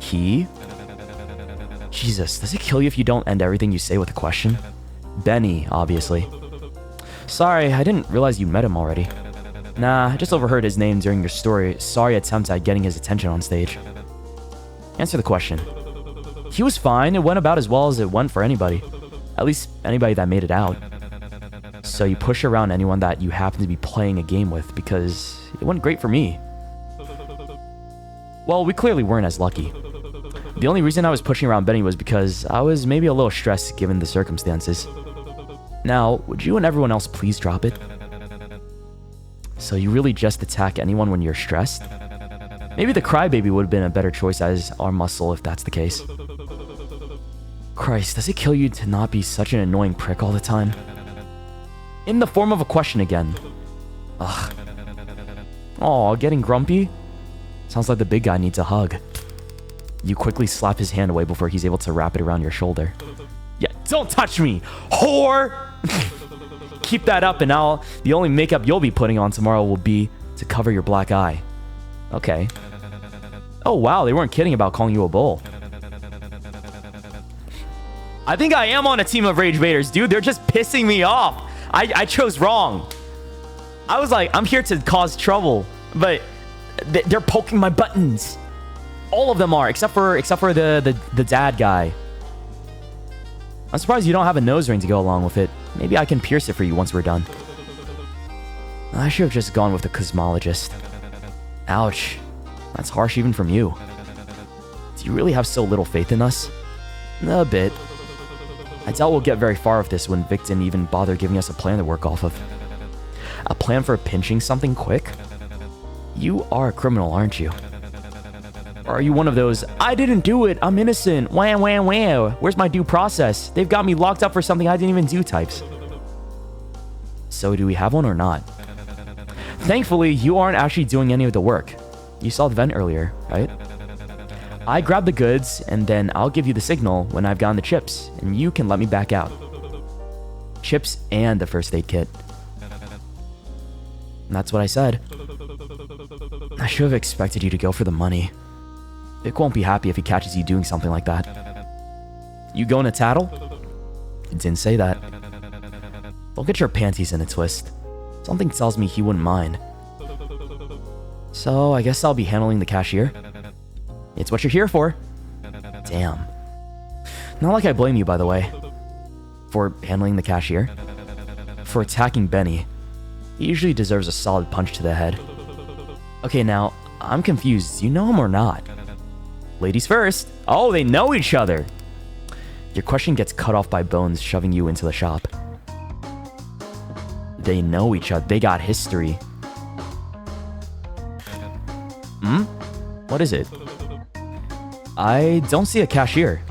He? Jesus, does it kill you if you don't end everything you say with a question? Benny, obviously. Sorry, I didn't realize you met him already. Nah, I just overheard his name during your sorry attempt at getting his attention on stage. Answer the question. He was fine. It went about as well as it went for anybody. At least anybody that made it out. So you push around anyone that you happen to be playing a game with because it went great for me. Well, we clearly weren't as lucky. The only reason I was pushing around Benny was because I was maybe a little stressed given the circumstances. Now, would you and everyone else please drop it? So you really just attack anyone when you're stressed? Maybe the crybaby would have been a better choice as our muscle if that's the case. Christ, does it kill you to not be such an annoying prick all the time? In the form of a question again. Ugh. Aw, getting grumpy? Sounds like the big guy needs a hug. You quickly slap his hand away before he's able to wrap it around your shoulder. Yeah, don't touch me, whore! Keep that up and now the only makeup you'll be putting on tomorrow will be to cover your black eye. Okay. Oh wow, they weren't kidding about calling you a bull. I think I am on a team of rage baiters, dude. They're just pissing me off. I chose wrong. I was like, I'm here to cause trouble, but they're poking my buttons. All of them are, except for the dad guy. I'm surprised you don't have a nose ring to go along with it. Maybe I can pierce it for you once we're done. I should have just gone with the cosmologist. Ouch. That's harsh even from you. Do you really have so little faith in us? A bit. I doubt we'll get very far with this when Vic didn't even bother giving us a plan to work off of. A plan for pinching something quick? You are a criminal, aren't you? Or are you one of those, I didn't do it, I'm innocent, wah wah wah, where's my due process? They've got me locked up for something I didn't even do types. So do we have one or not? Thankfully, you aren't actually doing any of the work. You saw the vent earlier, right? I grab the goods, and then I'll give you the signal when I've gotten the chips, and you can let me back out. Chips and the first aid kit. And that's what I said. I should have expected you to go for the money. Vic won't be happy if he catches you doing something like that. You going to tattle? Didn't say that. Don't get your panties in a twist. Something tells me he wouldn't mind. So I guess I'll be handling the cashier. It's what you're here for. Damn. Not like I blame you, by the way. For handling the cashier. For attacking Benny. He usually deserves a solid punch to the head. Okay, now, I'm confused. Do you know him or not? Ladies first. Oh, they know each other. Your question gets cut off by Bones shoving you into the shop. They know each other. They got history. Hmm? What is it? I don't see a cashier.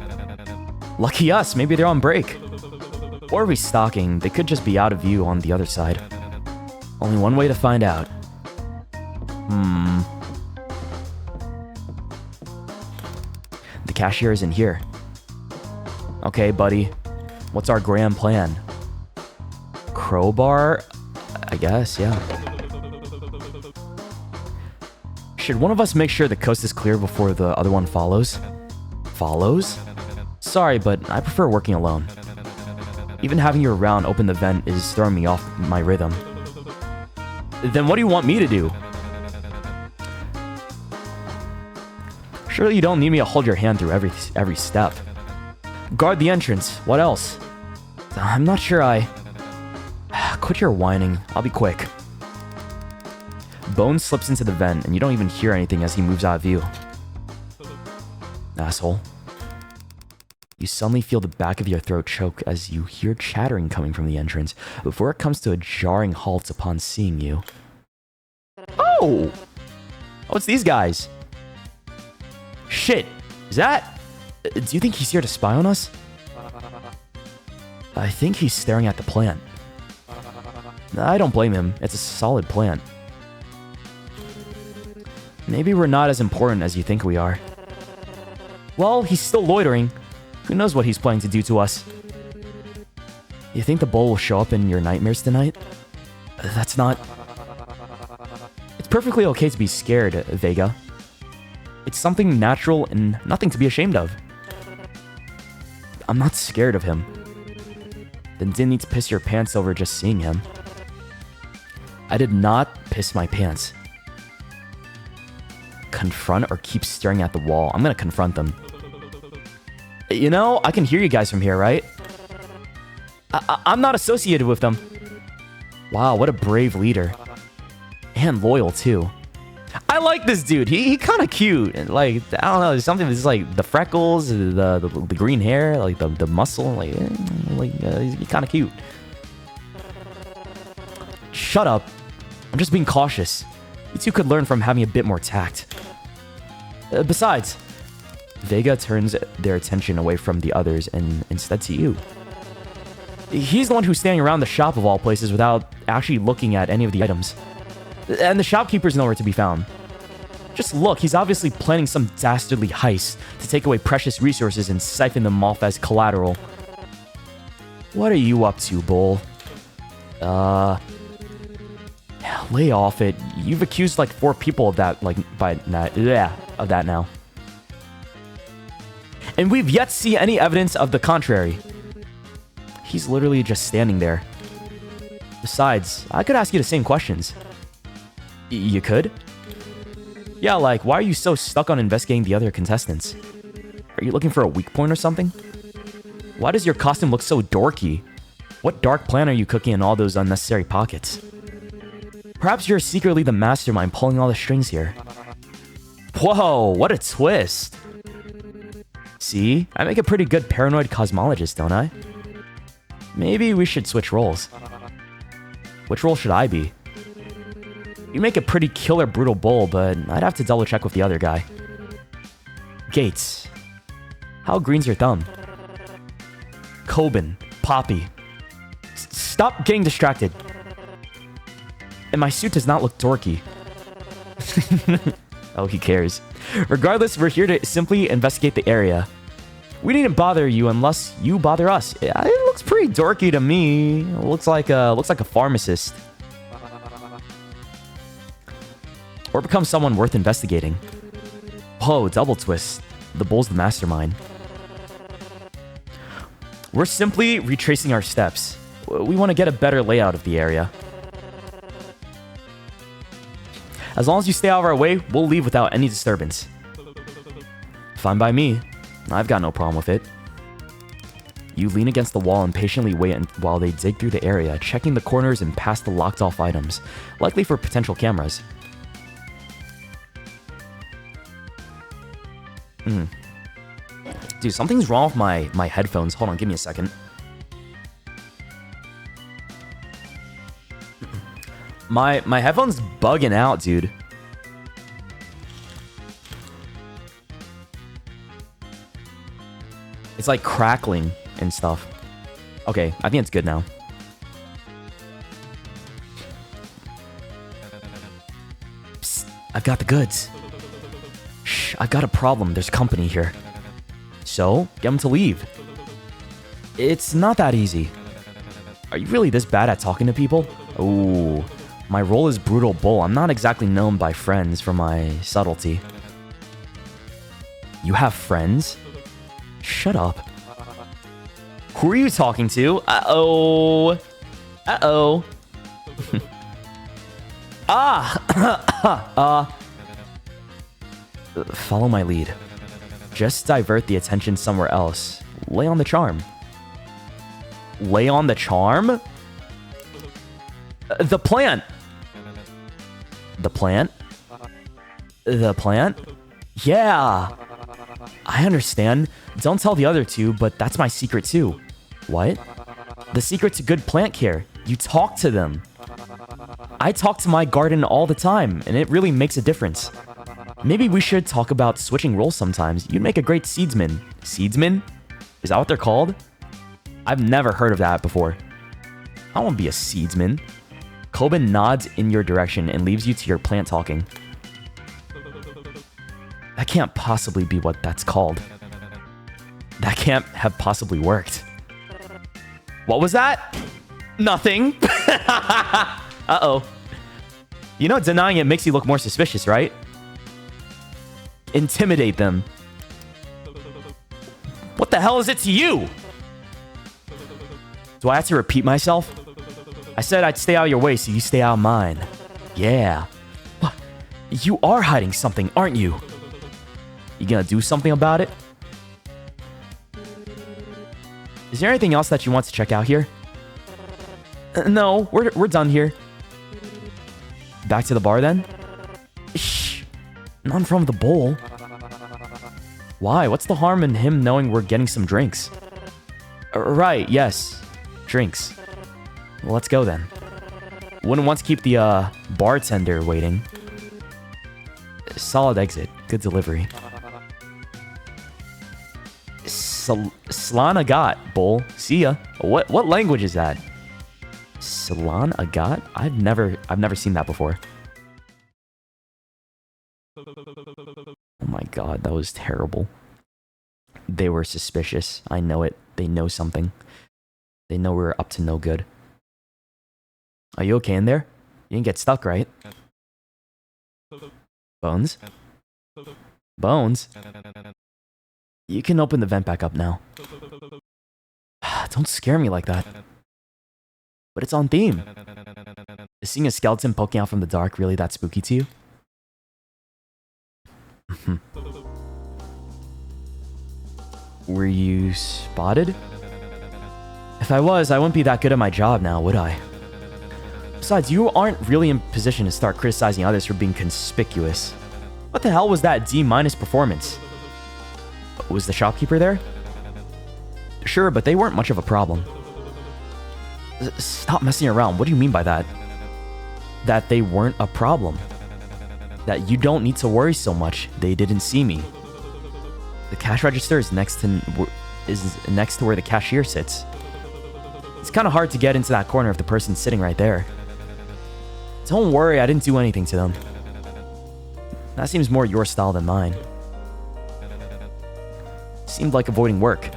Lucky us, maybe they're on break. Or restocking, they could just be out of view on the other side. Only one way to find out. The cashier isn't here. Okay, buddy. What's our grand plan? Crowbar? I guess, yeah. Should one of us make sure the coast is clear before the other one follows? Follows? Sorry, but I prefer working alone. Even having you around open the vent is throwing me off my rhythm. Then what do you want me to do? Surely you don't need me to hold your hand through every step. Guard the entrance. What else? I'm not sure I... Quit your whining. I'll be quick. Bones slips into the vent, and you don't even hear anything as he moves out of view. Asshole. You suddenly feel the back of your throat choke as you hear chattering coming from the entrance before it comes to a jarring halt upon seeing you. Oh! Oh, it's these guys. Shit. Is that... Do you think he's here to spy on us? I think he's staring at the plant. I don't blame him. It's a solid plant. Maybe we're not as important as you think we are. Well, he's still loitering. Who knows what he's planning to do to us? You think the bull will show up in your nightmares tonight? That's not... It's perfectly okay to be scared, Vega. It's something natural and nothing to be ashamed of. I'm not scared of him. Then didn't need to piss your pants over just seeing him. I did not piss my pants. Confront or keep staring at the wall? I'm gonna confront them. You know, I can hear you guys from here, right? I'm not associated with them. Wow, what a brave leader. And loyal, too. I like this dude. He kind of cute. And like, I don't know, there's something that's like the freckles, the green hair, like the muscle. Like he's kind of cute. Shut up. I'm just being cautious. You two could learn from having a bit more tact. Besides, Vega turns their attention away from the others and instead to you. He's the one who's standing around the shop of all places without actually looking at any of the items. And the shopkeeper's nowhere to be found. Just look, he's obviously planning some dastardly heist to take away precious resources and siphon them off as collateral. What are you up to, Bull? Lay off it. You've accused like 4 people of that, like, of that now. And we've yet to see any evidence of the contrary. He's literally just standing there. Besides, I could ask you the same questions. You could? Yeah, like, why are you so stuck on investigating the other contestants? Are you looking for a weak point or something? Why does your costume look so dorky? What dark plan are you cooking in all those unnecessary pockets? Perhaps you're secretly the mastermind pulling all the strings here. Whoa, what a twist! See? I make a pretty good paranoid cosmologist, don't I? Maybe we should switch roles. Which role should I be? You make a pretty killer brutal bull, but I'd have to double check with the other guy. Gates. How green's your thumb? Coben. Poppy. Stop getting distracted. And my suit does not look dorky. Oh, he cares. Regardless, we're here to simply investigate the area. We needn't bother you unless you bother us. It looks pretty dorky to me. It looks like a pharmacist. Or become someone worth investigating. Whoa, double twist. The bull's the mastermind. We're simply retracing our steps. We want to get a better layout of the area. As long as you stay out of our way, we'll leave without any disturbance. Fine by me. I've got no problem with it. You lean against the wall and patiently wait while they dig through the area, checking the corners and past the locked-off items, likely for potential cameras. Dude, something's wrong with my headphones. Hold on, give me a second. My headphones bugging out, dude. It's like crackling and stuff. Okay, I think it's good now. Psst, I've got the goods. Shh, I've got a problem. There's company here. So, get them to leave. It's not that easy. Are you really this bad at talking to people? Ooh, my role is brutal bull. I'm not exactly known by friends for my subtlety. You have friends? Shut up. Who are you talking to? Uh-oh. Uh-oh. Follow my lead. Just divert the attention somewhere else. Lay on the charm. Lay on the charm? The plant. The plant? The plant? Yeah. I understand. Don't tell the other two, but that's my secret too. What? The secret to good plant care. You talk to them. I talk to my garden all the time, and it really makes a difference. Maybe we should talk about switching roles sometimes. You'd make a great seedsman. Seedsman? Is that what they're called? I've never heard of that before. I want to be a seedsman. Kobin nods in your direction and leaves you to your plant talking. That can't possibly be what that's called. That can't have possibly worked. What was that? Nothing. Uh-oh. You know, denying it makes you look more suspicious, right? Intimidate them. What the hell is it to you? Do I have to repeat myself? I said I'd stay out of your way, so you stay out of mine. Yeah. What? You are hiding something, aren't you? You gonna do something about it? Is there anything else that you want to check out here? No, we're done here. Back to the bar then? Shh. Not in front of the bowl. Why? What's the harm in him knowing we're getting some drinks? Right, yes. Drinks. Well, let's go then. Wouldn't want to keep the bartender waiting. Solid exit. Good delivery. Slan Agat, bull. See ya. What language is that? Slan Agat? I've never seen that before. Oh my god, that was terrible. They were suspicious. I know it. They know something. They know we're up to no good. Are you okay in there? You didn't get stuck, right? Bones? Bones? You can open the vent back up now. Don't scare me like that. But it's on theme. Is seeing a skeleton poking out from the dark really that spooky to you? Were you spotted? If I was, I wouldn't be that good at my job now, would I? Besides, you aren't really in position to start criticizing others for being conspicuous. What the hell was that D- performance? Was the shopkeeper there? Sure, but they weren't much of a problem. Stop messing around. What do you mean by that? That they weren't a problem. That you don't need to worry so much. They didn't see me. The cash register is next to where the cashier sits. It's kind of hard to get into that corner if the person's sitting right there. Don't worry, I didn't do anything to them. That seems more your style than mine. Seemed like avoiding work.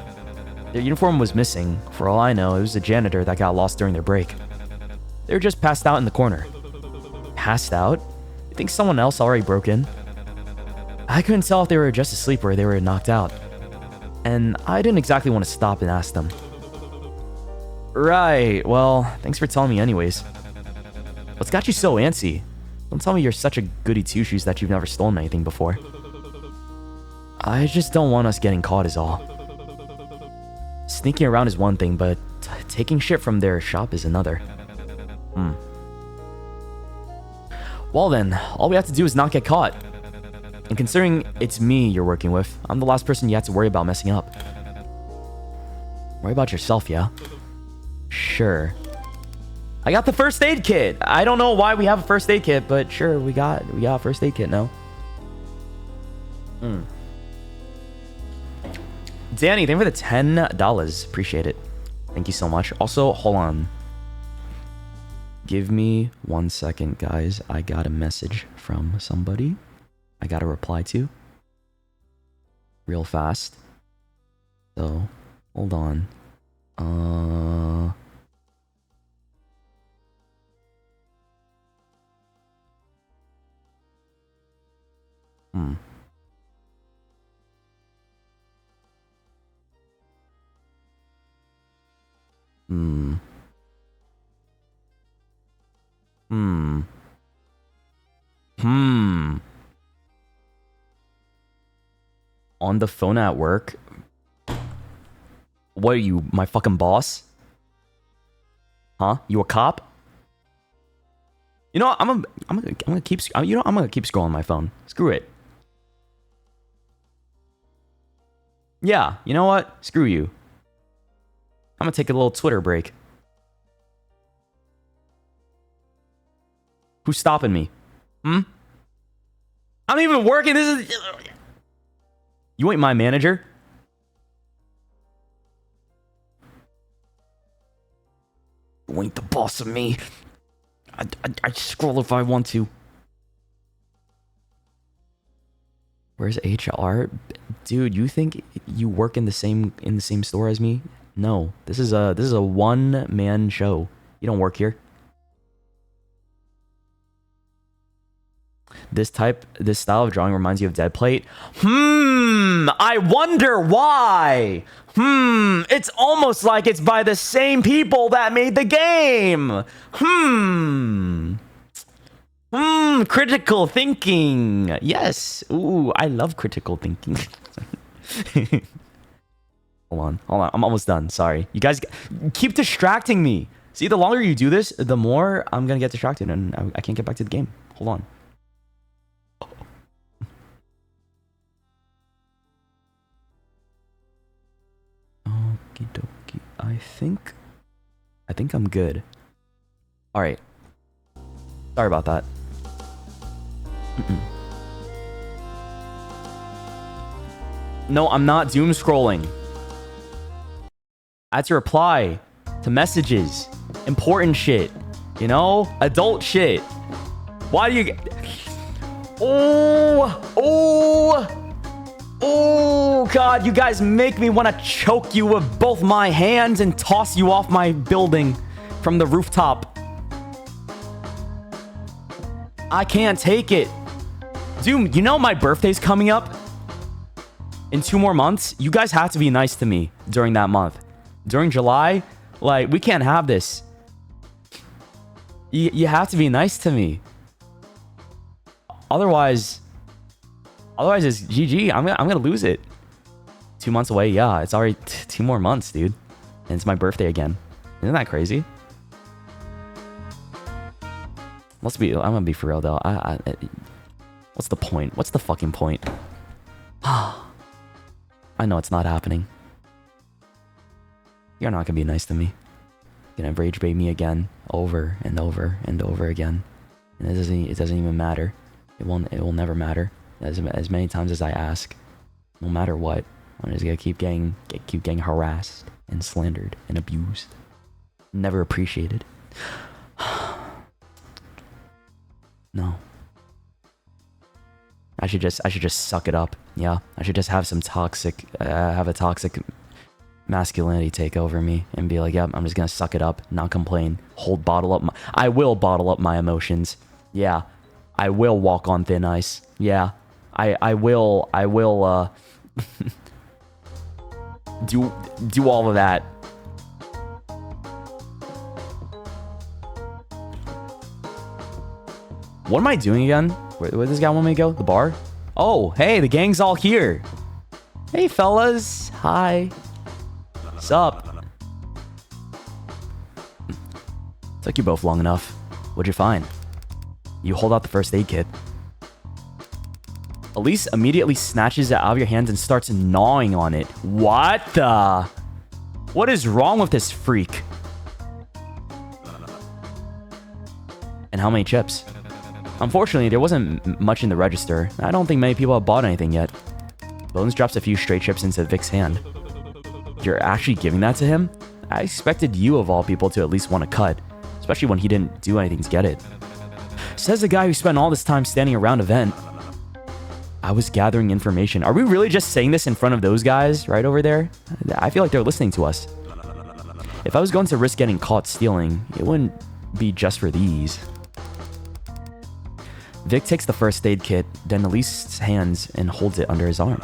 Their uniform was missing. For all I know, it was a janitor that got lost during their break. They were just passed out in the corner. Passed out? You think someone else already broke in? I couldn't tell if they were just asleep or they were knocked out. And I didn't exactly want to stop and ask them. Right, well, thanks for telling me anyways. What's got you so antsy? Don't tell me you're such a goody two-shoes that you've never stolen anything before. I just don't want us getting caught is all. Sneaking around is one thing, but taking shit from their shop is another. Well then, all we have to do is not get caught. And considering it's me you're working with, I'm the last person you have to worry about messing up. Worry about yourself, yeah? Sure. I got the first aid kit. I don't know why we have a first aid kit, but sure, we got a first aid kit now. Danny, thank you for the $10. Appreciate it. Thank you so much. Also, hold on. Give me 1 second, guys. I got a message from somebody I gotta reply to real fast. So, hold on. On the phone at work? What are you, my fucking boss? Huh? You a cop? You know what? I'm gonna keep scrolling my phone. Screw it. Yeah, you know what? Screw you. I'm gonna take a little Twitter break. Who's stopping me? I'm not even working. This is... You ain't my manager. You ain't the boss of me. I scroll if I want to. Where's HR? Dude, you think you work in the same store as me? No. This is a one-man show. You don't work here. This style of drawing reminds you of Dead Plate. I wonder why. It's almost like it's by the same people that made the game. Critical thinking. Yes. Ooh, I love critical thinking. Hold on. I'm almost done. Sorry. You guys keep distracting me. See, the longer you do this, the more I'm gonna get distracted and I can't get back to the game. Hold on. Okie dokie. I think I'm good. All right. Sorry about that. No, I'm not doom scrolling. I had to reply to messages. Important shit. You know? Adult shit. Why do you... Oh, God, you guys make me want to choke you with both my hands and toss you off my building from the rooftop. I can't take it. Dude, you know my birthday's coming up in 2 more months? You guys have to be nice to me during that month. During July, like, we can't have this. You have to be nice to me. Otherwise it's GG. I'm gonna lose it. 2 months away, yeah. It's already 2 more months, dude. And it's my birthday again. Isn't that crazy? I'm gonna be for real though. What's the point? What's the fucking point? I know it's not happening. You're not gonna be nice to me. You're gonna rage bait me again, over and over and over again. And it doesn't even matter. It will never matter. As many times as I ask, no matter what, I'm just gonna keep getting harassed and slandered and abused. Never appreciated. No. I should just suck it up. Yeah, I should just have some toxic masculinity take over me and be like, yep, I'm just gonna suck it up, not complain, I will bottle up my emotions. Yeah, I will walk on thin ice. Yeah, I will do all of that. What am I doing again? Where does this guy want me to go? The bar? Oh, hey, the gang's all here. Hey, fellas. Hi. What's up? Took you both long enough. What'd you find? You hold out the first aid kit. Elise immediately snatches it out of your hands and starts gnawing on it. What the? What is wrong with this freak? And how many chips? Unfortunately, there wasn't much in the register. I don't think many people have bought anything yet. Bones drops a few stray chips into Vic's hand. You're actually giving that to him? I expected you of all people to at least want to cut, especially when he didn't do anything to get it. Says the guy who spent all this time standing around a vent. I was gathering information. Are we really just saying this in front of those guys right over there? I feel like they're listening to us. If I was going to risk getting caught stealing, it wouldn't be just for these. Vic takes the first aid kit, then Elise's hands and holds it under his arm.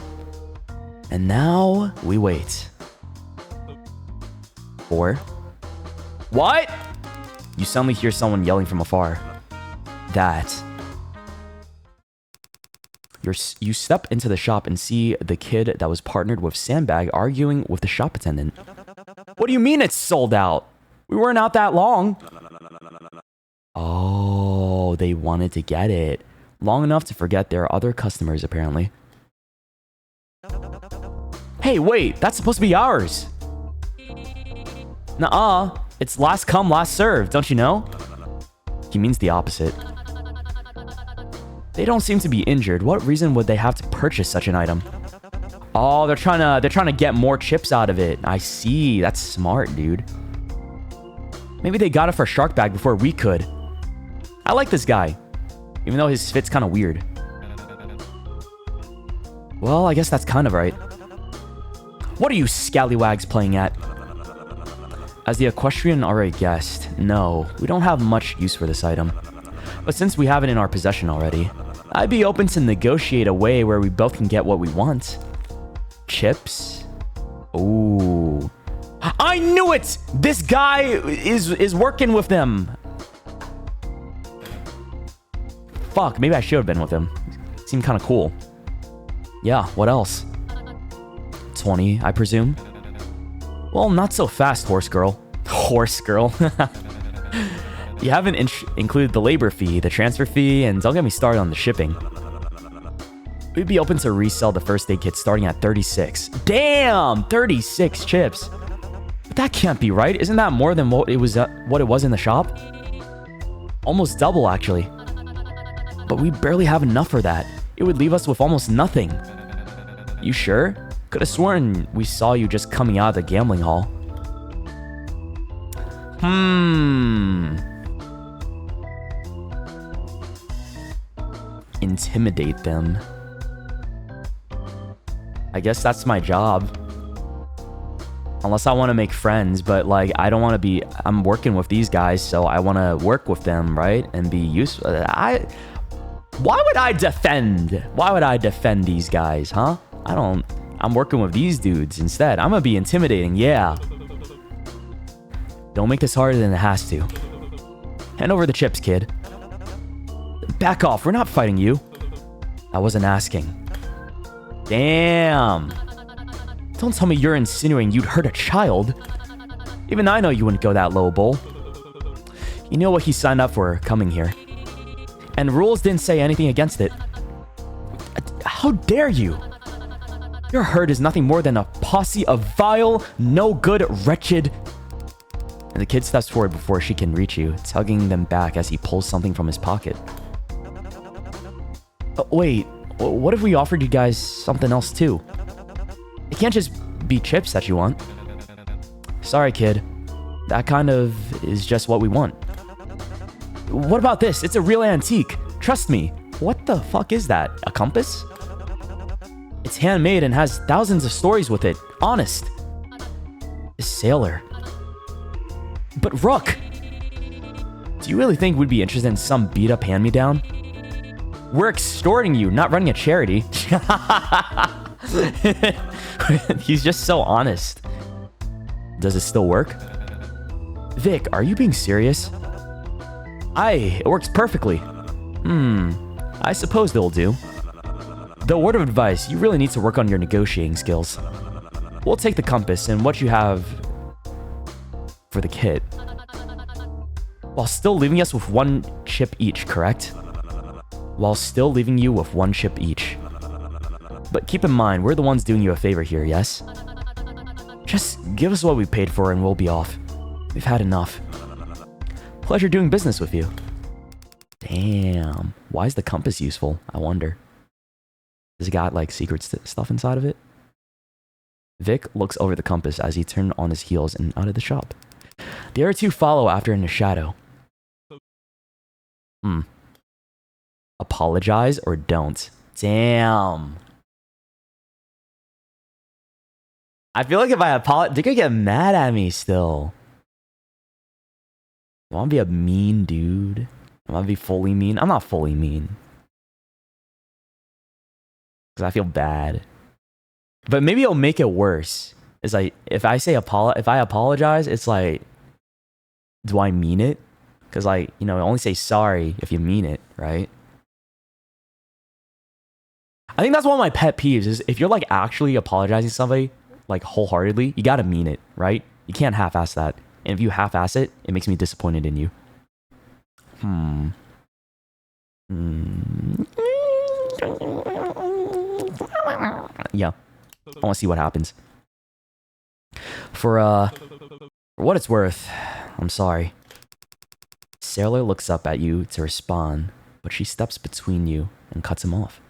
And now we wait. For what? You suddenly hear someone yelling from afar. That. You step into the shop and see the kid that was partnered with Sandbag arguing with the shop attendant. What do you mean it's sold out? We weren't out that long. Oh, they wanted to get it. Long enough to forget there are other customers, apparently. Hey, wait, that's supposed to be ours. Nuh-uh, it's last come, last served, don't you know? He means the opposite. They don't seem to be injured. What reason would they have to purchase such an item? Oh, they're trying to get more chips out of it. I see. That's smart, dude. Maybe they got it for Shark Bag before we could. I like this guy, even though his fit's kind of weird. Well, I guess that's kind of right. What are you scallywags playing at? As the equestrian already guessed, no, we don't have much use for this item. But since we have it in our possession already, I'd be open to negotiate a way where we both can get what we want. Chips? Ooh. I knew it! This guy is working with them. Fuck, maybe I should have been with him. Seemed kind of cool. Yeah, what else? 20, I presume? Well, not so fast, horse girl. Horse girl. You haven't included the labor fee, the transfer fee, and don't get me started on the shipping. We'd be open to resell the first aid kit starting at 36. Damn! 36 chips. But that can't be right. Isn't that more than what it was in the shop? Almost double, actually. But we barely have enough for that. It would leave us with almost nothing. You sure? Could have sworn we saw you just coming out of the gambling hall. Intimidate them. I guess that's my job. Unless I want to make friends, but like I don't want to be. I'm working with these guys, so I want to work with them, right? And be useful. Why would I defend? Why would I defend these guys, huh? I'm working with these dudes instead. I'm gonna be intimidating, yeah. Don't make this harder than it has to. Hand over the chips, kid. Back off, we're not fighting you. I wasn't asking. Damn. Don't tell me you're insinuating you'd hurt a child. Even I know you wouldn't go that low, Bull. You know what he signed up for coming here. And the rules didn't say anything against it. How dare you? Your herd is nothing more than a posse of vile, no-good, wretched... And the kid steps forward before she can reach you, tugging them back as he pulls something from his pocket. Wait, what if we offered you guys something else too? It can't just be chips that you want. Sorry, kid. That kind of is just what we want. What about this? It's a real antique. Trust me. What the fuck is that? A compass? It's handmade and has thousands of stories with it. Honest. A sailor. But Rook! Do you really think we'd be interested in some beat-up hand-me-down? We're extorting you, not running a charity. He's just so honest. Does it still work? Vic, are you being serious? Aye, it works perfectly. I suppose they'll do. The word of advice, you really need to work on your negotiating skills. We'll take the compass and what you have for the kit, while still leaving us with 1 chip each, correct? While still leaving you with 1 chip each. But keep in mind, we're the ones doing you a favor here, yes? Just give us what we paid for and we'll be off. We've had enough. Pleasure doing business with you. Damn. Why is the compass useful? I wonder. Has it got like secret stuff inside of it? Vic looks over the compass as he turned on his heels and out of the shop. The other two follow after in the shadow. Apologize or don't. Damn. I feel like if I apologize, they're gonna get mad at me still. I wanna be a mean dude. I wanna be fully mean. I'm not fully mean. Because I feel bad. But maybe it'll make it worse. It's like, if I apologize, it's like, do I mean it? Because like, you know, only say sorry if you mean it, right? I think that's one of my pet peeves is if you're like actually apologizing to somebody, like wholeheartedly, you gotta mean it, right? You can't half-ass that. And if you half-ass it, it makes me disappointed in you. Yeah. I want to see what happens. For what it's worth, I'm sorry. Sailor looks up at you to respond, but she steps between you and cuts him off.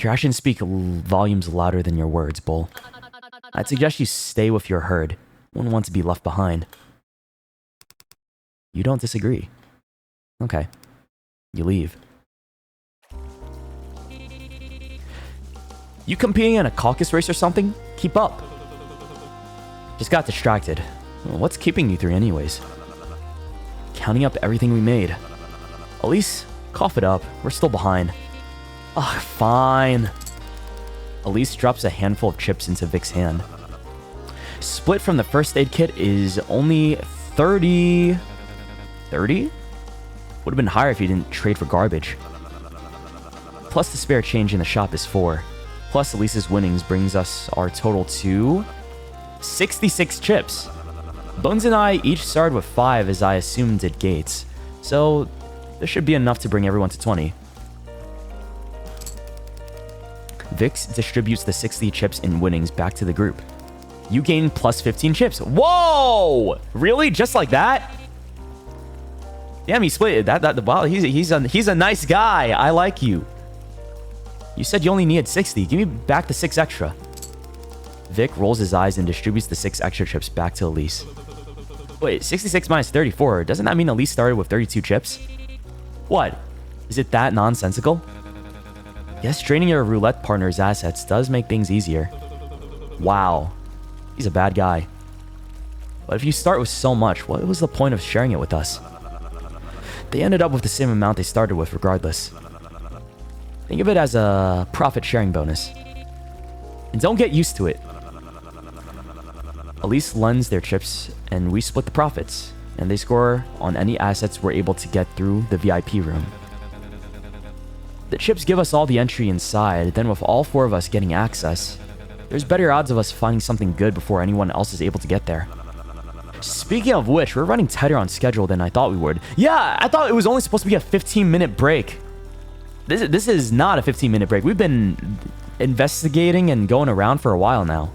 Your actions speak volumes louder than your words, Bull. I'd suggest you stay with your herd. Wouldn't want to be left behind. You don't disagree. Okay. You leave. You competing in a caucus race or something? Keep up. Just got distracted. What's keeping you three anyways? Counting up everything we made. Elise, cough it up. We're still behind. Ugh, fine. Elise drops a handful of chips into Vic's hand. Split from the first aid kit is only 30... 30? Would have been higher if you didn't trade for garbage. Plus the spare change in the shop is 4. Plus Elise's winnings brings us our total to 66 chips. Bones and I each started with 5 as I assumed did Gates. So there should be enough to bring everyone to 20. Vix distributes the 60 chips in winnings back to the group. You gain plus 15 chips. Whoa! Really? Just like that? Damn, he split it. Wow, he's a nice guy. I like you. You said you only needed 60. Give me back the 6 extra. Vic rolls his eyes and distributes the 6 extra chips back to Elise. Wait, 66 minus 34. Doesn't that mean Elise started with 32 chips? What? Is it that nonsensical? Yes, draining your roulette partner's assets does make things easier. Wow. He's a bad guy. But if you start with so much, what was the point of sharing it with us? They ended up with the same amount they started with regardless. Think of it as a profit-sharing bonus. And don't get used to it. Elise lends their chips, and we split the profits. And they score on any assets we're able to get through the VIP room. The chips give us all the entry inside, then with all 4 of us getting access, there's better odds of us finding something good before anyone else is able to get there. Speaking of which, we're running tighter on schedule than I thought we would. Yeah, I thought it was only supposed to be a 15-minute break. This is not a 15-minute break. We've been investigating and going around for a while now.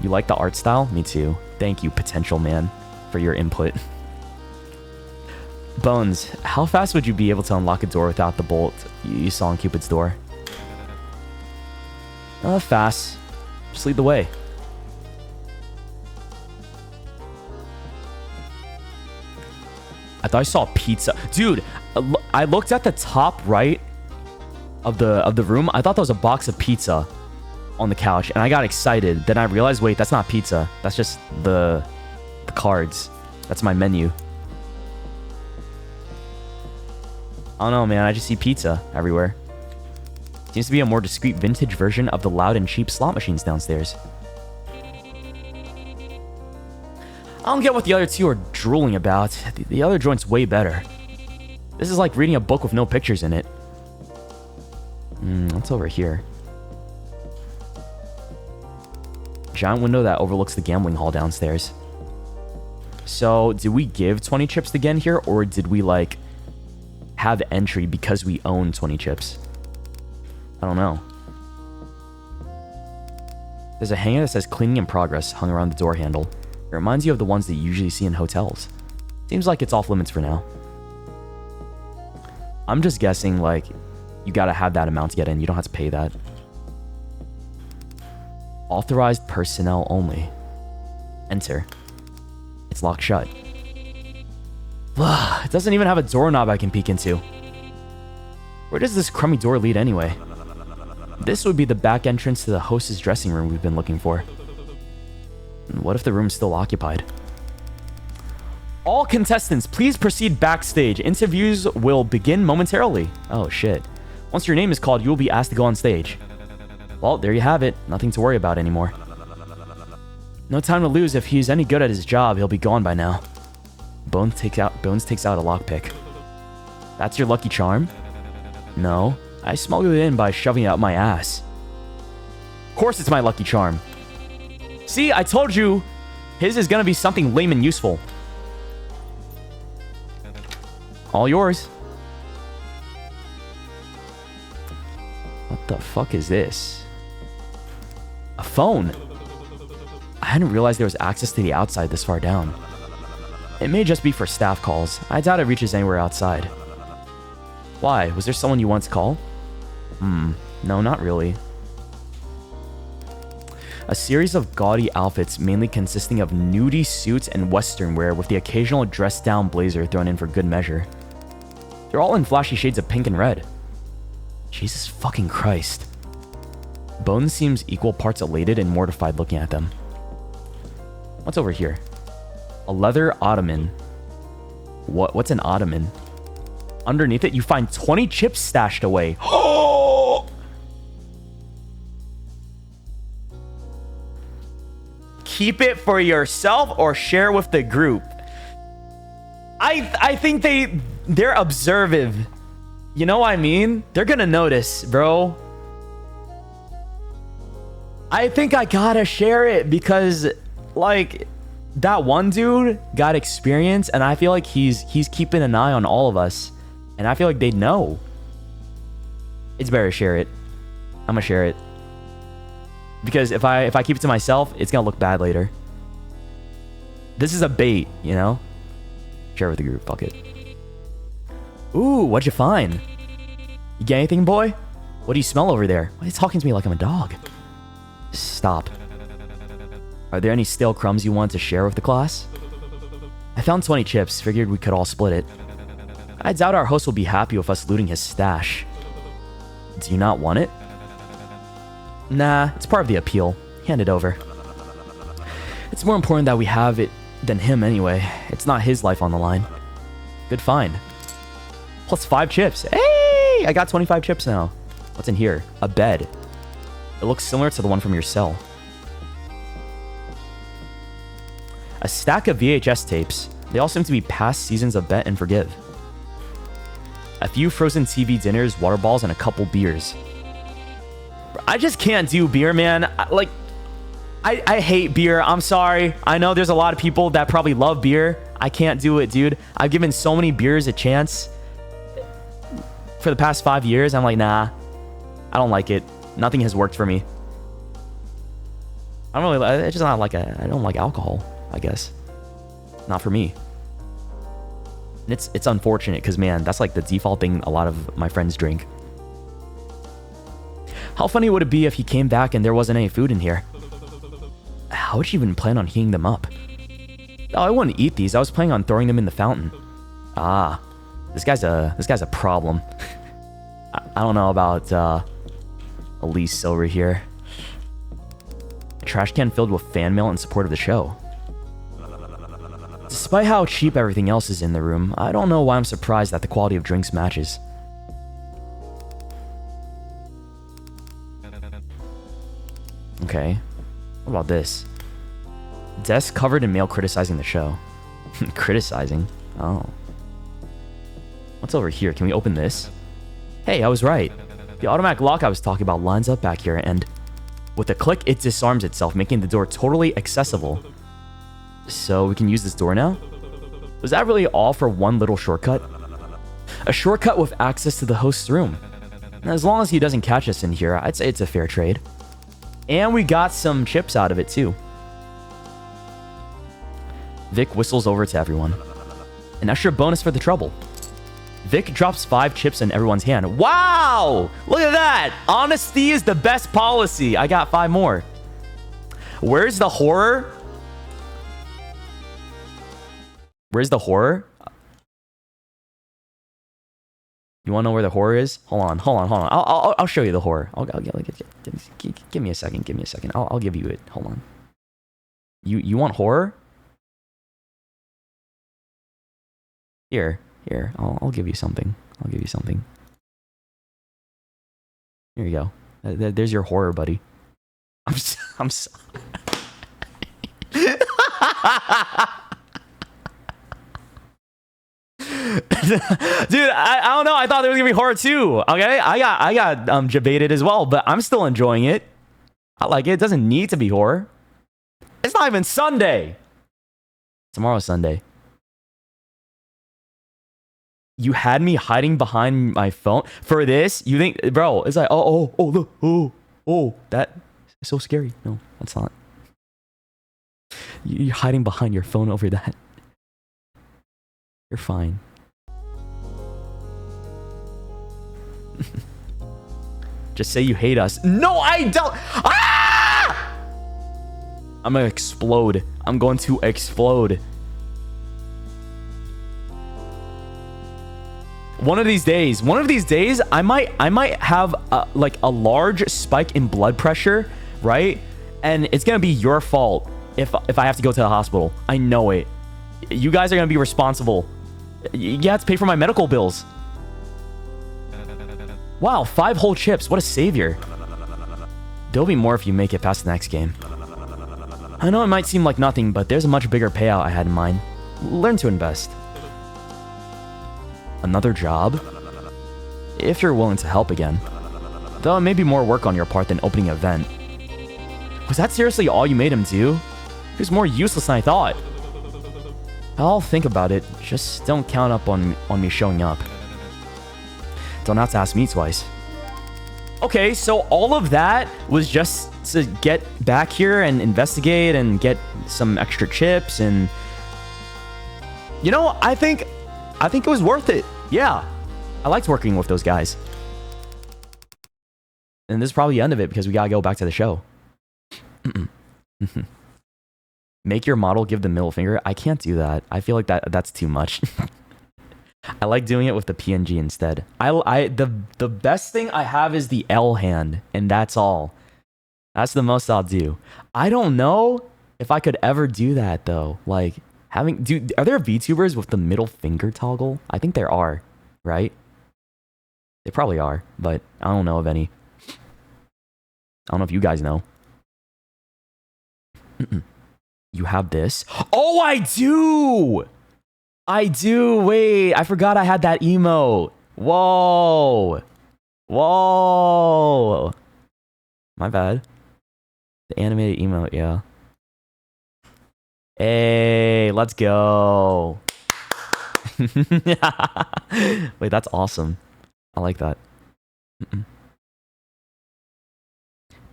You like the art style? Me too. Thank you, potential man, for your input. Bones, how fast would you be able to unlock a door without the bolt you saw in Cupid's door? Fast. Just lead the way. I thought I saw pizza. Dude, I looked at the top right of the room. I thought there was a box of pizza on the couch, and I got excited. Then I realized, wait, that's not pizza. That's just the cards. That's my menu. I don't know, man. I just see pizza everywhere. Seems to be a more discreet vintage version of the loud and cheap slot machines downstairs. don't get what the other two are drooling about. The other joint's way better. This is like reading a book with no pictures in it. What's over here? Giant window that overlooks the gambling hall downstairs. So, did we give 20 chips again here, or did we, like, have entry because we own 20 chips? I don't know. There's a hanger that says cleaning in progress hung around the door handle. It reminds you of the ones that you usually see in hotels. Seems like it's off limits for now. I'm just guessing, like, you gotta have that amount to get in. You don't have to pay that. Authorized personnel only. Enter. It's locked shut. It doesn't even have a doorknob I can peek into. Where does this crummy door lead anyway? This would be the back entrance to the host's dressing room we've been looking for. What if the room's still occupied? All contestants, please proceed backstage. Interviews will begin momentarily. Oh, shit. Once your name is called, you will be asked to go on stage. Well, there you have it. Nothing to worry about anymore. No time to lose. If he's any good at his job, he'll be gone by now. Bones takes out a lockpick. That's your lucky charm? No. I smuggled it in by shoving it up my ass. Of course it's my lucky charm. See, I told you, his is gonna be something lame and useful. All yours. What the fuck is this? A phone. I hadn't realized there was access to the outside this far down. It may just be for staff calls. I doubt it reaches anywhere outside. Why? Was there someone you want to call? No, not really. A series of gaudy outfits, mainly consisting of nudie suits and western wear with the occasional dressed-down blazer thrown in for good measure. They're all in flashy shades of pink and red. Jesus fucking Christ. Bones seems equal parts elated and mortified looking at them. What's over here? A leather ottoman. What's an ottoman? Underneath it, you find 20 chips stashed away. Oh! Keep it for yourself or share with the group. I think they're observant. You know what I mean? They're gonna notice, bro. I think I gotta share it because, like, that one dude got experience, and I feel like he's keeping an eye on all of us, and I feel like they'd know. It's better to share it. I'm gonna share it because if I keep it to myself, it's gonna look bad later. This is a bait, you know. Share with the group. Fuck it. Ooh, what'd you find? You get anything, boy? What do you smell over there? Why are you talking to me like I'm a dog? Stop. Are there any stale crumbs you want to share with the class? I found 20 chips. Figured we could all split it. I doubt our host will be happy with us looting his stash. Do you not want it? Nah, it's part of the appeal. Hand it over. It's more important that we have it than him anyway. It's not his life on the line. Good find. Plus 5 chips. Hey! I got 25 chips now. What's in here? A bed. It looks similar to the one from your cell. A stack of VHS tapes. They all seem to be past seasons of Bet and Forgive. A few frozen TV dinners, water balls, and a couple beers. I just can't do beer, man. I hate beer. I'm sorry. I know there's a lot of people that probably love beer. I can't do it, dude. I've given so many beers a chance for the past 5 years. I'm like, nah. I don't like it. Nothing has worked for me. I don't really. It's just not like I don't like alcohol, I guess. Not for me. And it's unfortunate because, man, that's like the default thing a lot of my friends drink. How funny would it be if he came back and there wasn't any food in here? How would you even plan on heating them up? Oh, I wouldn't eat these. I was planning on throwing them in the fountain. Ah, this guy's a problem. I don't know about Elise over here. A trash can filled with fan mail in support of the show. Despite how cheap everything else is in the room, I don't know why I'm surprised that the quality of drinks matches. Okay. What about this? Desk covered in mail criticizing the show. Criticizing? Oh. What's over here? Can we open this? Hey, I was right. The automatic lock I was talking about lines up back here, and with a click, it disarms itself, making the door totally accessible. So we can use this door now? Was that really all for one little shortcut? A shortcut with access to the host's room. And as long as he doesn't catch us in here, I'd say it's a fair trade. And we got some chips out of it too. Vic whistles over to everyone. An extra bonus for the trouble. Vic drops 5 chips in everyone's hand. Wow! Look at that! Honesty is the best policy. I got 5 more. Where's the horror? Where's the horror? You want to know where the horror is? Hold on. I'll show you the horror. Give me a second. I'll give you it. Hold on. You want horror? Here. I'll give you something. Here you go. There's your horror, buddy. I'm so Dude, I don't know. I thought there was gonna be horror too. Okay, I got debated as well, but I'm still enjoying it. I like it. It doesn't need to be horror. It's not even Sunday. Tomorrow's Sunday. You had me hiding behind my phone for this. You think, bro? It's like, look, that is so scary. No, that's not. You're hiding behind your phone over that. You're fine. Just say you hate us. No, I don't. Ah! I'm gonna explode. I'm going to explode. One of these days, I might have like a large spike in blood pressure, right? And it's gonna be your fault if I have to go to the hospital. I know it. You guys are gonna be responsible. You have to pay for my medical bills. Wow, 5 whole chips. What a savior. There'll be more if you make it past the next game. I know it might seem like nothing, but there's a much bigger payout I had in mind. Learn to invest. Another job? If you're willing to help again. Though it may be more work on your part than opening an event. Was that seriously all you made him do? He was more useless than I thought. I'll think about it. Just don't count up on me showing up. Don't have to ask me twice. Okay, so all of that was just to get back here and investigate and get some extra chips and... You know, I think it was worth it. Yeah. I liked working with those guys. And this is probably the end of it because we gotta go back to the show. Make your model give the middle finger. I can't do that. I feel like that's too much. I like doing it with the PNG instead. The best thing I have is the L hand, and that's all. That's the most I'll do. I don't know if I could ever do that though. Like are there VTubers with the middle finger toggle? I think there are, right? They probably are, but I don't know of any. I don't know if you guys know. You have this? Oh, I do! Wait, I forgot I had that emote. Whoa. My bad. The animated emote, yeah. Hey, let's go. Wait, that's awesome. I like that.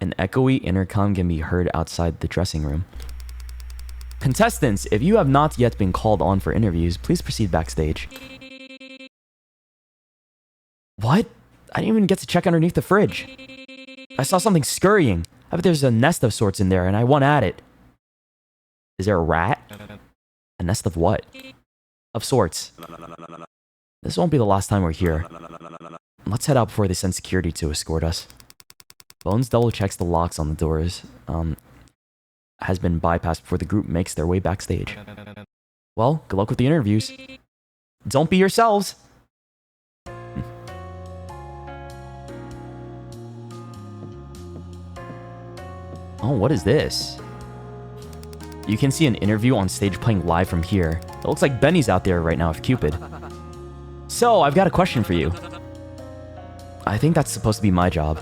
An echoey intercom can be heard outside the dressing room. Contestants, if you have not yet been called on for interviews, please proceed backstage. What? I didn't even get to check underneath the fridge. I saw something scurrying. I bet there's a nest of sorts in there, and I want at it. Is there a rat? A nest of what? Of sorts. This won't be the last time we're here. Let's head out before they send security to escort us. Bones double checks the locks on the doors. Has been bypassed before the group makes their way backstage. Well, good luck with the interviews. Don't be yourselves. Oh, what is this? You can see an interview on stage playing live from here. It looks like Benny's out there right now with Cupid. So, I've got a question for you. I think that's supposed to be my job.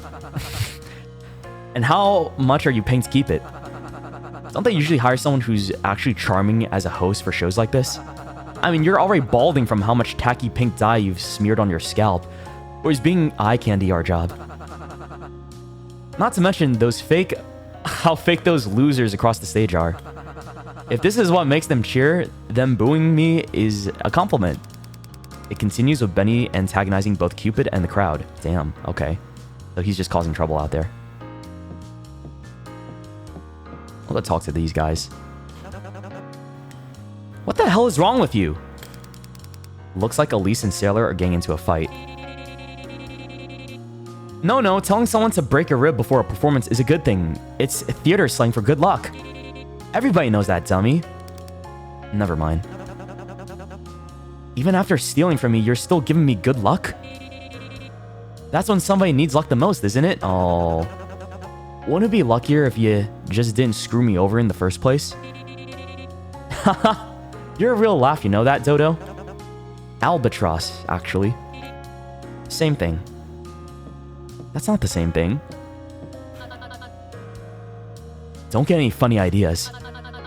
And how much are you paying to keep it? Don't they usually hire someone who's actually charming as a host for shows like this? I mean, you're already balding from how much tacky pink dye you've smeared on your scalp. Or is being eye candy our job? Not to mention how fake those losers across the stage are. If this is what makes them cheer, them booing me is a compliment. It continues with Benny antagonizing both Cupid and the crowd. Damn, okay. So he's just causing trouble out there. Let's talk to these guys. What the hell is wrong with you? Looks like Elise and Sailor are getting into a fight. No, telling someone to break a rib before a performance is a good thing. It's theater slang for good luck. Everybody knows that, dummy. Never mind. Even after stealing from me, you're still giving me good luck? That's when somebody needs luck the most, isn't it? Oh. Wouldn't it be luckier if you just didn't screw me over in the first place? Haha. You're a real laugh, you know that, Dodo? Albatross, actually. Same thing. That's not the same thing. Don't get any funny ideas.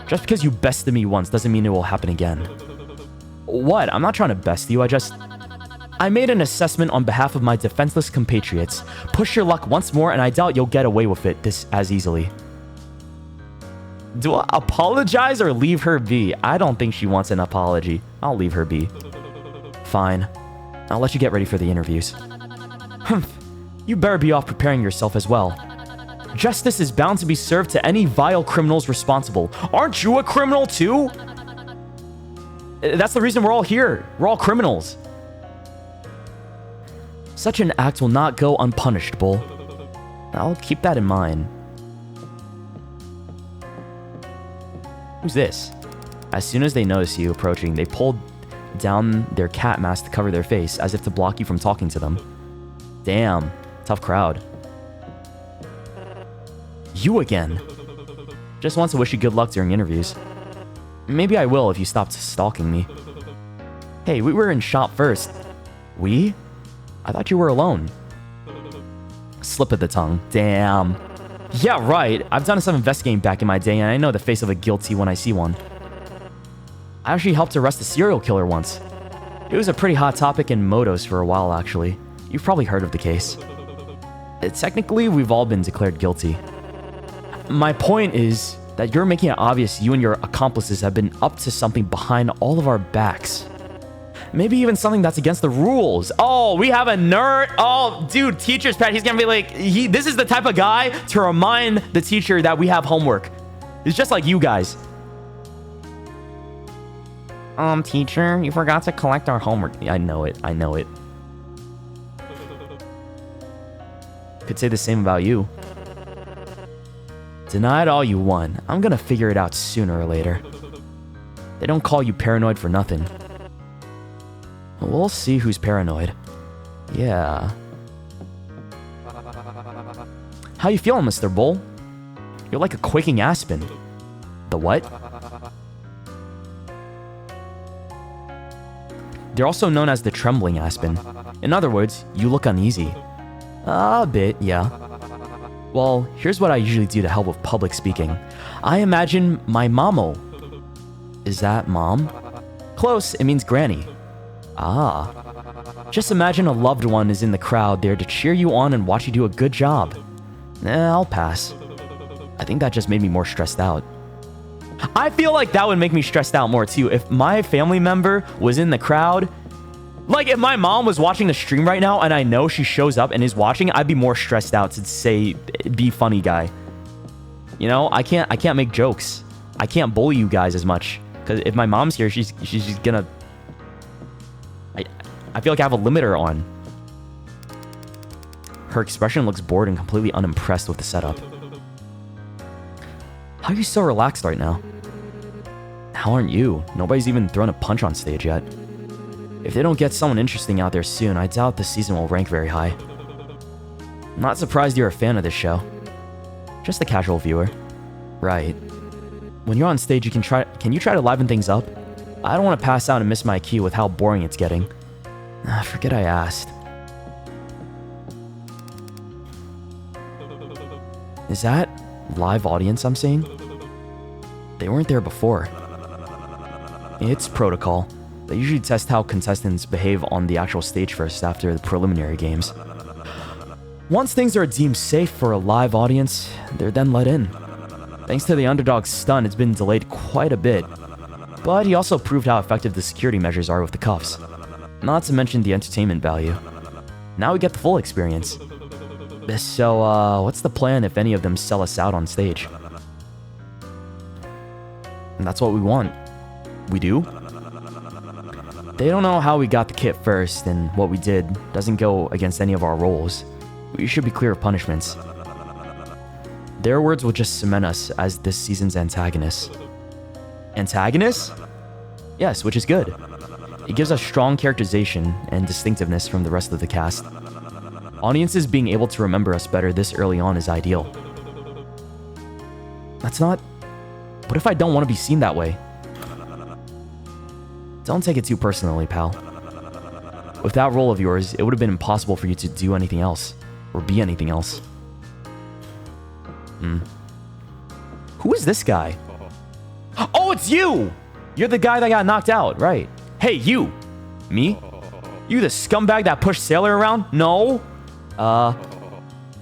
Just because you bested me once doesn't mean it will happen again. What? I'm not trying to best you, I made an assessment on behalf of my defenseless compatriots. Push your luck once more and I doubt you'll get away with it this as easily. Do I apologize or leave her be? I don't think she wants an apology. I'll leave her be. Fine. I'll let you get ready for the interviews. Humph. You better be off preparing yourself as well. Justice is bound to be served to any vile criminals responsible. Aren't you a criminal too? That's the reason we're all here. We're all criminals. Such an act will not go unpunished, Bull. I'll keep that in mind. Who's this? As soon as they notice you approaching, they pull down their cat mask to cover their face, as if to block you from talking to them. Damn, tough crowd. You again. Just want to wish you good luck during interviews. Maybe I will if you stopped stalking me. Hey, we were in shop first. We? I thought you were alone. Slip of the tongue. Damn. Yeah, right. I've done some investigating back in my day, and I know the face of a guilty when I see one. I actually helped arrest a serial killer once. It was a pretty hot topic in Motos for a while, actually. You've probably heard of the case. Technically, we've all been declared guilty. My point is that you're making it obvious you and your accomplices have been up to something behind all of our backs. Maybe even something that's against the rules. Oh, we have a nerd. Oh, dude, teacher's pet. He's gonna be like, this is the type of guy to remind the teacher that we have homework. It's just like you guys. Teacher, you forgot to collect our homework. Yeah, I know it. Could say the same about you. Deny it all you want. I'm gonna figure it out sooner or later. They don't call you paranoid for nothing. We'll see who's paranoid. Yeah. How you feeling, Mr. Bull? You're like a quaking aspen. The what? They're also known as the trembling aspen. In other words, you look uneasy. A bit, yeah. Well, here's what I usually do to help with public speaking. I imagine my mamo. Is that mom? Close, it means granny. Ah. Just imagine a loved one is in the crowd there to cheer you on and watch you do a good job. I'll pass. I think that just made me more stressed out. I feel like that would make me stressed out more too. If my family member was in the crowd, like if my mom was watching the stream right now and I know she shows up and is watching, I'd be more stressed out to say, be funny guy. You know, I can't make jokes. I can't bully you guys as much. Because if my mom's here, she's gonna... I feel like I have a limiter on. Her expression looks bored and completely unimpressed with the setup. How are you so relaxed right now? How aren't you? Nobody's even thrown a punch on stage yet. If they don't get someone interesting out there soon, I doubt the season will rank very high. I'm not surprised you're a fan of this show. Just a casual viewer. Right. when you're on stage, can you try to liven things up? I don't want to pass out and miss my cue with how boring it's getting. Forget I asked. Is that live audience I'm seeing? They weren't there before. It's protocol. They usually test how contestants behave on the actual stage first after the preliminary games. Once things are deemed safe for a live audience, they're then let in. Thanks to the underdog's stun, it's been delayed quite a bit. But he also proved how effective the security measures are with the cuffs. Not to mention the entertainment value. Now we get the full experience. So, what's the plan if any of them sell us out on stage? And that's what we want. We do? They don't know how we got the kit first, and what we did doesn't go against any of our roles. We should be clear of punishments. Their words will just cement us as this season's antagonists. Antagonists? Yes, which is good. It gives us strong characterization and distinctiveness from the rest of the cast. Audiences being able to remember us better this early on is ideal. That's not... What if I don't want to be seen that way? Don't take it too personally, pal. With that role of yours, it would have been impossible for you to do anything else. Or be anything else. Who is this guy? Oh, it's you! You're the guy that got knocked out, right? Hey, you! Me? You the scumbag that pushed Sailor around? No?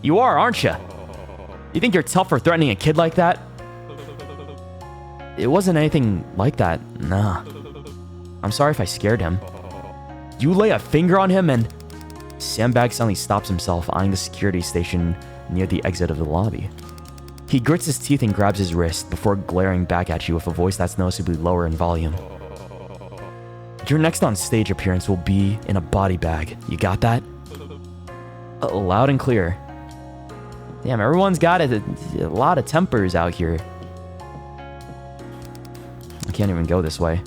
You are, aren't you? You think you're tough for threatening a kid like that? It wasn't anything like that, nah. I'm sorry if I scared him. You lay a finger on him and... Sandbag suddenly stops himself, eyeing the security station near the exit of the lobby. He grits his teeth and grabs his wrist before glaring back at you with a voice that's noticeably lower in volume. Your next on stage appearance will be in a body bag. You got that? Loud and clear. Damn, everyone's got a lot of tempers out here. I can't even go this way.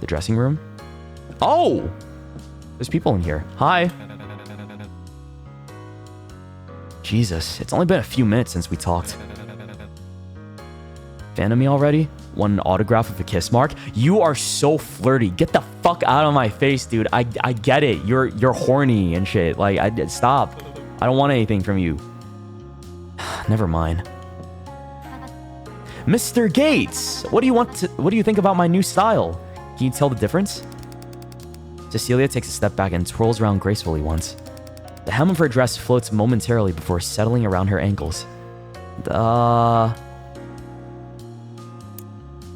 The dressing room? Oh! There's people in here. Hi. Jesus, it's only been a few minutes since we talked. Fan of me already? Want an autograph with a kiss mark? You are so flirty. Get the fuck out of my face, dude. I get it. You're horny and shit. Like, stop. I don't want anything from you. Never mind. Mr. Gates, what do you think about my new style? Can you tell the difference? Cecilia takes a step back and twirls around gracefully once. The hem of her dress floats momentarily before settling around her ankles. I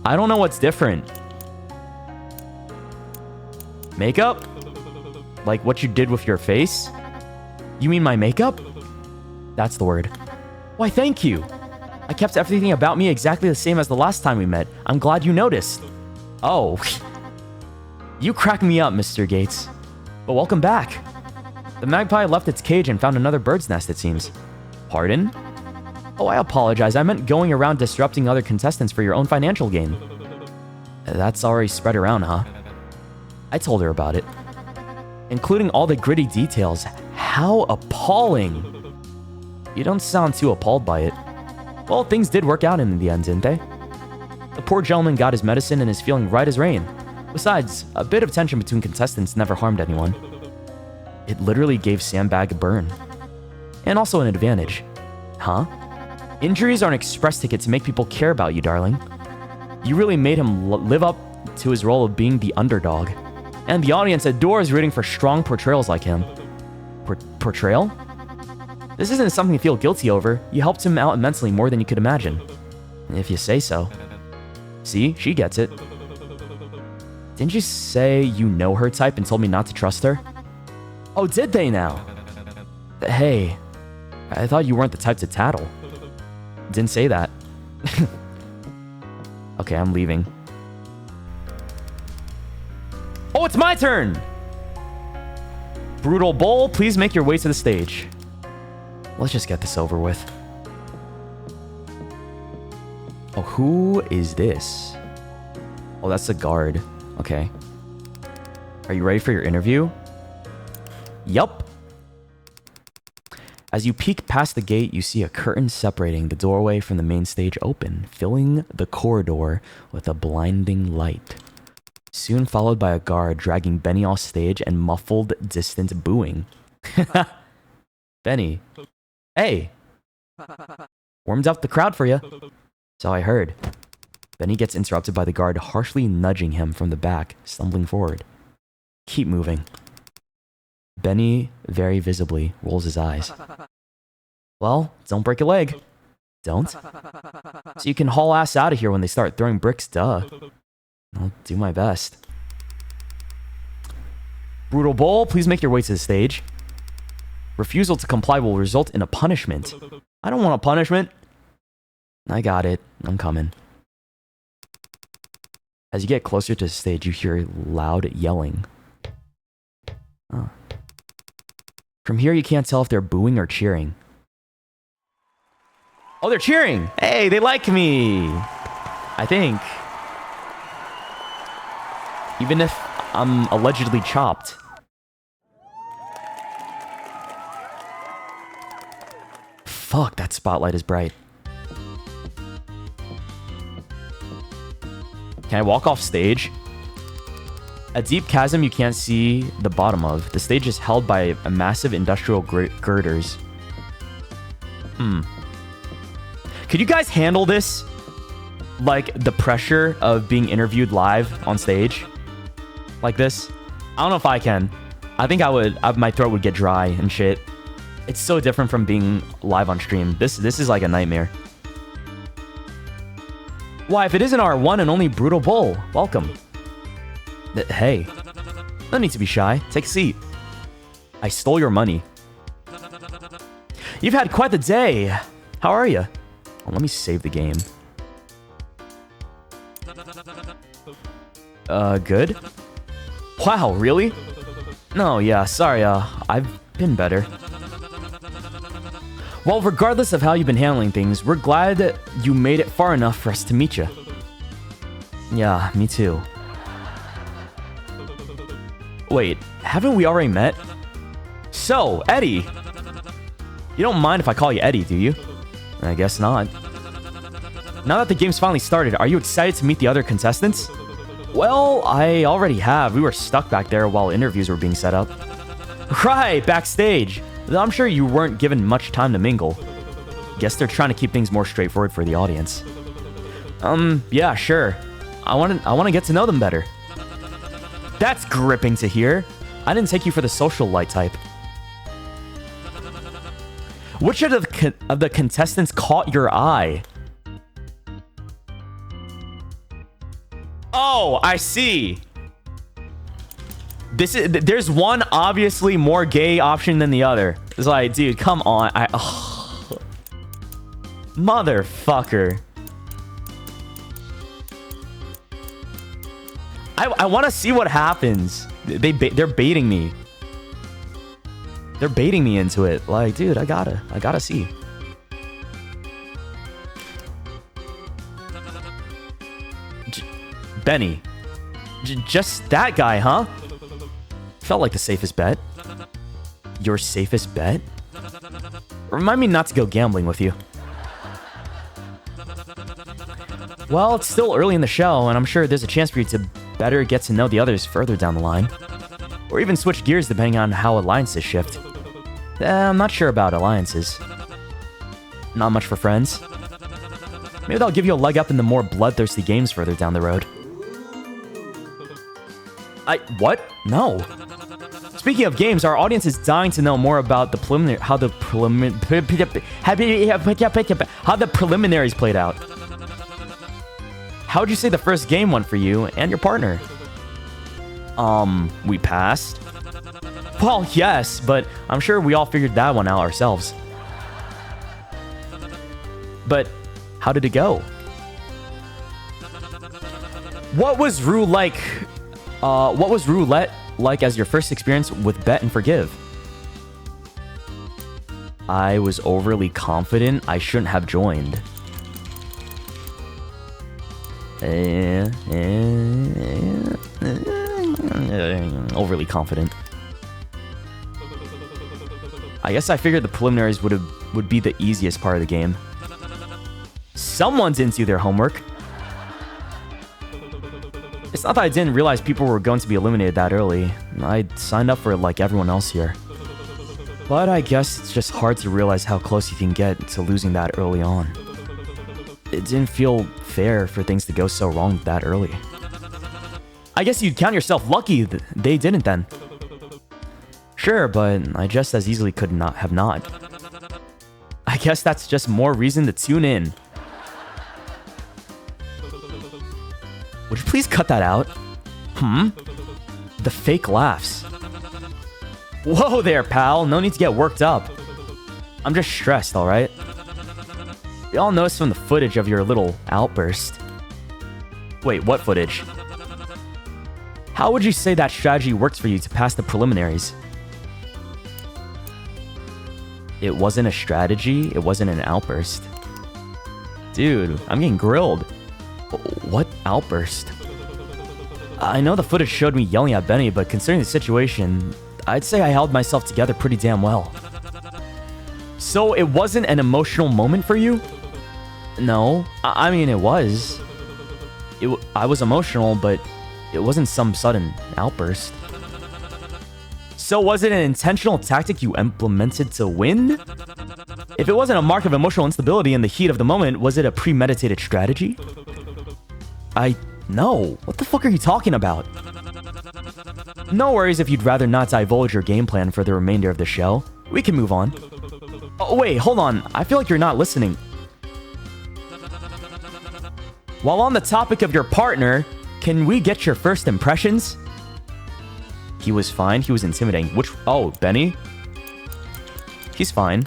don't know what's different. Makeup? Like what you did with your face? You mean my makeup? That's the word. Why, thank you. I kept everything about me exactly the same as the last time we met. I'm glad you noticed. Oh. You crack me up, Mr. Gates. But welcome back. The magpie left its cage and found another bird's nest, it seems. Pardon? Oh, I apologize. I meant going around disrupting other contestants for your own financial gain. That's already spread around, huh? I told her about it. Including all the gritty details. How appalling. You don't sound too appalled by it. Well, things did work out in the end, didn't they? The poor gentleman got his medicine and is feeling right as rain. Besides, a bit of tension between contestants never harmed anyone. It literally gave Sandbag a burn. And also an advantage. Huh? Injuries are an express ticket to make people care about you, darling. You really made him live up to his role of being the underdog. And the audience adores rooting for strong portrayals like him. Portrayal? This isn't something to feel guilty over. You helped him out immensely more than you could imagine. If you say so. See, she gets it. Didn't you say you know her type and told me not to trust her? Oh, did they now? Hey, I thought you weren't the type to tattle. Didn't say that. Okay, I'm leaving. Oh, it's my turn! Brutal Bull, please make your way to the stage. Let's just get this over with. Oh, who is this? Oh, that's the guard. Okay. Are you ready for your interview? Yup. As you peek past the gate, you see a curtain separating the doorway from the main stage open, filling the corridor with a blinding light. Soon followed by a guard dragging Benny off stage and muffled, distant booing. Benny. Hey! Warmed up the crowd for you. So I heard. Benny gets interrupted by the guard harshly nudging him from the back, stumbling forward. Keep moving. Benny, very visibly, rolls his eyes. Well, don't break a leg. Don't. So you can haul ass out of here when they start throwing bricks, duh. I'll do my best. Brutal Bull, please make your way to the stage. Refusal to comply will result in a punishment. I don't want a punishment. I got it. I'm coming. As you get closer to the stage, you hear loud yelling. Oh. From here, you can't tell if they're booing or cheering. Oh, they're cheering! Hey, they like me! I think. Even if I'm allegedly chopped. Fuck, that spotlight is bright. Can I walk off stage? A deep chasm you can't see the bottom of. The stage is held by a massive industrial girders. Could you guys handle this? Like, the pressure of being interviewed live on stage? Like this? I don't know if I can. I think I would. My throat would get dry and shit. It's so different from being live on stream. This is like a nightmare. Why, if it isn't our one and only Brutal Bull, welcome. Hey, no need to be shy. Take a seat. I stole your money. You've had quite the day. How are you? Oh, let me save the game. Good? Wow, really? No, yeah, sorry, I've been better. Well, regardless of how you've been handling things, we're glad that you made it far enough for us to meet you. Yeah, me too. Wait, haven't we already met? So, Eddie! You don't mind if I call you Eddie, do you? I guess not. Now that the game's finally started, are you excited to meet the other contestants? Well, I already have. We were stuck back there while interviews were being set up. Right, backstage. Though I'm sure you weren't given much time to mingle. Guess they're trying to keep things more straightforward for the audience. Yeah, sure. I want to get to know them better. That's gripping to hear. I didn't take you for the social light type. Which of the contestants caught your eye? Oh, I see. There's one obviously more gay option than the other. It's like, dude, come on. Motherfucker. I want to see what happens. They're baiting me. They're baiting me into it. Like, dude, I gotta see. Benny. Just that guy, huh? Felt like the safest bet. Your safest bet? Remind me not to go gambling with you. Well, it's still early in the show, and I'm sure there's a chance for you to better get to know the others further down the line. Or even switch gears depending on how alliances shift. I'm not sure about alliances. Not much for friends. Maybe that'll give you a leg up in the more bloodthirsty games further down the road. What? No. Speaking of games, our audience is dying to know more about the how the preliminaries played out. How'd you say the first game went for you and your partner? We passed. Well, yes, but I'm sure we all figured that one out ourselves. But how did it go? What was roulette like as your first experience with Bet and Forgive? I was overly confident I shouldn't have joined. Overly confident. I guess I figured the preliminaries would be the easiest part of the game. Someone didn't do their homework. It's not that I didn't realize people were going to be eliminated that early. I signed up for it like everyone else here. But I guess it's just hard to realize how close you can get to losing that early on. It didn't feel fair for things to go so wrong that early. I guess you'd count yourself lucky they didn't then. Sure, but I just as easily could not have not. I guess that's just more reason to tune in. Would you please cut that out? The fake laughs. Whoa there, pal. No need to get worked up. I'm just stressed, alright? We all noticed from the footage of your little outburst. Wait, what footage? How would you say that strategy worked for you to pass the preliminaries? It wasn't a strategy. It wasn't an outburst. Dude, I'm getting grilled. What outburst? I know the footage showed me yelling at Benny, but considering the situation, I'd say I held myself together pretty damn well. So it wasn't an emotional moment for you? No. I mean, it was. I was emotional, but it wasn't some sudden outburst. So was it an intentional tactic you implemented to win? If it wasn't a mark of emotional instability in the heat of the moment, was it a premeditated strategy? No. What the fuck are you talking about? No worries if you'd rather not divulge your game plan for the remainder of the show. We can move on. Oh, wait, hold on. I feel like you're not listening. While on the topic of your partner, can we get your first impressions? He was fine. He was intimidating. Oh, Benny? He's fine.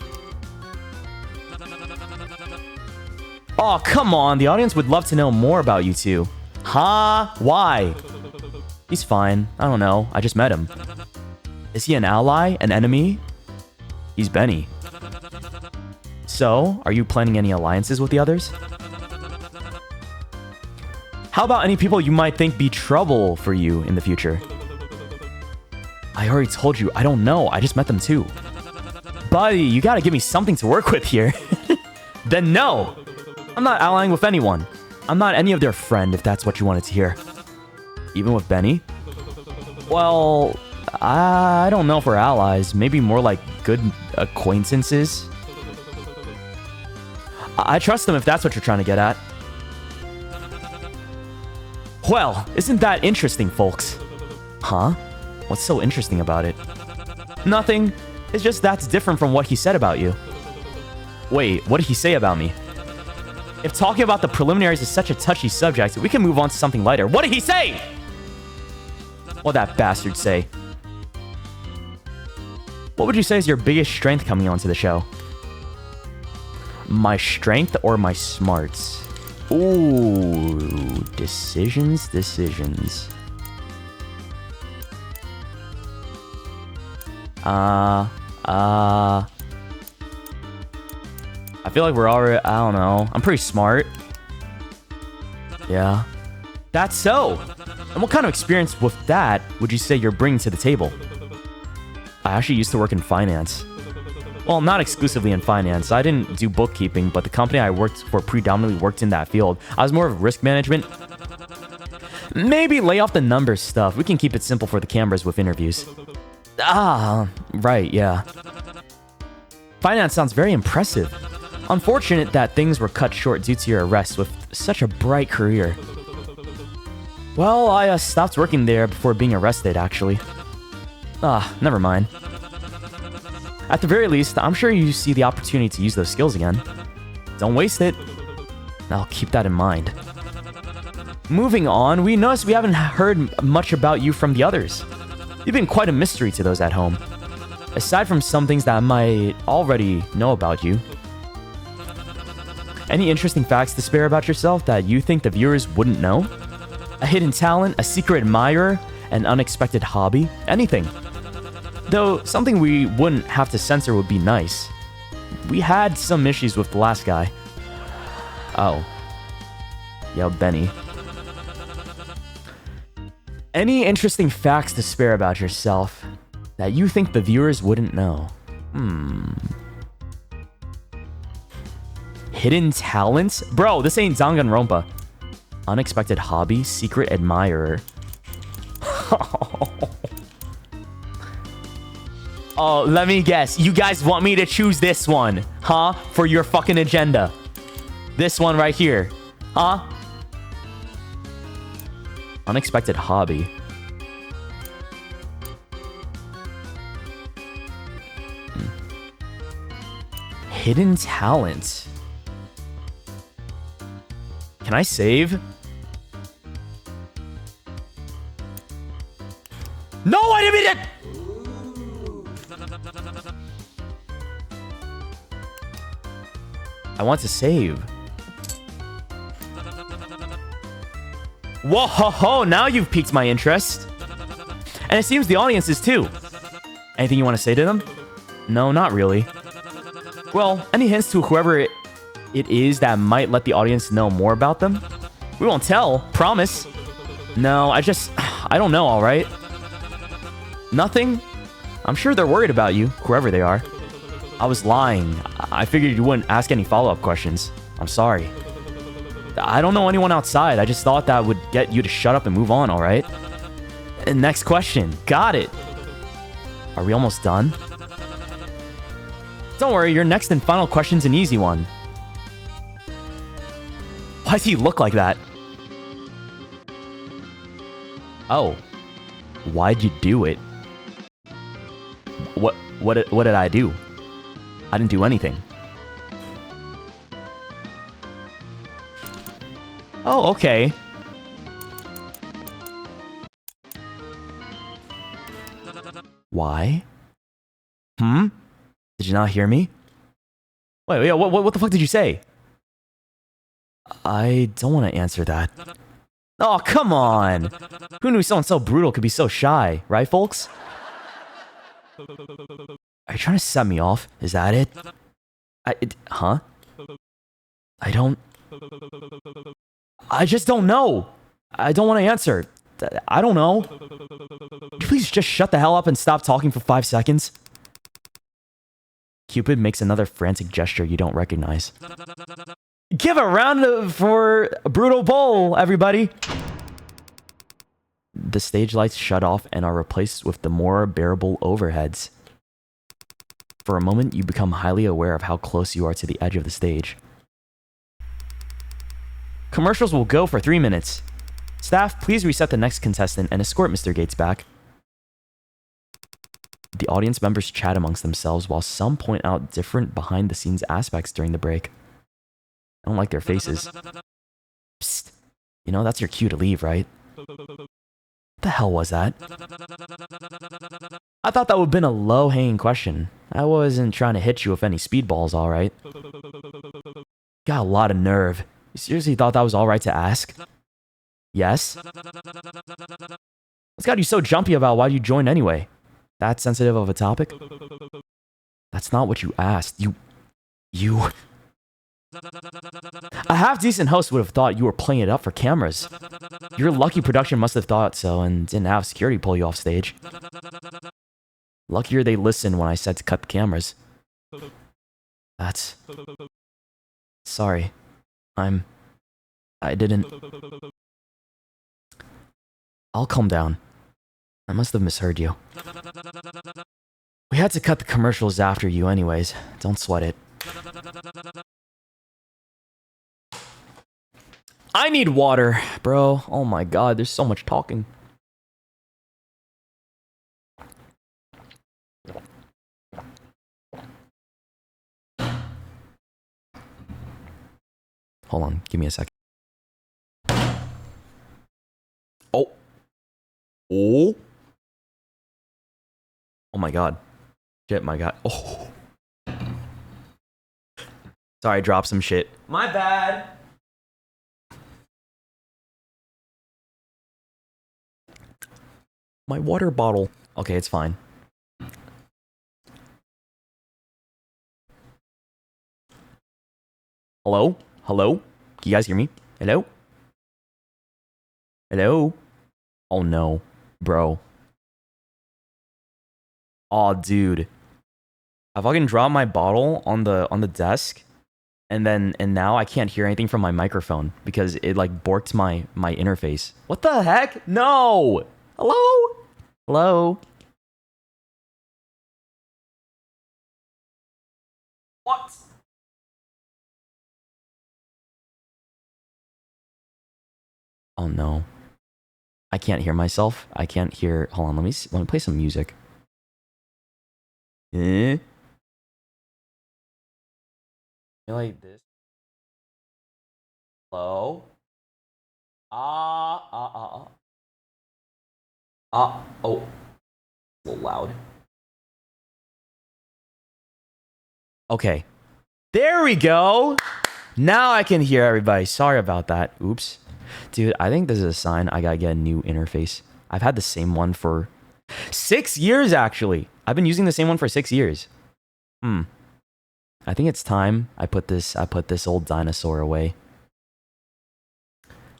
Oh, come on. The audience would love to know more about you two. Huh? Why? He's fine. I don't know. I just met him. Is he an ally? An enemy? He's Benny. So, are you planning any alliances with the others? How about any people you might think be trouble for you in the future? I already told you, I don't know. I just met them too. Buddy, you gotta give me something to work with here. Then no! I'm not allying with anyone. I'm not any of their friend, if that's what you wanted to hear. Even with Benny? Well, I don't know if we're allies. Maybe more like good acquaintances. I trust them if that's what you're trying to get at. Well, isn't that interesting, folks? Huh? What's so interesting about it? Nothing. It's just that's different from what he said about you. Wait, what did he say about me? If talking about the preliminaries is such a touchy subject, we can move on to something lighter. What did he say? What'd that bastard say? What would you say is your biggest strength coming onto the show? My strength or my smarts? Ooh, decisions. I feel like we're already, I don't know. I'm pretty smart. Yeah. That's so. And what kind of experience with that would you say you're bringing to the table? I actually used to work in finance. Well, not exclusively in finance. I didn't do bookkeeping, but the company I worked for predominantly worked in that field. I was more of risk management. Maybe lay off the numbers stuff. We can keep it simple for the cameras with interviews. Ah, right, yeah. Finance sounds very impressive. Unfortunate that things were cut short due to your arrest with such a bright career. Well, I stopped working there before being arrested, actually. Never mind. At the very least, I'm sure you see the opportunity to use those skills again. Don't waste it. I'll keep that in mind. Moving on, we noticed we haven't heard much about you from the others. You've been quite a mystery to those at home. Aside from some things that I might already know about you. Any interesting facts to spare about yourself that you think the viewers wouldn't know? A hidden talent, a secret admirer, an unexpected hobby, anything. Though, something we wouldn't have to censor would be nice. We had some issues with the last guy. Oh. Yeah, Benny. Any interesting facts to spare about yourself that you think the viewers wouldn't know? Hidden talents? Bro, this ain't Danganronpa. Unexpected hobby, secret admirer. Oh, let me guess. You guys want me to choose this one, huh? For your fucking agenda. This one right here, huh? Unexpected hobby. Hidden talent. Can I save? No, I didn't mean it! I want to save. Whoa, ho, ho, now you've piqued my interest. And it seems the audience is too. Anything you want to say to them? No, not really. Well, any hints to whoever it is that might let the audience know more about them? We won't tell, promise. No, I don't know, alright? Nothing? I'm sure they're worried about you, whoever they are. I was lying. I figured you wouldn't ask any follow-up questions. I'm sorry. I don't know anyone outside. I just thought that would get you to shut up and move on, alright? And next question. Got it. Are we almost done? Don't worry, your next and final question's an easy one. Why does he look like that? Oh. Why'd you do it? What did I do? I didn't do anything. Oh, okay. Why? Did you not hear me? Wait, what the fuck did you say? I don't want to answer that. Oh, come on! Who knew someone so brutal could be so shy, right, folks? Are you trying to set me off? Is that it? Huh? I just don't know. I don't want to answer. I don't know. Could you please just shut the hell up and stop talking for 5 seconds? Cupid makes another frantic gesture you don't recognize. Give a round for Brutal Bowl, everybody! The stage lights shut off and are replaced with the more bearable overheads. For a moment, you become highly aware of how close you are to the edge of the stage. Commercials will go for 3 minutes. Staff, please reset the next contestant and escort Mr. Gates back. The audience members chat amongst themselves while some point out different behind-the-scenes aspects during the break. I don't like their faces. Psst. You know, that's your cue to leave, right? What the hell was that? I thought that would have been a low-hanging question. I wasn't trying to hit you with any speedballs, alright? Got a lot of nerve. You seriously thought that was alright to ask? Yes? What's got you so jumpy about why you joined anyway? That sensitive of a topic? That's not what you asked. You... A half-decent host would have thought you were playing it up for cameras. Your lucky production must have thought so and didn't have security pull you off stage. Luckier they listened when I said to cut the cameras. That's... Sorry. I didn't... I'll calm down. I must have misheard you. We had to cut the commercials after you anyways. Don't sweat it. I need water, bro. Oh my god, there's so much talking. Hold on, give me a second. Oh. Oh. Oh my god. Shit, my god. Oh. Sorry, I dropped some shit. My bad. My water bottle. Okay, it's fine. Hello? Hello? Can you guys hear me? Hello? Hello? Oh no, bro. Aw, dude. I fucking dropped my bottle on the desk, and now I can't hear anything from my microphone because it like borked my interface. What the heck? No. Hello? Hello? What? Oh no. I can't hear myself. I can't hear. Hold on, let me play some music. Like this. Hello? Oh. A little loud. Okay. There we go. Now I can hear everybody. Sorry about that. Oops. Dude, I think this is a sign I gotta get a new interface. I've had the same one for 6 years, actually. I've been using the same one for 6 years. I think it's time I put this old dinosaur away.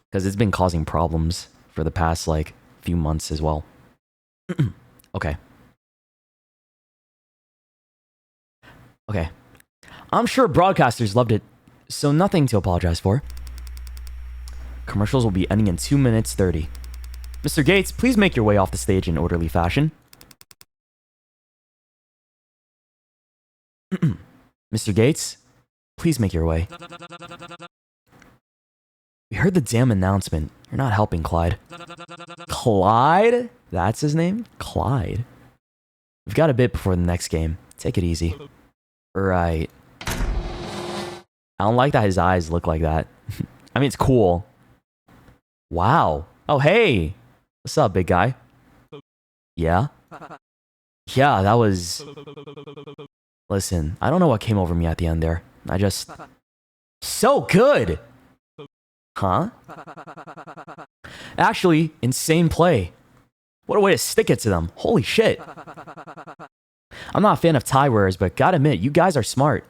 Because it's been causing problems for the past, like, few months as well. Okay. Okay. I'm sure broadcasters loved it, so nothing to apologize for. Commercials will be ending in 2 minutes 30. Mr. Gates, please make your way off the stage in orderly fashion. Mr. Gates, please make your way. We heard the damn announcement. You're not helping, Clyde. Clyde? That's his name? Clyde. We've got a bit before the next game. Take it easy. Right. I don't like that his eyes look like that. I mean, it's cool. Wow. Oh, hey. What's up, big guy? Yeah? Yeah, that was... Listen, I don't know what came over me at the end there. I just... So good! Huh? Actually, insane play. What a way to stick it to them. Holy shit. I'm not a fan of tie wearers, but gotta admit, you guys are smart.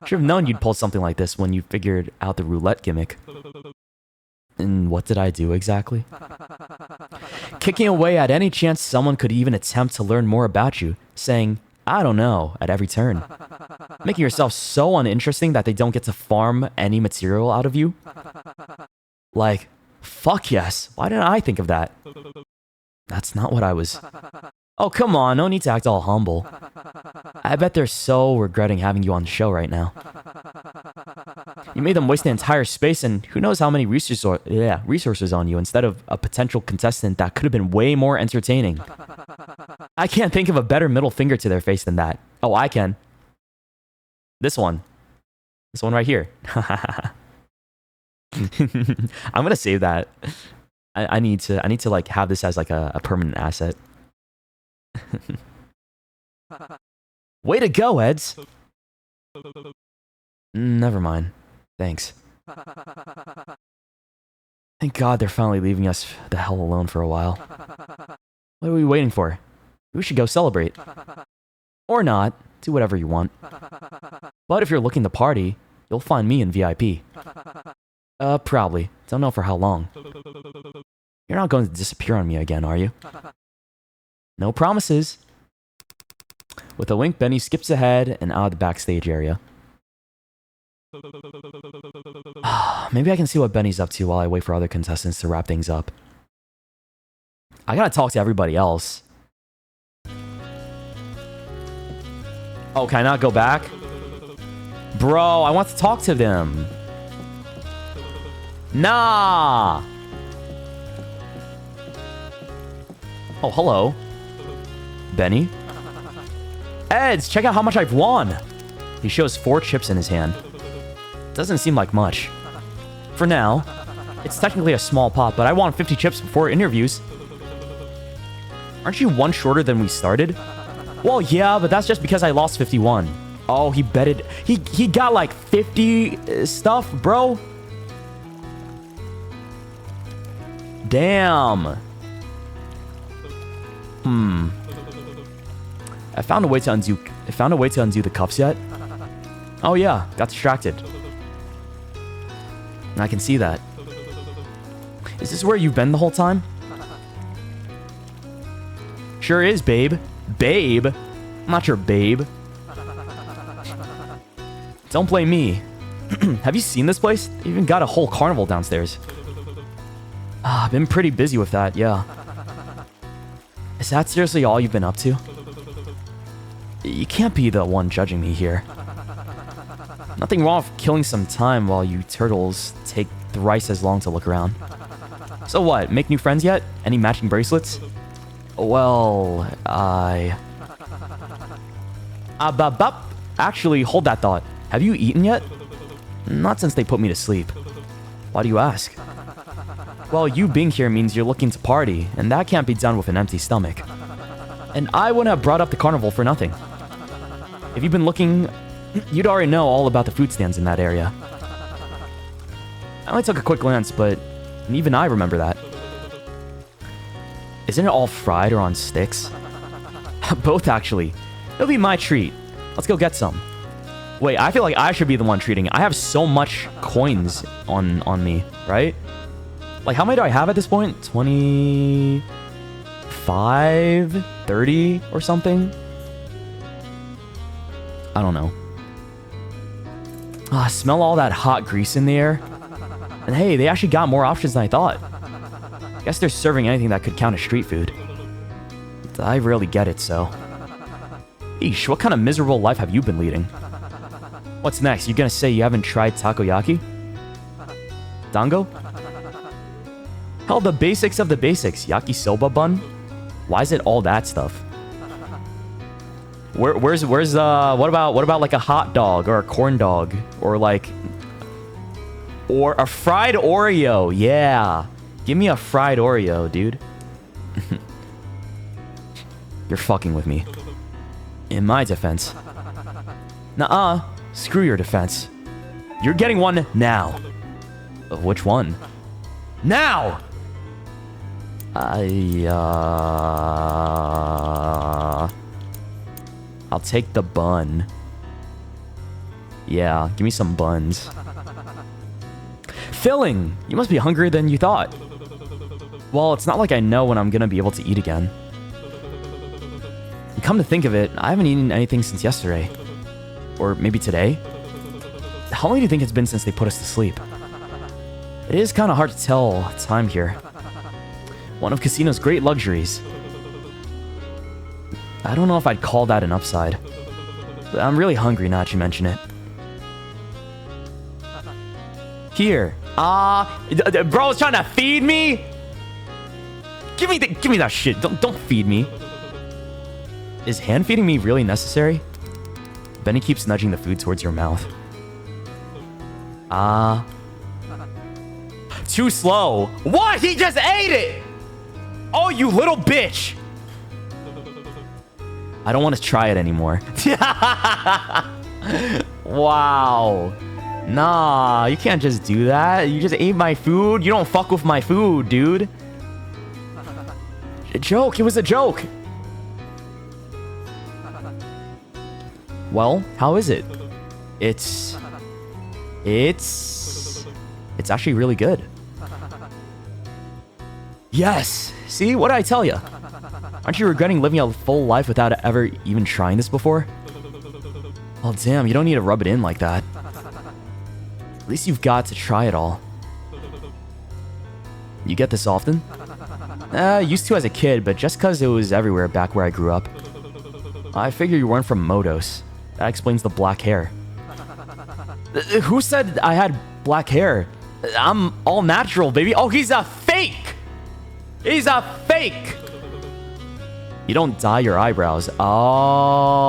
Should have known you'd pull something like this when you figured out the roulette gimmick. And what did I do exactly? Kicking away at any chance someone could even attempt to learn more about you, saying, I don't know, at every turn. Making yourself so uninteresting that they don't get to farm any material out of you. Like, fuck yes, why didn't I think of that? That's not what I was... Oh, come on, no need to act all humble. I bet they're so regretting having you on the show right now. You made them waste the entire space and who knows how many resources on you instead of a potential contestant that could have been way more entertaining. I can't think of a better middle finger to their face than that. Oh, I can. This one. This one right here. I'm gonna save that. I need to like have this as like a permanent asset. Way to go, Eds. Never mind. Thanks. Thank God they're finally leaving us the hell alone for a while. What are we waiting for? We should go celebrate. Or not. Do whatever you want. But if you're looking to party, you'll find me in VIP. Probably. Don't know for how long. You're not going to disappear on me again, are you? No promises. With a wink, Benny skips ahead and out of the backstage area. Maybe I can see what Benny's up to while I wait for other contestants to wrap things up. I gotta talk to everybody else. Oh, can I not go back? Bro, I want to talk to them. Nah! Oh, hello. Benny? Eds, check out how much I've won! He shows 4 chips in his hand. Doesn't seem like much. For now, it's technically a small pot, but I won 50 chips before interviews. Aren't you 1 shorter than we started? Well, yeah, but that's just because I lost 51. Oh, he betted. He got like 50 stuff, bro. Damn. I found a way to undo the cuffs yet? Oh yeah, got distracted. I can see that. Is this where you've been the whole time? Sure is, babe. Babe? I'm not your babe. Don't blame me. Have you seen this place? They even got a whole carnival downstairs. I've been pretty busy with that, yeah. Is that seriously all you've been up to? You can't be the one judging me here. Nothing wrong with killing some time while you turtles take thrice as long to look around. So what, make new friends yet? Any matching bracelets? Well, Actually, hold that thought. Have you eaten yet? Not since they put me to sleep. Why do you ask? Well, you being here means you're looking to party, and that can't be done with an empty stomach. And I wouldn't have brought up the carnival for nothing. If you've been looking, you'd already know all about the food stands in that area. I only took a quick glance, but even I remember that. Isn't it all fried or on sticks? Both, actually. It'll be my treat. Let's go get some. Wait, I feel like I should be the one treating. I have so much coins on me, right? Like, how many do I have at this point? 25? 30 or something? I don't know. Smell all that hot grease in the air. And hey, they actually got more options than I thought. Guess they're serving anything that could count as street food. I rarely get it, so... Eesh, what kind of miserable life have you been leading? What's next? You gonna say you haven't tried takoyaki? Dango? Hell, the basics of the basics. Yakisoba bun? Why is it all that stuff? What about like a hot dog or a corn dog or like... Or a fried Oreo, yeah. Give me a fried Oreo, dude. You're fucking with me. In my defense. Nuh-uh. Screw your defense. You're getting one now. Which one? Now! I'll take the bun. Yeah, give me some buns. Filling! You must be hungrier than you thought. Well, it's not like I know when I'm gonna be able to eat again. And come to think of it, I haven't eaten anything since yesterday. Or maybe today? How long do you think it's been since they put us to sleep? It is kind of hard to tell time here. One of Casino's great luxuries. I don't know if I'd call that an upside. But I'm really hungry now that you mention it. Here. Bro's trying to feed me? Give me that shit. Don't feed me. Is hand feeding me really necessary? Benny keeps nudging the food towards your mouth. Too slow. What? He just ate it! Oh, you little bitch! I don't want to try it anymore. Wow. Nah, you can't just do that. You just ate my food. You don't fuck with my food, dude. A joke. It was a joke. Well, how is it? It's actually really good. Yes! See, what did I tell you? Aren't you regretting living a full life without ever even trying this before? Well, damn, you don't need to rub it in like that. At least you've got to try it all. You get this often? Used to as a kid, but just because it was everywhere back where I grew up. I figure you weren't from Modos. That explains the black hair. Who said I had black hair? I'm all natural, baby. Oh, he's a fake! He's a fake! You don't dye your eyebrows. Oh.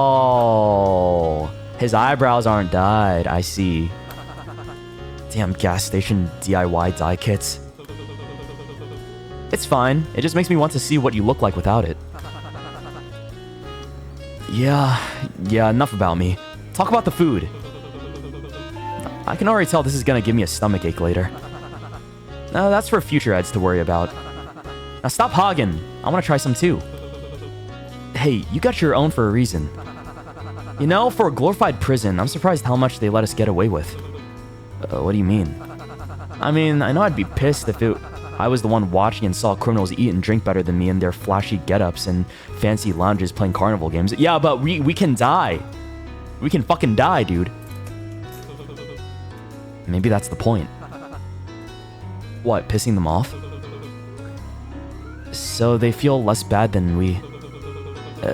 His eyebrows aren't dyed. I see. Damn gas station DIY dye kits. It's fine. It just makes me want to see what you look like without it. Yeah, enough about me. Talk about the food. I can already tell this is gonna give me a stomachache later. No, that's for future Eds to worry about. Now stop hogging. I want to try some too. Hey, you got your own for a reason. You know, for a glorified prison, I'm surprised how much they let us get away with. What do you mean? I mean, I know I'd be pissed if I was the one watching and saw criminals eat and drink better than me in their flashy get-ups and fancy lounges playing carnival games. Yeah, but we can die. We can fucking die, dude. Maybe that's the point. What, pissing them off? So they feel less bad than we...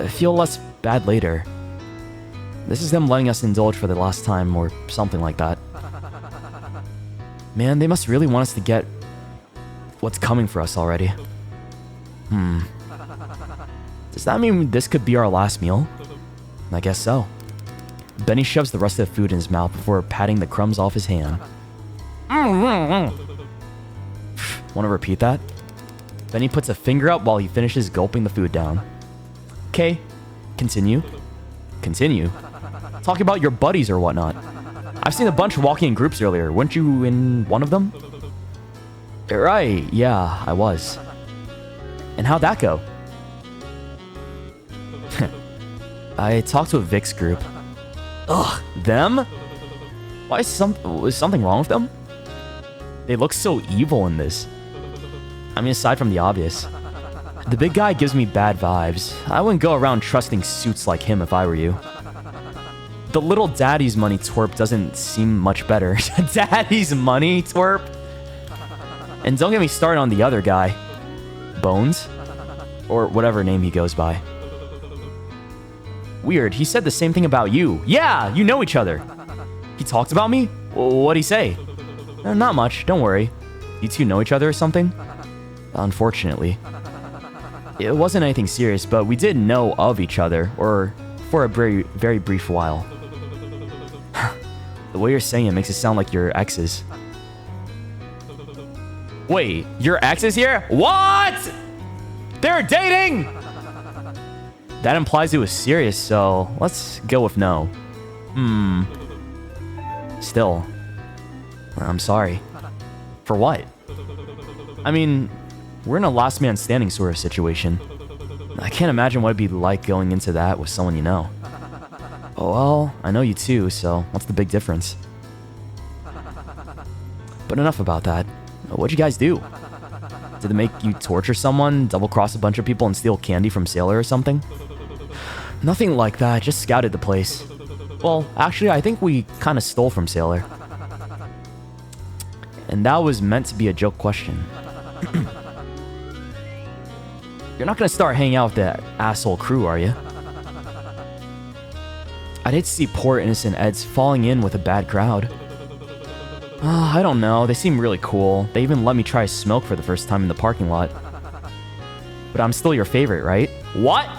feel less bad later. This is them letting us indulge for the last time, or something like that. Man, they must really want us to get what's coming for us already. Does that mean this could be our last meal? I guess so. Benny shoves the rest of the food in his mouth before patting the crumbs off his hand. Want to repeat that? Benny puts a finger up while he finishes gulping the food down. Okay, continue. Continue? Talking about your buddies or whatnot. I've seen a bunch walking in groups earlier. Weren't you in one of them? Right, yeah, I was. And how'd that go? I talked to a Vic's group. Ugh, them? Why is something wrong with them? They look so evil in this. I mean, aside from the obvious. The big guy gives me bad vibes. I wouldn't go around trusting suits like him if I were you. The little daddy's money twerp doesn't seem much better. Daddy's money twerp? And don't get me started on the other guy. Bones? Or whatever name he goes by. Weird, he said the same thing about you. Yeah, you know each other. He talked about me? What'd he say? Not much, don't worry. You two know each other or something? Unfortunately. It wasn't anything serious, but we did know of each other, or for a very, very brief while. The way you're saying it makes it sound like your exes. Wait, your ex is here? What? They're dating? That implies it was serious, so let's go with no. Still, I'm sorry. For what? I mean, we're in a last man standing sort of situation. I can't imagine what it'd be like going into that with someone you know. Oh, well, I know you too, so what's the big difference? But enough about that. What'd you guys do? Did they make you torture someone, double-cross a bunch of people, and steal candy from Sailor or something? Nothing like that, just scouted the place. Well, actually, I think we kind of stole from Sailor. And that was meant to be a joke question. You're not gonna start hanging out with that asshole crew, are you? I'd hate to see poor innocent Eds falling in with a bad crowd. I don't know, they seem really cool. They even let me try a smoke for the first time in the parking lot. But I'm still your favorite, right? What?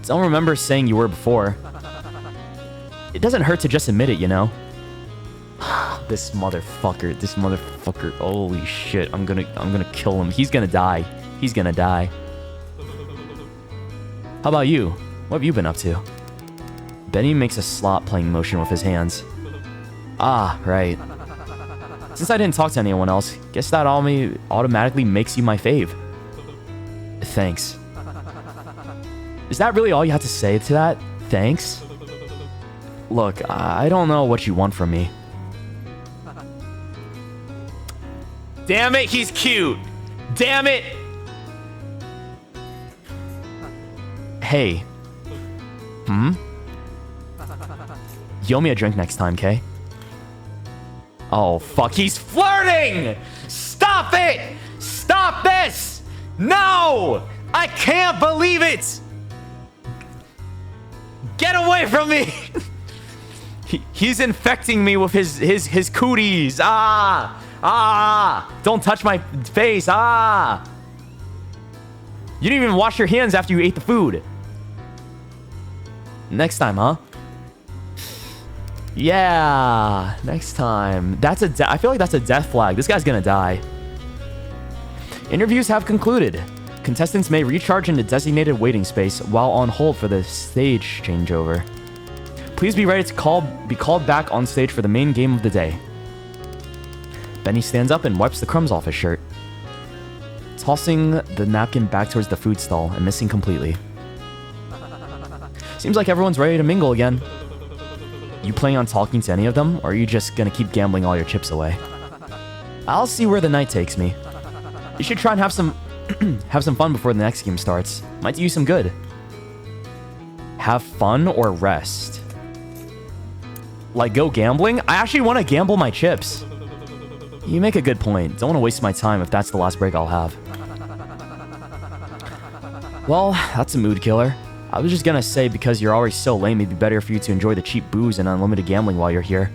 Don't remember saying you were before. It doesn't hurt to just admit it, you know? This motherfucker, holy shit, I'm gonna kill him. He's gonna die. He's gonna die. How about you? What have you been up to? Benny makes a slot playing motion with his hands. Ah, right. Since I didn't talk to anyone else, guess that automatically makes you my fave. Thanks. Is that really all you had to say to that? Thanks? Look, I don't know what you want from me. Damn it, he's cute! Damn it! Hey. You owe me a drink next time, Kay? Oh, fuck, he's flirting! Stop it! Stop this! No! I can't believe it! Get away from me! He's infecting me with his cooties. Don't touch my face. You didn't even wash your hands after you ate the food. Next time, huh? Yeah, next time. I feel like that's a death flag. This guy's gonna die. Interviews have concluded. Contestants may recharge in the designated waiting space while on hold for the stage changeover. Please be ready to be called back on stage for the main game of the day. Benny stands up and wipes the crumbs off his shirt, tossing the napkin back towards the food stall and missing completely. Seems like everyone's ready to mingle again. You planning on talking to any of them, or are you just gonna keep gambling all your chips away? I'll see where the night takes me. You should try and have some fun before the next game starts. Might do you some good. Have fun or rest? Like, go gambling? I actually want to gamble my chips. You make a good point. Don't want to waste my time if that's the last break I'll have. Well, that's a mood killer. I was just gonna say because you're already so lame, it'd be better for you to enjoy the cheap booze and unlimited gambling while you're here.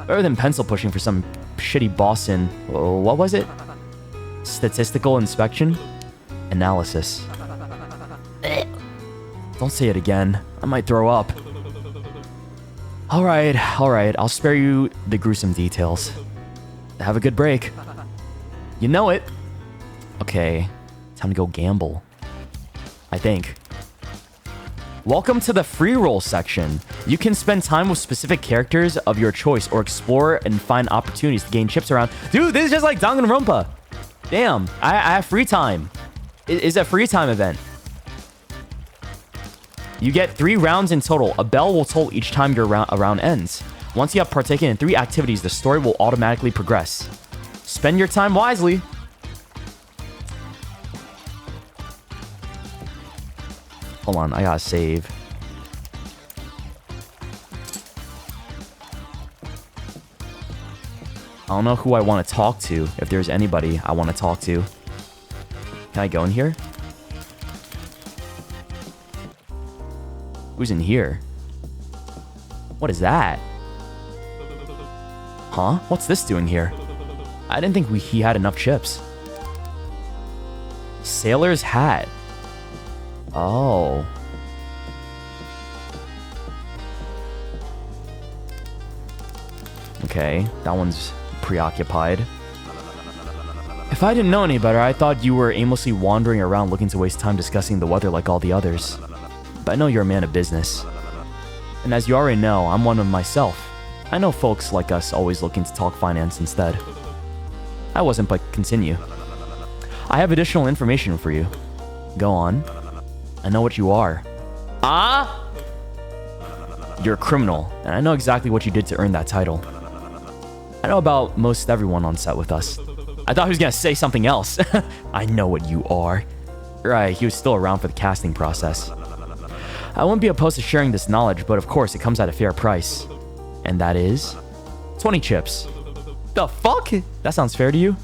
Better than pencil pushing for some shitty boss in... what was it? Statistical inspection? Analysis. Don't say it again. I might throw up. Alright. I'll spare you the gruesome details. Have a good break. You know it. Okay, time to go gamble. I think. Welcome to the free roll section. You can spend time with specific characters of your choice or explore and find opportunities to gain chips around. Dude, this is just like Danganronpa. Damn, I have free time. It's a free time event. You get 3 rounds in total. A bell will toll each time your round ends. Once you have partaken in 3 activities, the story will automatically progress. Spend your time wisely. Hold on, I gotta save. I don't know who I want to talk to, if there's anybody I want to talk to. Can I go in here? Who's in here? What is that? Huh? What's this doing here? I didn't think he had enough chips. Sailor's hat. Oh. Okay, that one's preoccupied. If I didn't know any better, I thought you were aimlessly wandering around looking to waste time discussing the weather like all the others. But I know you're a man of business. And as you already know, I'm one of myself. I know folks like us always looking to talk finance instead. I wasn't, but continue. I have additional information for you. Go on. I know what you are. Ah? You're a criminal, and I know exactly what you did to earn that title. I know about most everyone on set with us. I thought he was gonna say something else. I know what you are. Right, he was still around for the casting process. I wouldn't be opposed to sharing this knowledge, but of course it comes at a fair price. And that is... 20 chips. The fuck? That sounds fair to you?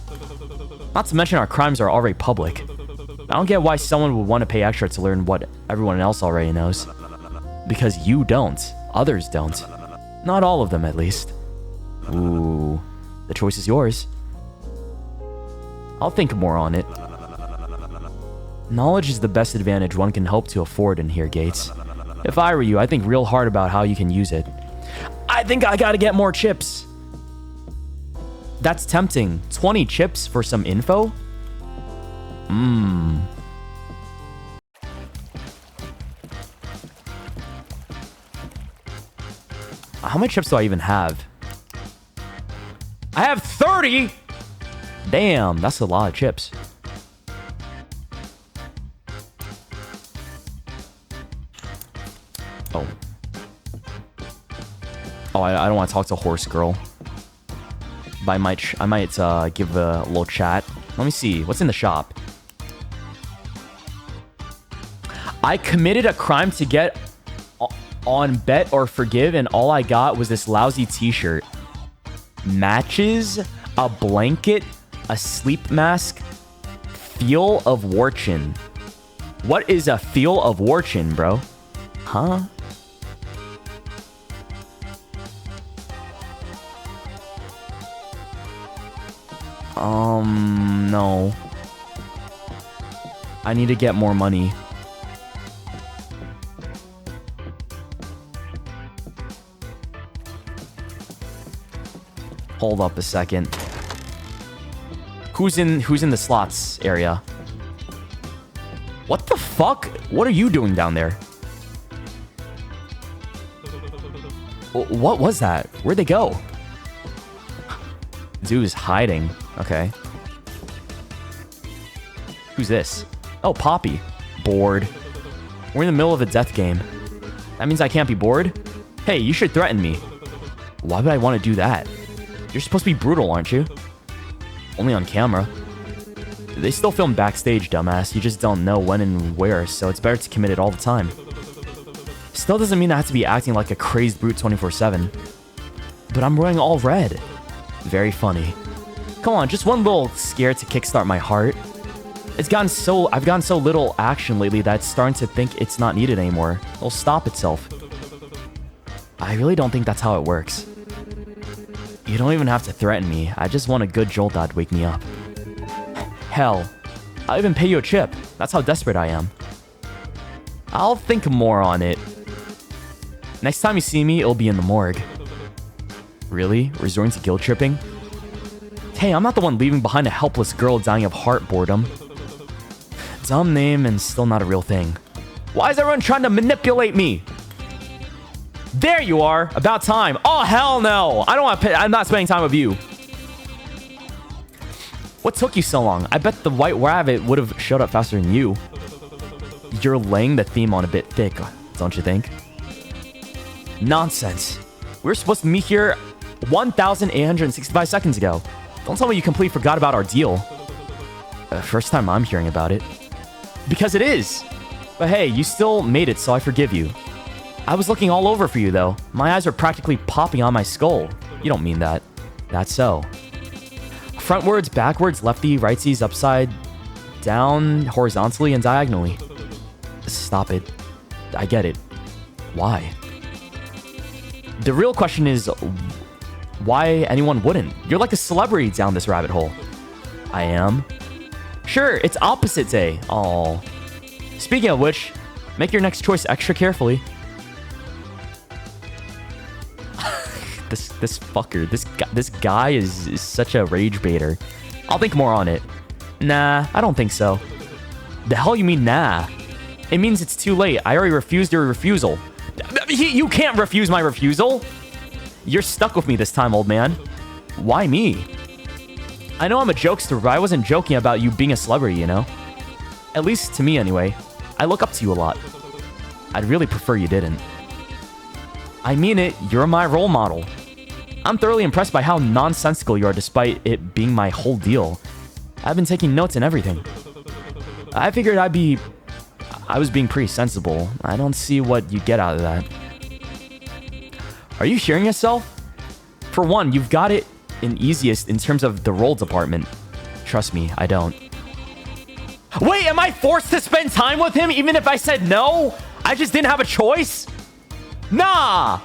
Not to mention our crimes are already public. I don't get why someone would want to pay extra to learn what everyone else already knows. Because you don't. Others don't. Not all of them, at least. Ooh. The choice is yours. I'll think more on it. Knowledge is the best advantage one can hope to afford in here, Gates. If I were you, I'd think real hard about how you can use it. I think I gotta get more chips. That's tempting. 20 chips for some info? How many chips do I even have? I have 30! Damn, that's a lot of chips. Oh. Oh, I don't want to talk to Horse Girl. But I might give a little chat. Let me see. What's in the shop? I committed a crime to get on Bet or Forgive, and all I got was this lousy t-shirt. Matches, a blanket, a sleep mask, Feel of Fortune. What is a Feel of Fortune, bro? Huh? No. I need to get more money. Hold up a second. Who's in the slots area? What the fuck? What are you doing down there? What was that? Where'd they go? Zoo's hiding. Okay. Who's this? Oh, Poppy. Bored. We're in the middle of a death game. That means I can't be bored? Hey, you should threaten me. Why would I want to do that? You're supposed to be brutal, aren't you? Only on camera. They still film backstage, dumbass. You just don't know when and where, so it's better to commit it all the time. Still doesn't mean I have to be acting like a crazed brute 24/7. But I'm wearing all red. Very funny. Come on, just one little scare to kickstart my heart. I've gotten so little action lately that it's starting to think it's not needed anymore. It'll stop itself. I really don't think that's how it works. You don't even have to threaten me. I just want a good jolt that'd wake me up. Hell, I'll even pay you a chip. That's how desperate I am. I'll think more on it. Next time you see me, it'll be in the morgue. Really? Resorting to guilt tripping? Hey, I'm not the one leaving behind a helpless girl dying of heart boredom. Dumb name and still not a real thing. Why is everyone trying to manipulate me? There you are! About time. Oh, hell no! I don't want to I'm not spending time with you. What took you so long? I bet the white rabbit would have showed up faster than you. You're laying the theme on a bit thick, don't you think? Nonsense. We were supposed to meet here 1,865 seconds ago. Don't tell me you completely forgot about our deal. First time I'm hearing about it. Because it is. But hey, you still made it, so I forgive you. I was looking all over for you, though. My eyes are practically popping on my skull. You don't mean that. That's so. Frontwards, backwards, lefty, rightsies, upside, down, horizontally, and diagonally. Stop it. I get it. Why? The real question is why anyone wouldn't. You're like a celebrity down this rabbit hole. I am. Sure, it's opposite day. Aw. Speaking of which, make your next choice extra carefully. This fucker, this guy is such a rage baiter. I'll think more on it. Nah, I don't think so. The hell you mean nah? It means it's too late. I already refused your refusal. You can't refuse my refusal. You're stuck with me this time, old man. Why me? I know I'm a jokester, but I wasn't joking about you being a celebrity, you know? At least to me, anyway. I look up to you a lot. I'd really prefer you didn't. I mean it, you're my role model. I'm thoroughly impressed by how nonsensical you are despite it being my whole deal. I've been taking notes and everything. I figured I was being pretty sensible. I don't see what you get out of that. Are you hearing yourself? For one, you've got it in easiest in terms of the role department. Trust me, I don't. Wait, am I forced to spend time with him even if I said no? I just didn't have a choice? Nah!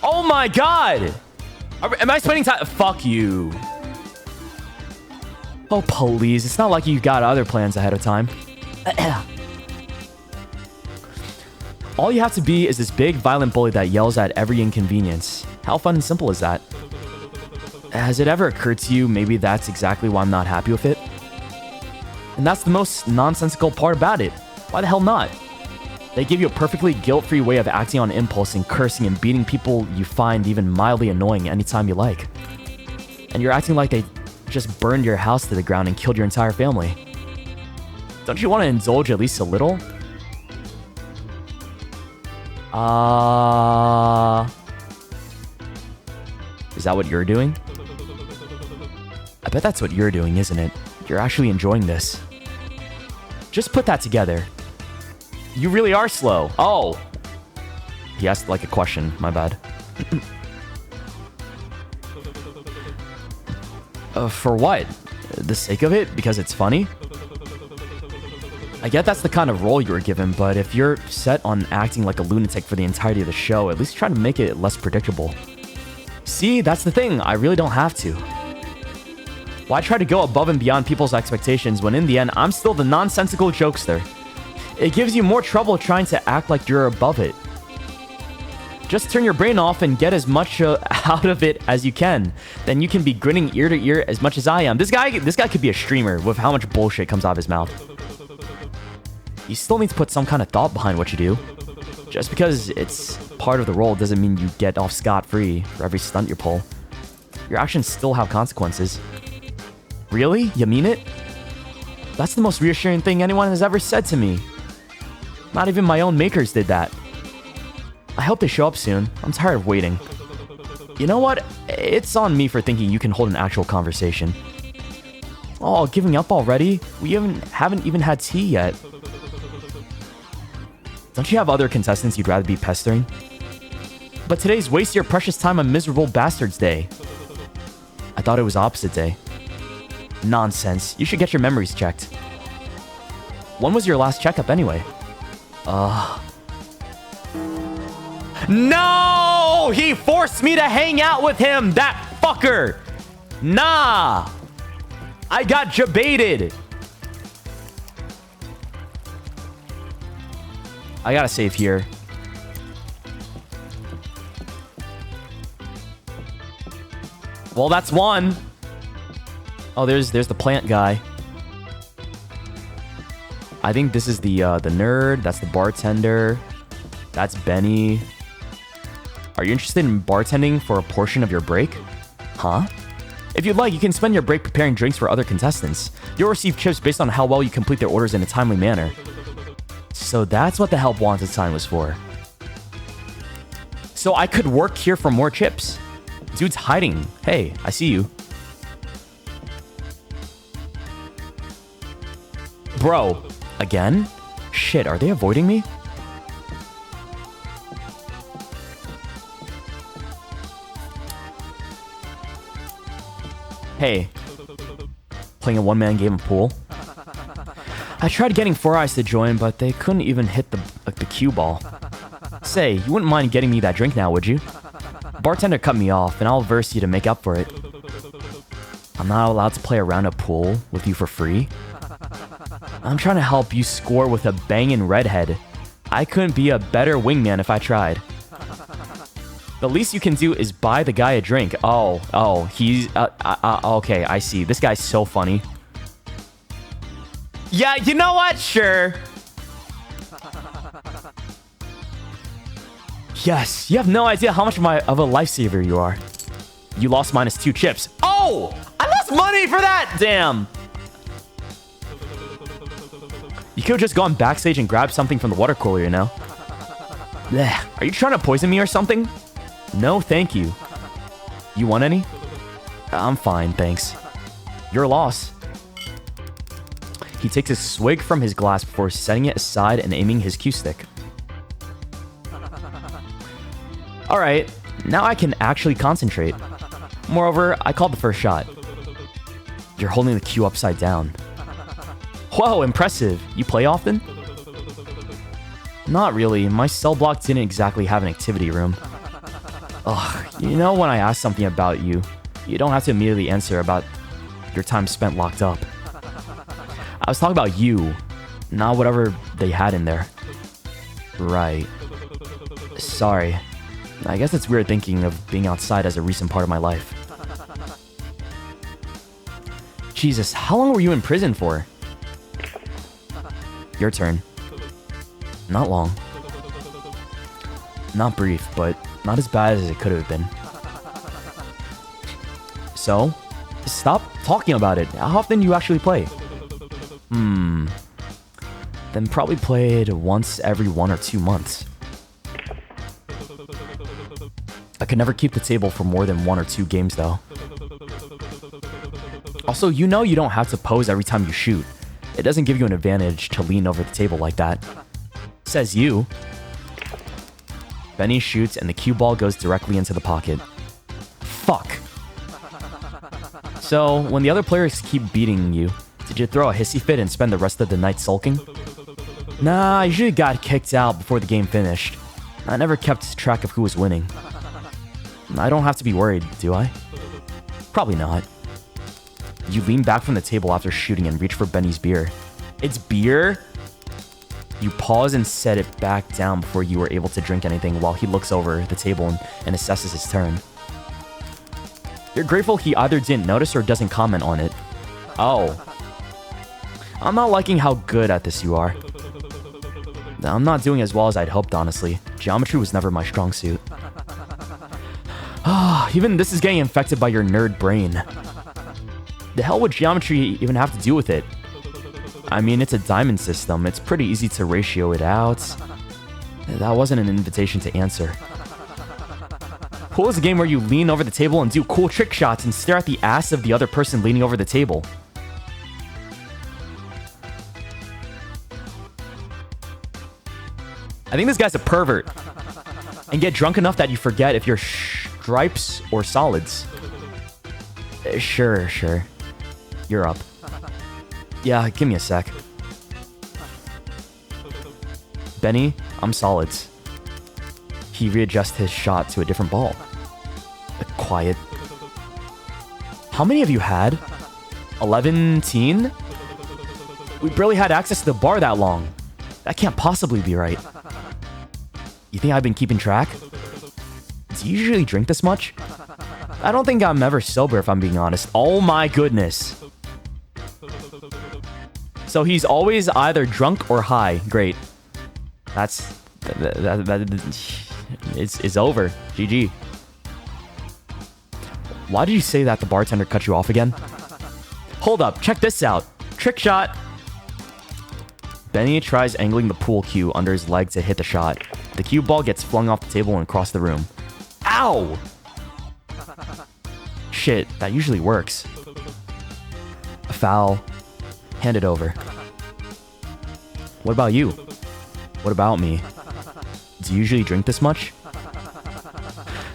Oh my god! Am I spending time? Fuck you. Oh, please. It's not like you've got other plans ahead of time. All you have to be is this big, violent bully that yells at every inconvenience. How fun and simple is that? Has it ever occurred to you maybe that's exactly why I'm not happy with it? And that's the most nonsensical part about it. Why the hell not? They give you a perfectly guilt-free way of acting on impulse and cursing and beating people you find even mildly annoying anytime you like. And you're acting like they just burned your house to the ground and killed your entire family. Don't you want to indulge at least a little? Is that what you're doing? I bet that's what you're doing, isn't it? You're actually enjoying this. Just put that together. You really are slow. Oh. He asked like a question. My bad. For what? The sake of it? Because it's funny? I get that's the kind of role you were given, but if you're set on acting like a lunatic for the entirety of the show, at least try to make it less predictable. See, that's the thing. I really don't have to. Why try to go above and beyond people's expectations when in the end, I'm still the nonsensical jokester? It gives you more trouble trying to act like you're above it. Just turn your brain off and get as much out of it as you can. Then you can be grinning ear to ear as much as I am. This guy could be a streamer with how much bullshit comes out of his mouth. You still need to put some kind of thought behind what you do. Just because it's part of the role doesn't mean you get off scot-free for every stunt you pull. Your actions still have consequences. Really? You mean it? That's the most reassuring thing anyone has ever said to me. Not even my own makers did that. I hope they show up soon. I'm tired of waiting. You know what? It's on me for thinking you can hold an actual conversation. Oh, giving up already? We haven't even had tea yet. Don't you have other contestants you'd rather be pestering? But today's waste your precious time on miserable bastards day. I thought it was opposite day. Nonsense. You should get your memories checked. When was your last checkup anyway? No! He forced me to hang out with him, that fucker! Nah! I got jebaited. I gotta save here. Well, that's one. Oh, there's the plant guy. I think this is the nerd. That's the bartender. That's Benny. Are you interested in bartending for a portion of your break? Huh? If you'd like, you can spend your break preparing drinks for other contestants. You'll receive chips based on how well you complete their orders in a timely manner. So that's what the help wanted sign was for. So I could work here for more chips. Dude's hiding. Hey, I see you. Bro, again? Shit, are they avoiding me? Hey, playing a one-man game of pool? I tried getting Four Eyes to join, but they couldn't even hit the cue ball. Say, you wouldn't mind getting me that drink now, would you? Bartender cut me off, and I'll verse you to make up for it. I'm not allowed to play a round of pool with you for free. I'm trying to help you score with a bangin' redhead. I couldn't be a better wingman if I tried. The least you can do is buy the guy a drink. Oh, he's... okay, I see. This guy's so funny. Yeah, you know what? Sure. Yes, you have no idea how much of a lifesaver you are. You lost -2 chips. Oh! I lost money for that! Damn. You could have just gone backstage and grabbed something from the water cooler, you know? Blech. Are you trying to poison me or something? No, thank you. You want any? I'm fine, thanks. Your loss. He takes a swig from his glass before setting it aside and aiming his cue stick. Alright, now I can actually concentrate. Moreover, I called the first shot. You're holding the cue upside down. Whoa, impressive. You play often? Not really. My cell block didn't exactly have an activity room. Ugh, you know when I ask something about you, you don't have to immediately answer about your time spent locked up. I was talking about you, not whatever they had in there. Right. Sorry. I guess it's weird thinking of being outside as a recent part of my life. Jesus, how long were you in prison for? Your turn. Not long. Not brief, but not as bad as it could have been. So, stop talking about it. How often do you actually play? Then probably played once every 1 or 2 months. I could never keep the table for more than 1 or 2 games though. Also, you know you don't have to pose every time you shoot. It doesn't give you an advantage to lean over the table like that. Says you. Benny shoots and the cue ball goes directly into the pocket. Fuck. So, when the other players keep beating you, did you throw a hissy fit and spend the rest of the night sulking? Nah, I usually got kicked out before the game finished. I never kept track of who was winning. I don't have to be worried, do I? Probably not. You lean back from the table after shooting and reach for Benny's beer. It's beer? You pause and set it back down before you were able to drink anything while he looks over the table and assesses his turn. You're grateful he either didn't notice or doesn't comment on it. Oh. I'm not liking how good at this you are. I'm not doing as well as I'd hoped, honestly. Geometry was never my strong suit. Even this is getting infected by your nerd brain. The hell would geometry even have to do with it? I mean, it's a diamond system. It's pretty easy to ratio it out. That wasn't an invitation to answer. Pool is a game where you lean over the table and do cool trick shots and stare at the ass of the other person leaning over the table. I think this guy's a pervert. And get drunk enough that you forget if you're stripes or solids. Sure. You're up. Yeah, give me a sec. Benny, I'm solids. He readjusts his shot to a different ball. Quiet. How many have you had? 11 teen? We barely had access to the bar that long. That can't possibly be right. You think I've been keeping track? Do you usually drink this much? I don't think I'm ever sober if I'm being honest. Oh my goodness. So he's always either drunk or high. Great. It's over. GG. Why did you say that the bartender cut you off again? Hold up, check this out. Trick shot. Benny tries angling the pool cue under his leg to hit the shot. The cue ball gets flung off the table and across the room. Ow! Shit, that usually works. A foul. Hand it over. What about you? What about me? Do you usually drink this much?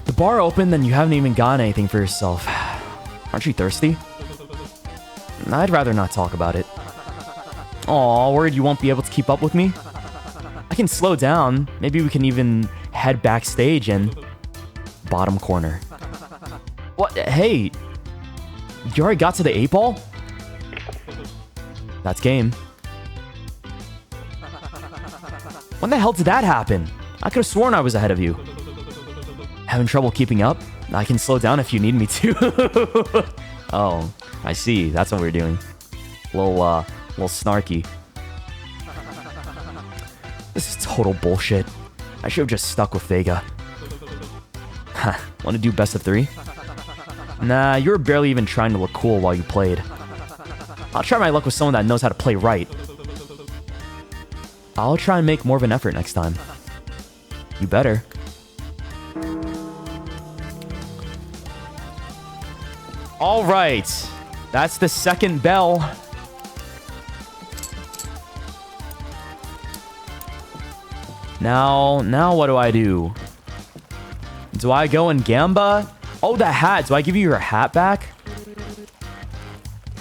The bar opened and you haven't even gotten anything for yourself. Aren't you thirsty? I'd rather not talk about it. Aw, worried you won't be able to keep up with me? I can slow down. Maybe we can even head backstage and... Bottom corner. What? Hey! You already got to the 8-ball? That's game. When the hell did that happen? I could have sworn I was ahead of you. Having trouble keeping up? I can slow down if you need me to. Oh, I see. That's what we're doing. Little snarky. This is total bullshit. I should have just stuck with Vega. Want to do best of 3? Nah, you were barely even trying to look cool while you played. I'll try my luck with someone that knows how to play right. I'll try and make more of an effort next time. You better. Alright. That's the second bell. Now what do I do? Do I go and Gamba? Oh, the hat. Do I give you your hat back?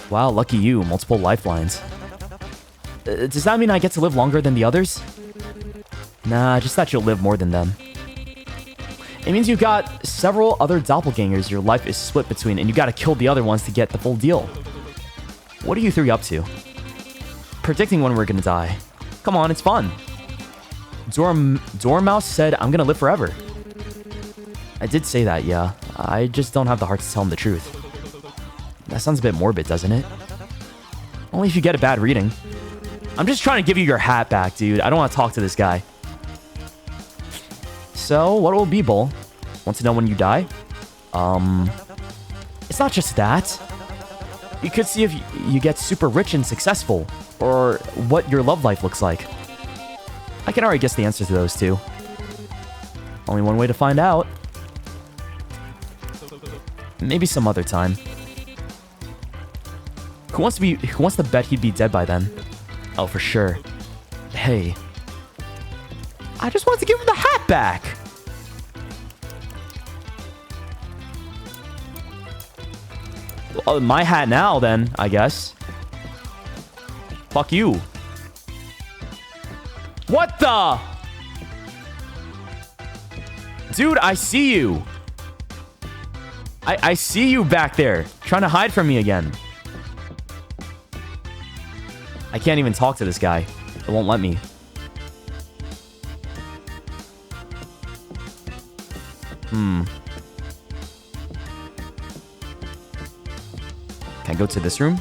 Wow, lucky you. Multiple lifelines. Does that mean I get to live longer than the others? Nah, just that you'll live more than them. It means you've got several other doppelgangers your life is split between, and you gotta kill the other ones to get the full deal. What are you 3 up to? Predicting when we're gonna die. Come on, it's fun. Dormouse said I'm gonna live forever. I did say that, yeah. I just don't have the heart to tell him the truth. That sounds a bit morbid, doesn't it? Only if you get a bad reading. I'm just trying to give you your hat back, dude. I don't want to talk to this guy. So, what will be, Bull? Want to know when you die? It's not just that. You could see if you get super rich and successful, or what your love life looks like. I can already guess the answer to those two. Only one way to find out. Maybe some other time. Who wants to bet he'd be dead by then? Oh, for sure. Hey. I just wanted to give him the hat back! Well, my hat now, then, I guess. Fuck you. What the? Dude, I see you. I see you back there, trying to hide from me again. I can't even talk to this guy. It won't let me. Can I go to this room?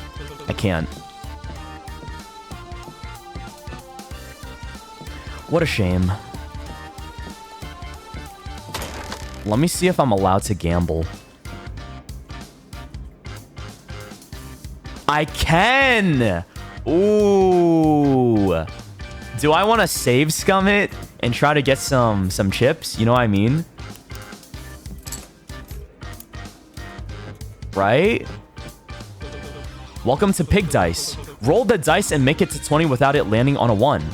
I can't. What a shame. Let me see if I'm allowed to gamble. I can! Ooh. Do I want to save scum it and try to get some chips? You know what I mean? Right? Welcome to Pig Dice. Roll the dice and make it to 20 without it landing on a 1.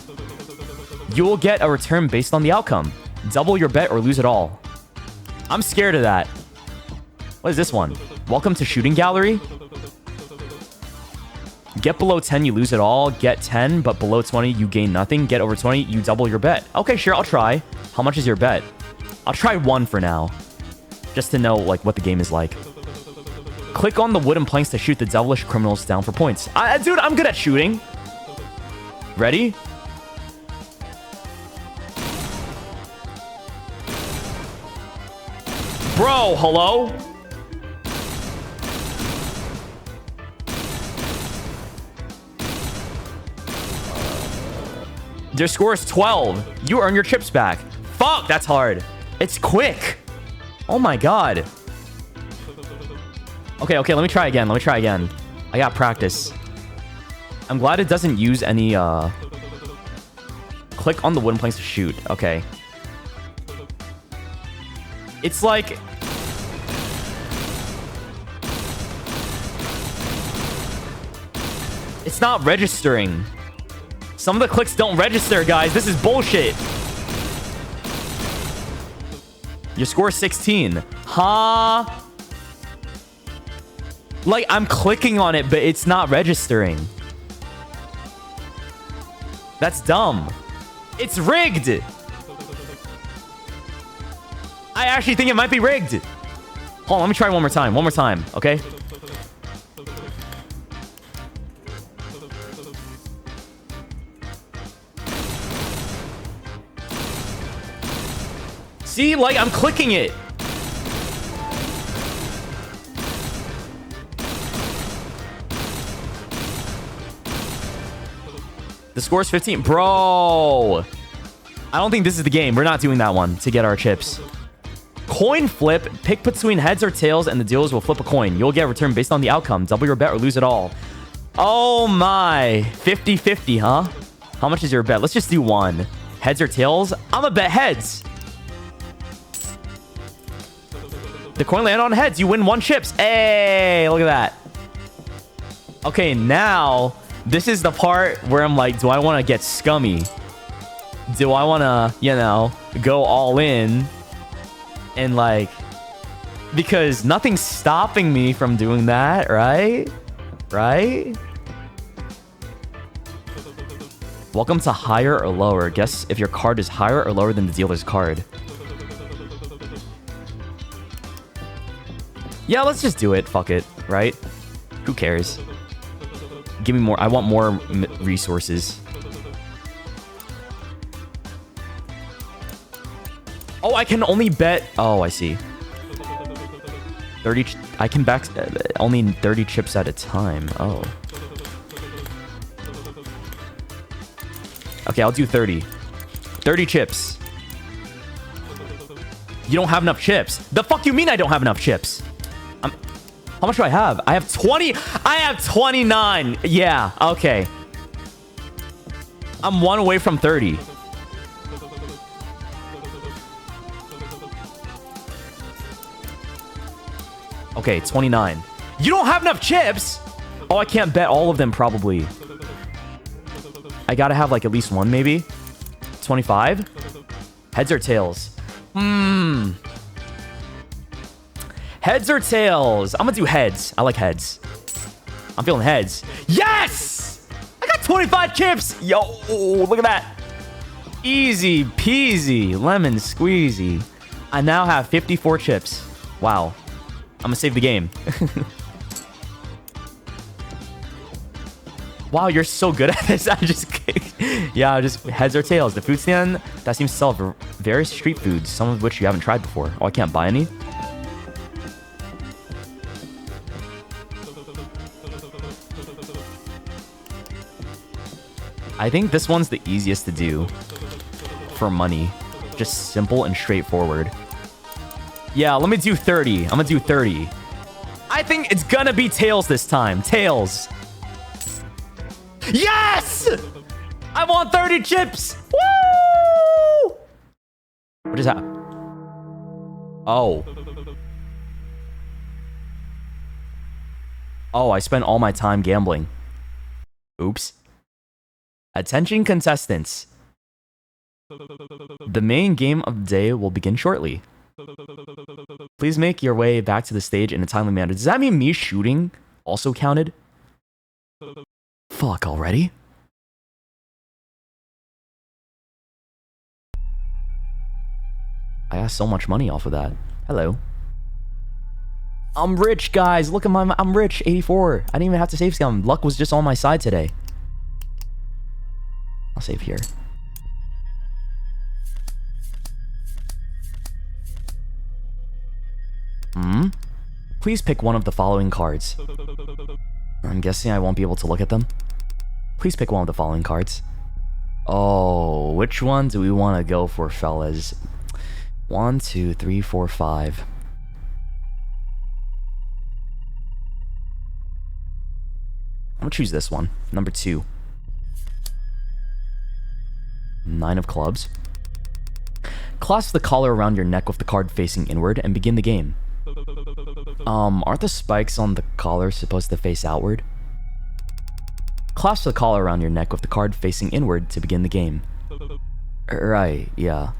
You'll get a return based on the outcome. Double your bet or lose it all. I'm scared of that. What is this one? Welcome to shooting gallery. Get below 10, you lose it all. Get 10, but below 20, you gain nothing. Get over 20, you double your bet. Okay, sure, I'll try. How much is your bet? I'll try 1 for now. Just to know, like, what the game is like. Click on the wooden planks to shoot the devilish criminals down for points. Dude, I'm good at shooting. Ready? Bro, hello? Their score is 12. You earn your chips back. Fuck, that's hard. It's quick. Oh my god. Okay, let me try again. I got practice. I'm glad it doesn't use any, click on the wooden planks to shoot. Okay. It's like... It's not registering. Some of the clicks don't register, guys. This is bullshit. Your score is 16. Huh? Like, I'm clicking on it, but it's not registering. That's dumb. It's rigged. I actually think it might be rigged. Hold on, let me try one more time, okay? See, like, I'm clicking it. The score is 15. Bro. I don't think this is the game. We're not doing that one to get our chips. Coin flip. Pick between heads or tails, and the dealers will flip a coin. You'll get a return based on the outcome. Double your bet or lose it all. Oh my. 50-50, huh? How much is your bet? Let's just do one. Heads or tails? I'm gonna bet heads. The coin landed on heads. You win 1 chips. Hey, look at that. Okay, now this is the part where I'm like, do I want to get scummy? Do I want to, you know, go all in? And like, because nothing's stopping me from doing that, right? Right? Welcome to higher or lower. Guess if your card is higher or lower than the dealer's card. Yeah, let's just do it. Fuck it, right? Who cares? Give me more. I want more resources. Oh, I can only bet. Oh, I see. 30. I can back only 30 chips at a time. Oh. Okay, I'll do 30. 30 chips. You don't have enough chips. The fuck you mean I don't have enough chips? How much do I have? I have 20. I have 29. Yeah, okay. I'm 1 away from 30. Okay, 29. You don't have enough chips? Oh, I can't bet all of them, probably. I gotta have, like, at least one, maybe. 25? Heads or tails? Heads or tails? I'm gonna do heads. I like heads. I'm feeling heads. Yes! I got 25 chips! Yo, look at that. Easy peasy. Lemon squeezy. I now have 54 chips. Wow. I'm gonna save the game. Wow, you're so good at this. Yeah, just heads or tails. The food stand that seems to sell various street foods, some of which you haven't tried before. Oh, I can't buy any? I think this one's the easiest to do for money. Just simple and straightforward. Yeah, let me do 30. I'm gonna do 30. I think it's gonna be tails this time. Tails. Yes! I want 30 chips. Woo! What is that? Oh. Oh, I spent all my time gambling. Oops. Attention contestants. The main game of the day will begin shortly. Please make your way back to the stage in a timely manner. Does that mean me shooting also counted? Fuck already. I got so much money off of that. Hello. I'm rich, guys. Look at I'm rich. 84. I didn't even have to save scum. Luck was just on my side today. I'll save here. Please pick one of the following cards. I'm guessing I won't be able to look at them. Please pick one of the following cards. Oh, which one do we want to go for, fellas? 1, 2, 3, 4, 5. I'm gonna choose this one. Number 2. 9 of clubs. Clasp the collar around your neck with the card facing inward and begin the game. Aren't the spikes on the collar supposed to face outward? Clasp the collar around your neck with the card facing inward to begin the game. Right, yeah.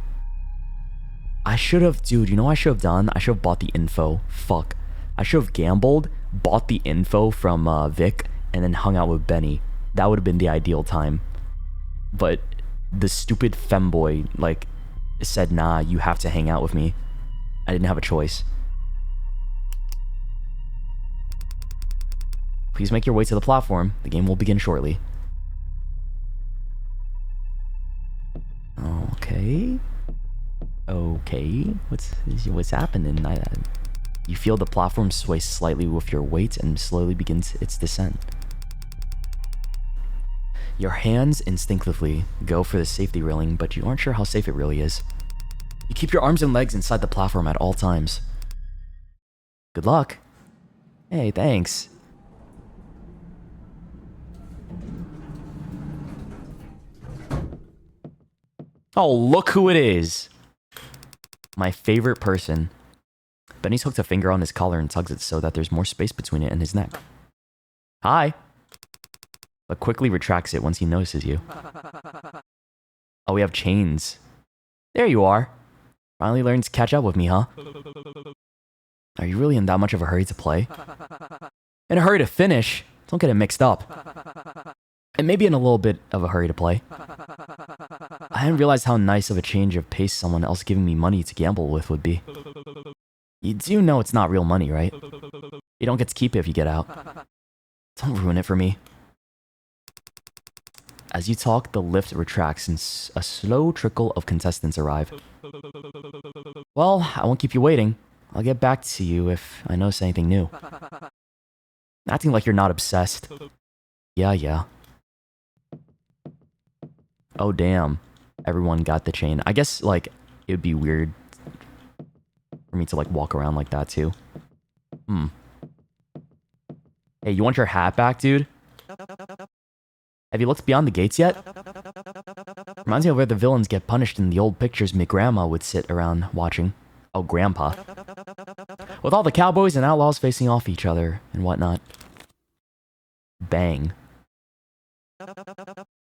I should have, dude, you know what I should have done? I should have bought the info. Fuck. I should have gambled, bought the info from Vic, and then hung out with Benny. That would have been the ideal time. But the stupid femboy, like, said, nah, you have to hang out with me. I didn't have a choice. Please make your way to the platform. The game will begin shortly. Okay. Okay. What's happening? You feel the platform sway slightly with your weight and slowly begins its descent. Your hands instinctively go for the safety railing, but you aren't sure how safe it really is. You keep your arms and legs inside the platform at all times. Good luck. Hey, thanks. Oh, look who it is. My favorite person. Benny's hooked a finger on his collar and tugs it so that there's more space between it and his neck. Hi. But quickly retracts it once he notices you. Oh, we have chains. There you are. Finally learned to catch up with me, huh? Are you really in that much of a hurry to play? In a hurry to finish? Don't get it mixed up. And maybe in a little bit of a hurry to play. I hadn't realized how nice of a change of pace someone else giving me money to gamble with would be. You do know it's not real money, right? You don't get to keep it if you get out. Don't ruin it for me. As you talk, the lift retracts and a slow trickle of contestants arrive. Well, I won't keep you waiting. I'll get back to you if I notice anything new. Acting like you're not obsessed. Yeah. Oh, damn. Everyone got the chain. I guess, like, it would be weird for me to, like, walk around like that, too. Hey, you want your hat back, dude? Have you looked beyond the gates yet? Reminds me of where the villains get punished in the old pictures my grandma would sit around watching. Oh, grandpa. With all the cowboys and outlaws facing off each other and whatnot. Bang.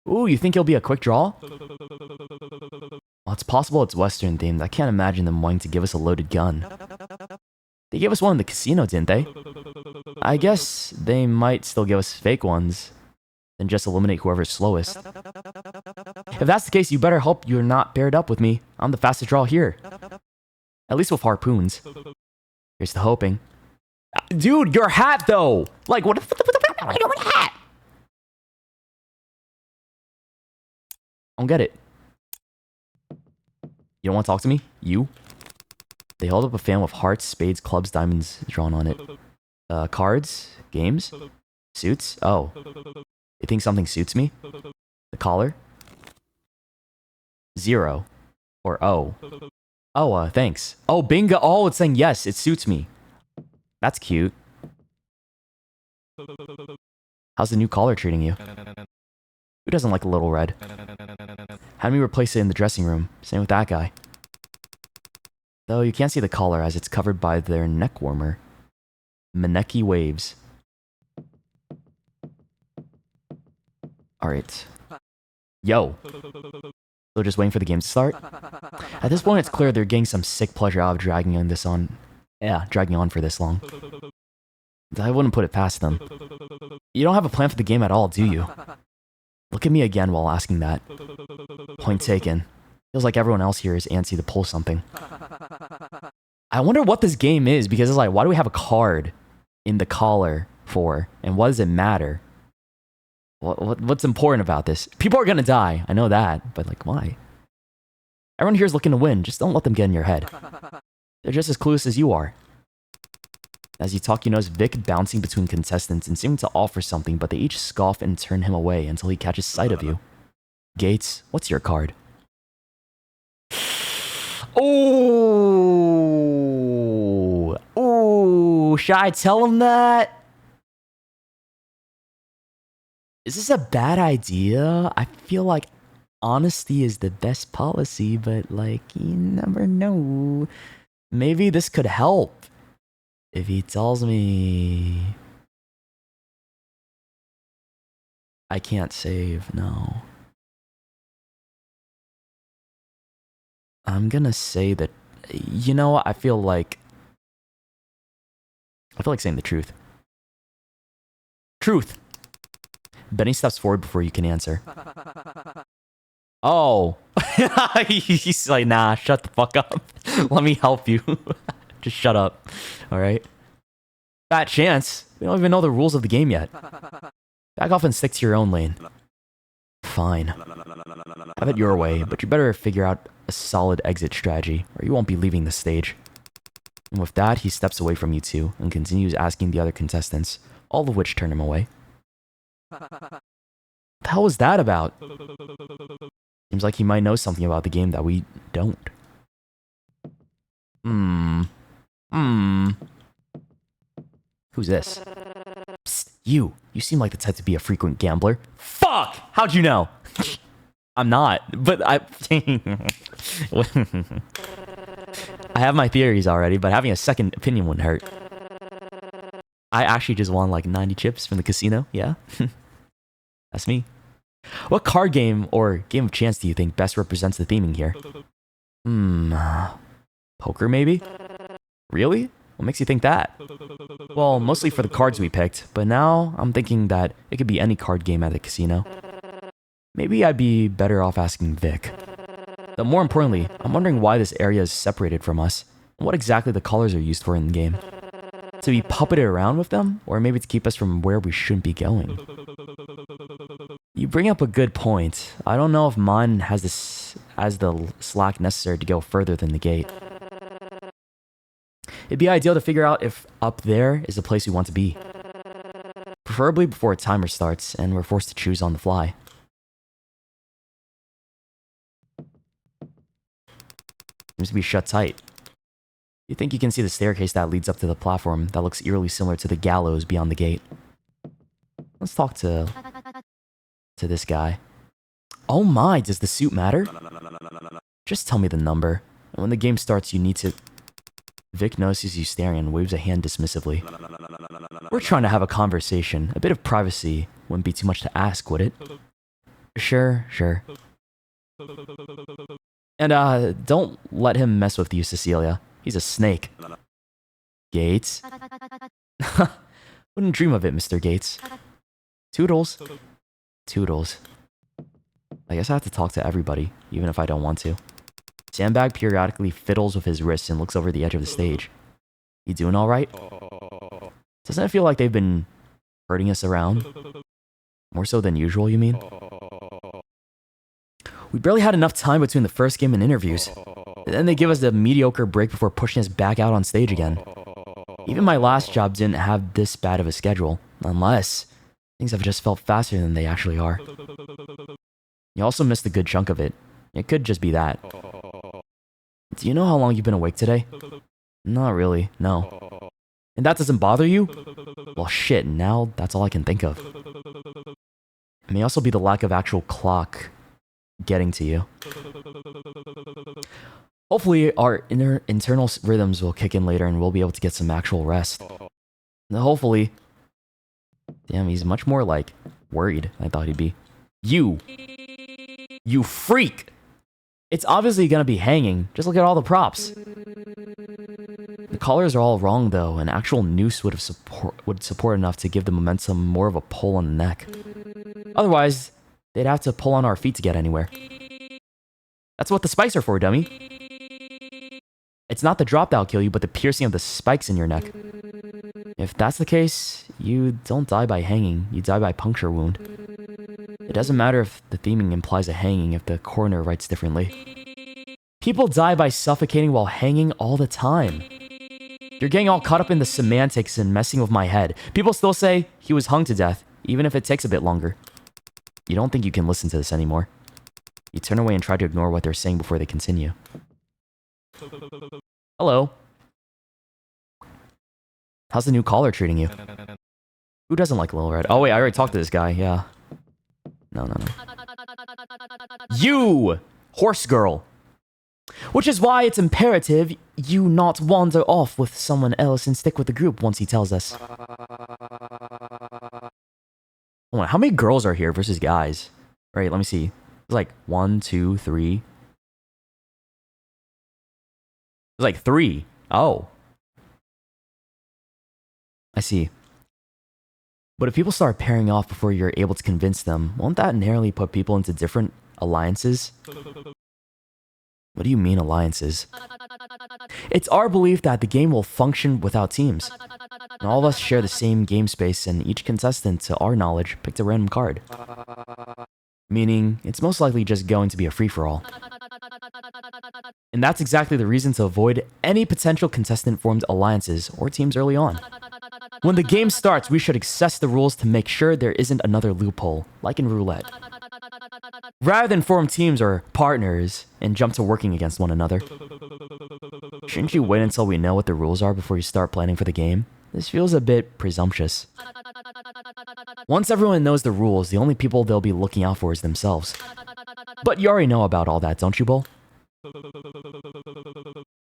Ooh, you think it'll be a quick draw? Well, it's possible it's Western themed. I can't imagine them wanting to give us a loaded gun. They gave us one in the casino, didn't they? I guess they might still give us fake ones. Then just eliminate whoever's slowest. If that's the case, you better hope you're not paired up with me. I'm the fastest draw here. At least with harpoons. Here's the hoping. Dude, your hat though! Like, what the hat? I don't get it. You don't want to talk to me? You? They held up a fan with hearts, spades, clubs, diamonds drawn on it. Cards? Games? Suits? Oh. You think something suits me? The collar? 0. Or O. Oh, thanks. Oh, bingo. Oh, it's saying yes, it suits me. That's cute. How's the new collar treating you? Who doesn't like a little red? Had me replace it in the dressing room. Same with that guy. Though you can't see the collar as it's covered by their neck warmer. Maneki waves. Alright. Yo. So just waiting for the game to start. At this point, it's clear they're getting some sick pleasure out of dragging on for this long. I wouldn't put it past them. You don't have a plan for the game at all, do you? Look at me again while asking that. Point taken. Feels like everyone else here is antsy to pull something. I wonder what this game is, because it's like, why do we have a card in the collar for? And what does it matter? What's important about this? People are gonna die, I know that, but like, why? Everyone here is looking to win, just don't let them get in your head. They're just as clueless as you are. As you talk, you notice Vic bouncing between contestants and seeming to offer something, but they each scoff and turn him away until he catches sight of you. Gates, what's your card? Oh, should I tell him that? Is this a bad idea? I feel like honesty is the best policy, but like, you never know. Maybe this could help. If he tells me I can't save, no. I'm gonna say that, you know, I feel like saying the truth. Truth! Benny steps forward before you can answer. Oh. He's like, nah, shut the fuck up. Let me help you. Just shut up. Alright? Fat chance. We don't even know the rules of the game yet. Back off and stick to your own lane. Fine. Have it your way, but you better figure out a solid exit strategy, or you won't be leaving the stage. And with that, he steps away from you two, and continues asking the other contestants, all of which turn him away. What the hell was that about? Seems like he might know something about the game that we don't. Who's this? Psst, you. You seem like the type to be a frequent gambler. Fuck! How'd you know? I'm not, but I have my theories already, but having a second opinion wouldn't hurt. I actually just won like 90 chips from the casino, yeah? That's me. What card game or game of chance do you think best represents the theming here? Poker maybe? Really? What makes you think that? Well, mostly for the cards we picked, but now I'm thinking that it could be any card game at the casino. Maybe I'd be better off asking Vic. But more importantly, I'm wondering why this area is separated from us, and what exactly the colors are used for in the game. To be puppeted around with them, or maybe to keep us from where we shouldn't be going. You bring up a good point. I don't know if mine has the slack necessary to go further than the gate. It'd be ideal to figure out if up there is the place we want to be. Preferably before a timer starts and we're forced to choose on the fly. Seems to be shut tight. You think you can see the staircase that leads up to the platform that looks eerily similar to the gallows beyond the gate. Let's talk to this guy. Oh my, does the suit matter? Just tell me the number. And when the game starts, you need to... Vic notices you staring and waves a hand dismissively. We're trying to have a conversation. A bit of privacy wouldn't be too much to ask, would it? Sure. And don't let him mess with you, Cecilia. He's a snake. Gates? Wouldn't dream of it, Mr. Gates. Toodles. I guess I have to talk to everybody, even if I don't want to. Sandbag periodically fiddles with his wrists and looks over the edge of the stage. You doing alright? Doesn't it feel like they've been herding us around? More so than usual, you mean? We barely had enough time between the first game and interviews. And then they give us a mediocre break before pushing us back out on stage again. Even my last job didn't have this bad of a schedule, unless things have just felt faster than they actually are. You also missed a good chunk of it. It could just be that. Do you know how long you've been awake today? Not really, no. And that doesn't bother you? Well shit, now that's all I can think of. It may also be the lack of actual clock getting to you. Hopefully our internal rhythms will kick in later and we'll be able to get some actual rest. Now, hopefully... Damn, he's much more like worried than I thought he'd be. You freak! It's obviously gonna be hanging. Just look at all the props. The colors are all wrong though. An actual noose would support enough to give the momentum more of a pull on the neck. Otherwise, they'd have to pull on our feet to get anywhere. That's what the spikes are for, dummy. It's not the drop that'll kill you, but the piercing of the spikes in your neck. If that's the case, you don't die by hanging, you die by puncture wound. It doesn't matter if the theming implies a hanging if the coroner writes differently. People die by suffocating while hanging all the time. You're getting all caught up in the semantics and messing with my head. People still say he was hung to death, even if it takes a bit longer. You don't think you can listen to this anymore. You turn away and try to ignore what they're saying before they continue. Hello. How's the new caller treating you? Who doesn't like Lil Red? Oh wait, I already talked to this guy, yeah. No. You! Horse girl! Which is why it's imperative you not wander off with someone else and stick with the group once he tells us. Oh, how many girls are here versus guys? Right, let me see. It's like 1, 2, 3. It's like 3. Oh. I see. But if people start pairing off before you're able to convince them, won't that inherently put people into different alliances? What do you mean alliances? It's our belief that the game will function without teams. And all of us share the same game space, and each contestant, to our knowledge, picked a random card. Meaning, it's most likely just going to be a free-for-all. And that's exactly the reason to avoid any potential contestant-formed alliances or teams early on. When the game starts, we should assess the rules to make sure there isn't another loophole, like in roulette. Rather than form teams or partners and jump to working against one another. Shouldn't you wait until we know what the rules are before you start planning for the game? This feels a bit presumptuous. Once everyone knows the rules, the only people they'll be looking out for is themselves. But you already know about all that, don't you, Bull?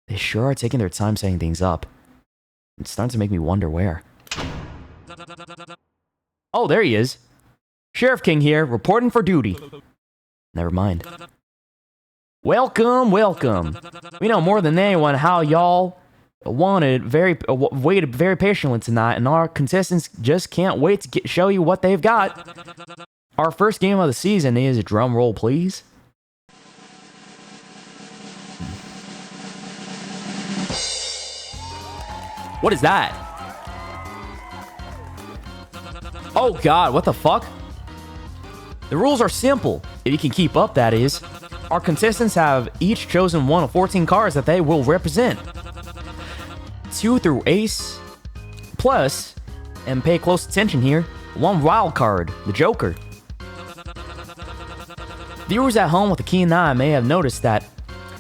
They sure are taking their time setting things up. It's starting to make me wonder where. Oh, there he is. Sheriff King here, reporting for duty. Never mind. Welcome. We know more than anyone how y'all waited very patiently tonight, and our contestants just can't wait to show you what they've got. Our first game of the season is, drum roll please. What is that? Oh god, what the fuck? The rules are simple, if you can keep up, that is. Our contestants have each chosen one of 14 cards that they will represent. 2 through ace, plus, and pay close attention here, 1 wild card, the Joker. Viewers at home with a keen eye may have noticed that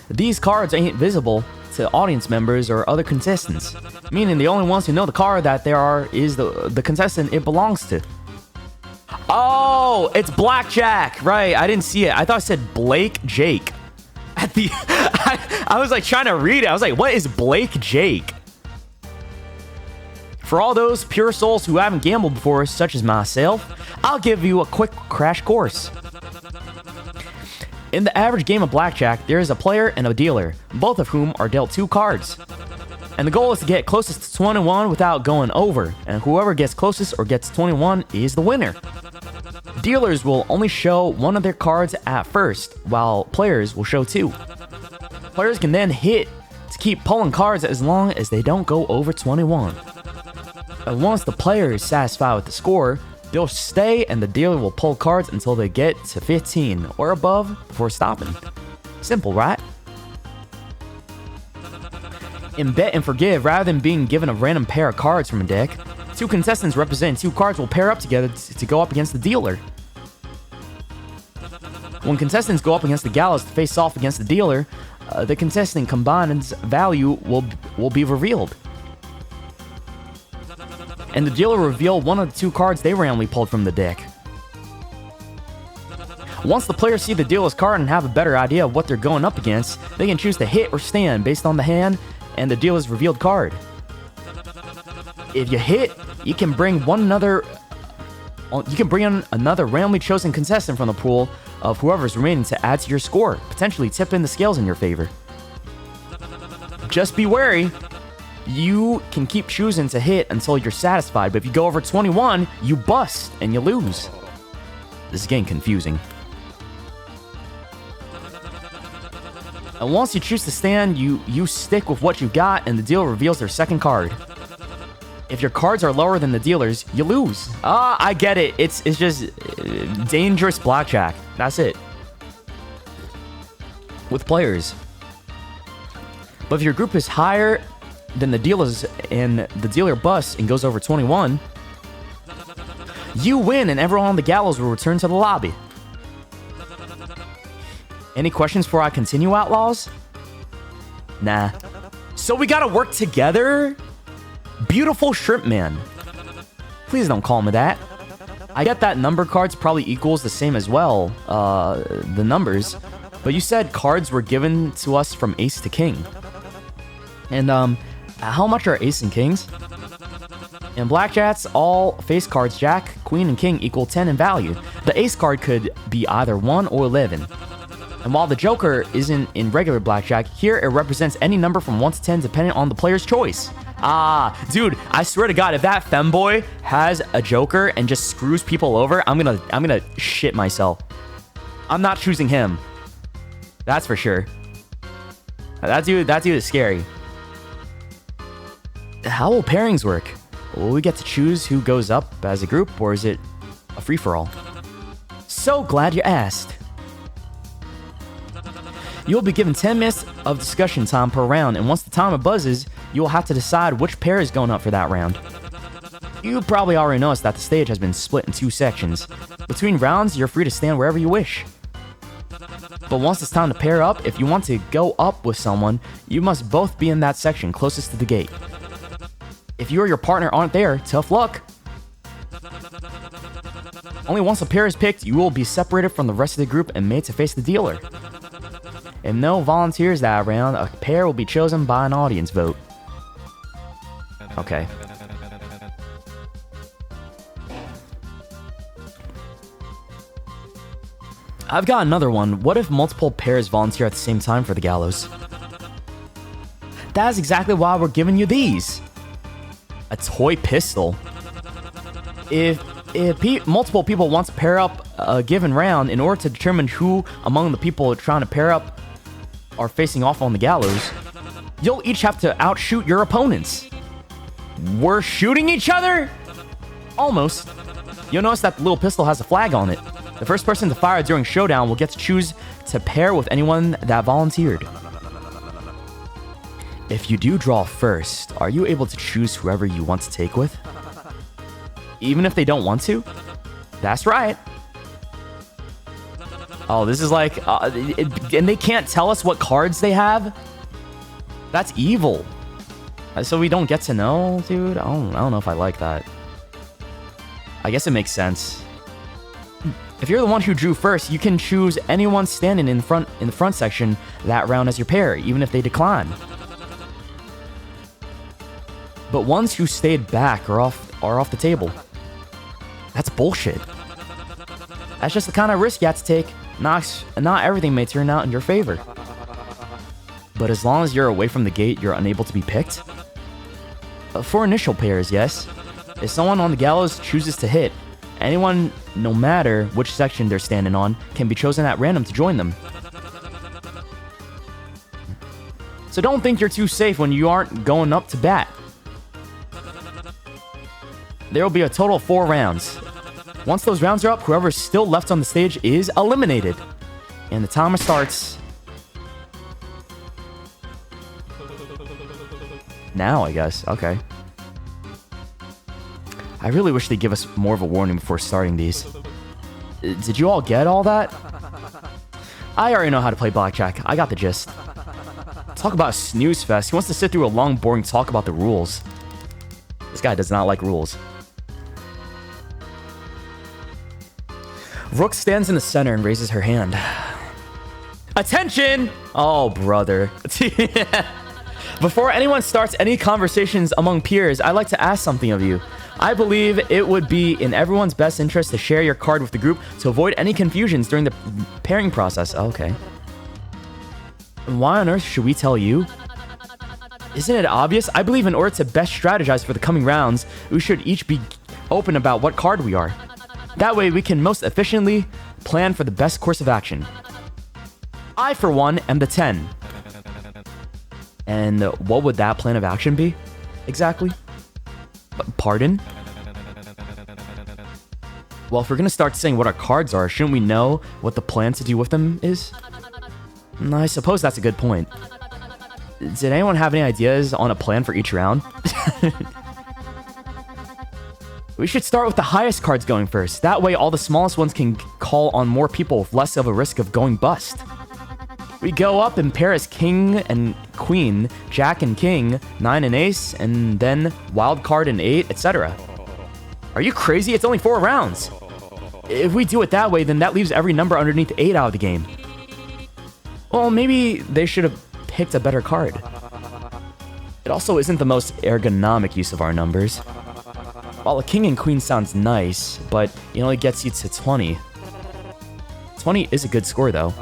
these cards ain't visible to audience members or other contestants, meaning the only ones who know the card that there are is the contestant it belongs to. Oh, it's Blackjack, right? I didn't see it. I thought it said Blake Jake. At the, I was like trying to read it. I was like, what is Blake Jake? For all those pure souls who haven't gambled before, such as myself, I'll give you a quick crash course. In the average game of blackjack, there is a player and a dealer, both of whom are dealt 2 cards. And the goal is to get closest to 21 without going over, and whoever gets closest or gets 21 is the winner. Dealers will only show one of their cards at first, while players will show 2. Players can then hit to keep pulling cards as long as they don't go over 21. And once the player is satisfied with the score, they'll stay and the dealer will pull cards until they get to 15 or above before stopping. Simple, right? In Bet and Forgive, rather than being given a random pair of cards from a deck, 2 contestants representing 2 cards will pair up together to go up against the dealer. When contestants go up against the gallows to face off against the dealer, the contestant combined's value will be revealed. And the dealer will reveal one of the 2 cards they randomly pulled from the deck. Once the players see the dealer's card and have a better idea of what they're going up against, they can choose to hit or stand based on the hand and the dealer's revealed card. If you hit, you can bring one You can bring in another randomly chosen contestant from the pool of whoever's remaining to add to your score, potentially tipping the scales in your favor. Just be wary. You can keep choosing to hit until you're satisfied, but if you go over 21, you bust and you lose. This is getting confusing. And once you choose to stand, you stick with what you got, and the dealer reveals their second card. If your cards are lower than the dealer's, you lose. I get it. It's just dangerous blackjack. That's it. With players. But if your group is higher than the dealer's and the dealer busts and goes over 21, you win and everyone on the gallows will return to the lobby. Any questions before I continue, Outlaws? Nah. So we gotta work together? Beautiful Shrimp Man. Please don't call me that. I get that number cards probably equals the same as well, the numbers. But you said cards were given to us from ace to king. And, how much are ace and kings? In blackjacks, all face cards, jack, queen, and king equal 10 in value. The ace card could be either 1 or 11. And while the joker isn't in regular blackjack, here it represents any number from 1 to 10 depending on the player's choice. Dude, I swear to God, if that femboy has a joker and just screws people over, I'm gonna shit myself. I'm not choosing him. That's for sure. That dude is scary. How will pairings work? Will we get to choose who goes up as a group, or is it a free-for-all? So glad you asked. You'll be given 10 minutes of discussion time per round, and once the timer buzzes, you'll have to decide which pair is going up for that round. You probably already noticed that the stage has been split in 2 sections. Between rounds, you're free to stand wherever you wish. But once it's time to pair up, if you want to go up with someone, you must both be in that section closest to the gate. If you or your partner aren't there, tough luck. Only once a pair is picked, you will be separated from the rest of the group and made to face the dealer. If no volunteers that round, a pair will be chosen by an audience vote. Okay. I've got another one. What if multiple pairs volunteer at the same time for the gallows? That's exactly why we're giving you these. A toy pistol. If multiple people want to pair up a given round, in order to determine who among the people trying to pair up are facing off on the gallows, you'll each have to outshoot your opponents. We're shooting each other? Almost. You'll notice that the little pistol has a flag on it. The first person to fire during showdown will get to choose to pair with anyone that volunteered. If you do draw first, are you able to choose whoever you want to take with? Even if they don't want to? That's right. Oh, this is like... and they can't tell us what cards they have? That's evil. So we don't get to know, dude? I don't know if I like that. I guess it makes sense. If you're the one who drew first, you can choose anyone standing in the front section that round as your pair, even if they decline. But ones who stayed back are off the table. That's bullshit. That's just the kind of risk you have to take. Not everything may turn out in your favor. But as long as you're away from the gate, you're unable to be picked. For initial pairs, yes. If someone on the gallows chooses to hit, anyone, no matter which section they're standing on, can be chosen at random to join them. So don't think you're too safe when you aren't going up to bat. There will be a total of 4 rounds. Once those rounds are up, whoever's still left on the stage is eliminated. And the timer starts now, I guess. Okay. I really wish they'd give us more of a warning before starting these. Did you all get all that? I already know how to play blackjack. I got the gist. Talk about a snooze fest. He wants to sit through a long, boring talk about the rules. This guy does not like rules. Rook stands in the center and raises her hand. Attention! Oh, brother. Before anyone starts any conversations among peers, I'd like to ask something of you. I believe it would be in everyone's best interest to share your card with the group to avoid any confusions during the pairing process. Okay. And why on earth should we tell you? Isn't it obvious? I believe in order to best strategize for the coming rounds, we should each be open about what card we are. That way we can most efficiently plan for the best course of action. I, for one, am the 10. And what would that plan of action be? Exactly? Pardon? Well, if we're gonna start saying what our cards are, shouldn't we know what the plan to do with them is? I suppose that's a good point. Did anyone have any ideas on a plan for each round? We should start with the highest cards going first. That way all the smallest ones can call on more people with less of a risk of going bust. We go up and pair as king and queen, jack and king, 9 and ace, and then wild card and 8, etc. Are you crazy? It's only 4 rounds. If we do it that way, then that leaves every number underneath 8 out of the game. Well, maybe they should have picked a better card. It also isn't the most ergonomic use of our numbers. While a king and queen sounds nice, but it only gets you to 20. 20 is a good score though.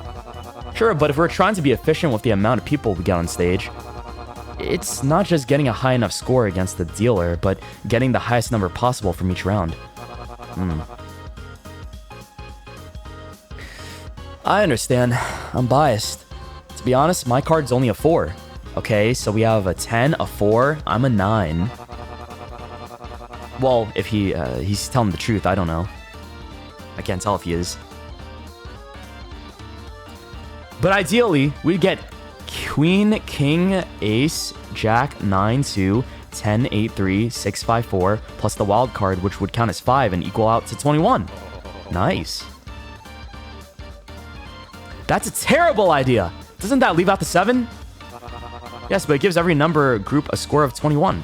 Sure, but if we're trying to be efficient with the amount of people we get on stage, it's not just getting a high enough score against the dealer, but getting the highest number possible from each round. I understand. I'm biased. To be honest, my card's only a 4. Okay, so we have a 10, a 4, I'm a 9. Well, if he's telling the truth, I don't know. I can't tell if he is. But ideally, we'd get queen, king, ace, jack, 9, 2, 10, 8, 3, 6, 5, 4, plus the wild card, which would count as 5 and equal out to 21. Nice. That's a terrible idea. Doesn't that leave out the 7? Yes, but it gives every number group a score of 21.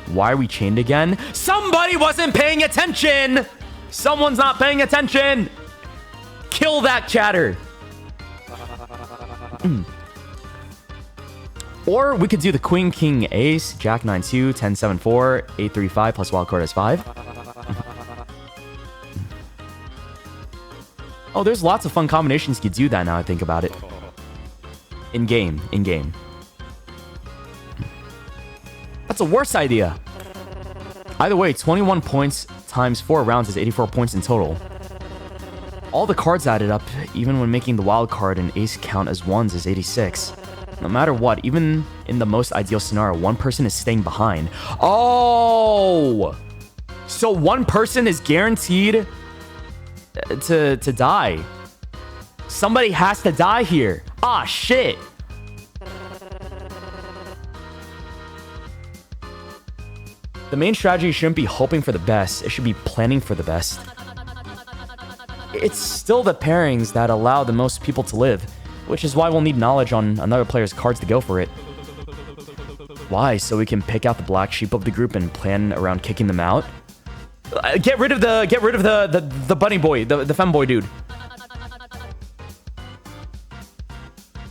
Why are we chained again? Somebody wasn't paying attention! Someone's not paying attention! Kill that chatter! Or we could do the queen, king, ace, jack, 9, 2, 10, 7, 4, 8, 3, 5, plus wildcard is 5. Oh, there's lots of fun combinations you could do that now I think about it. In-game. That's a worse idea. Either way, 21 points times 4 rounds is 84 points in total. All the cards added up, even when making the wild card and ace count as ones, is 86. No matter what, even in the most ideal scenario, one person is staying behind. Oh! So one person is guaranteed to die. Somebody has to die here. Ah, shit. The main strategy shouldn't be hoping for the best. It should be planning for the best. It's still the pairings that allow the most people to live, which is why we'll need knowledge on another player's cards to go for it. Why? So we can pick out the black sheep of the group and plan around kicking them out? Get rid of the bunny boy, the femboy dude.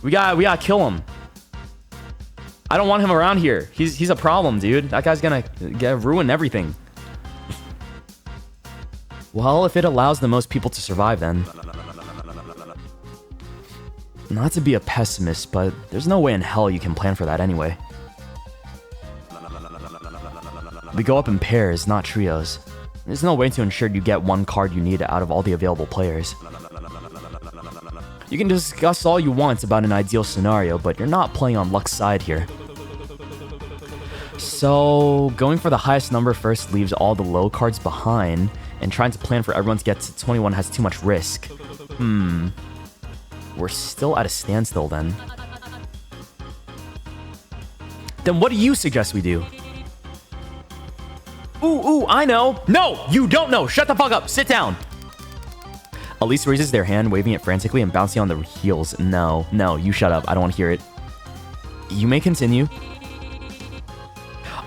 We gotta kill him. I don't want him around here. He's a problem, dude. That guy's gonna ruin everything. Well, if it allows the most people to survive, then. Not to be a pessimist, but there's no way in hell you can plan for that anyway. We go up in pairs, not trios. There's no way to ensure you get one card you need out of all the available players. You can discuss all you want about an ideal scenario, but you're not playing on luck's side here. So, going for the highest number first leaves all the low cards behind, and trying to plan for everyone to get to 21 has too much risk. We're still at a standstill then. Then what do you suggest we do? Ooh, I know. No, you don't know. Shut the fuck up. Sit down. Elise raises their hand, waving it frantically and bouncing on their heels. No, you shut up. I don't want to hear it. You may continue.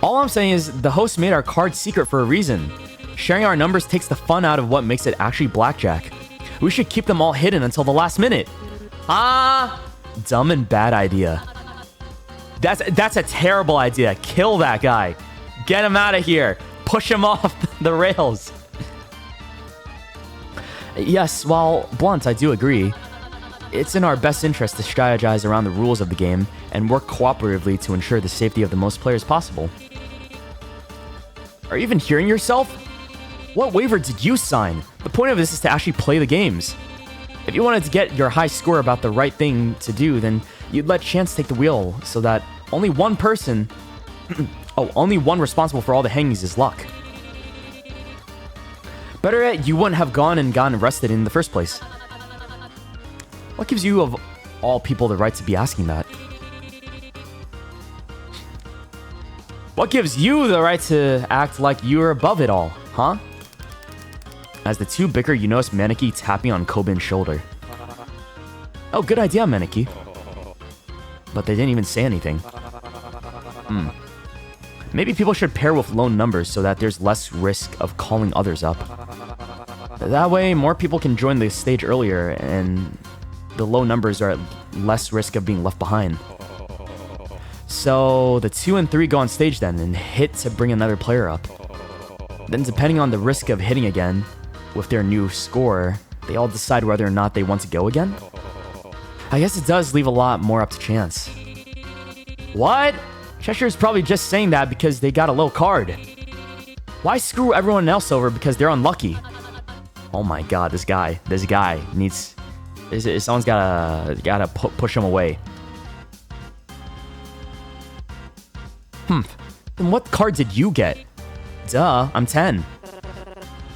All I'm saying is the host made our card secret for a reason. Sharing our numbers takes the fun out of what makes it actually blackjack. We should keep them all hidden until the last minute. Dumb and bad idea. That's a terrible idea. Kill that guy. Get him out of here. push him off the rails. Yes, while blunt, I do agree. It's in our best interest to strategize around the rules of the game and work cooperatively to ensure the safety of the most players possible. Are you even hearing yourself? What waiver did you sign? The point of this is to actually play the games. If you wanted to get your high score about the right thing to do, then you'd let chance take the wheel so that only one person... only one responsible for all the hangings is luck. Better yet, you wouldn't have gone and gotten arrested in the first place. What gives you, of all people, the right to be asking that? What gives you the right to act like you're above it all, huh? As the two bicker, you notice Maneki tapping on Kobin's shoulder. Oh, good idea, Maneki. But they didn't even say anything. Maybe people should pair with lone numbers so that there's less risk of calling others up. That way, more people can join the stage earlier, and the low numbers are at less risk of being left behind. So, the 2 and 3 go on stage then, and hit to bring another player up. Then, depending on the risk of hitting again, with their new score, they all decide whether or not they want to go again? I guess it does leave a lot more up to chance. What? Cheshire's probably just saying that because they got a low card. Why screw everyone else over because they're unlucky? Oh my god, this guy needs... Someone's gotta push him away. Then what card did you get? Duh, I'm 10.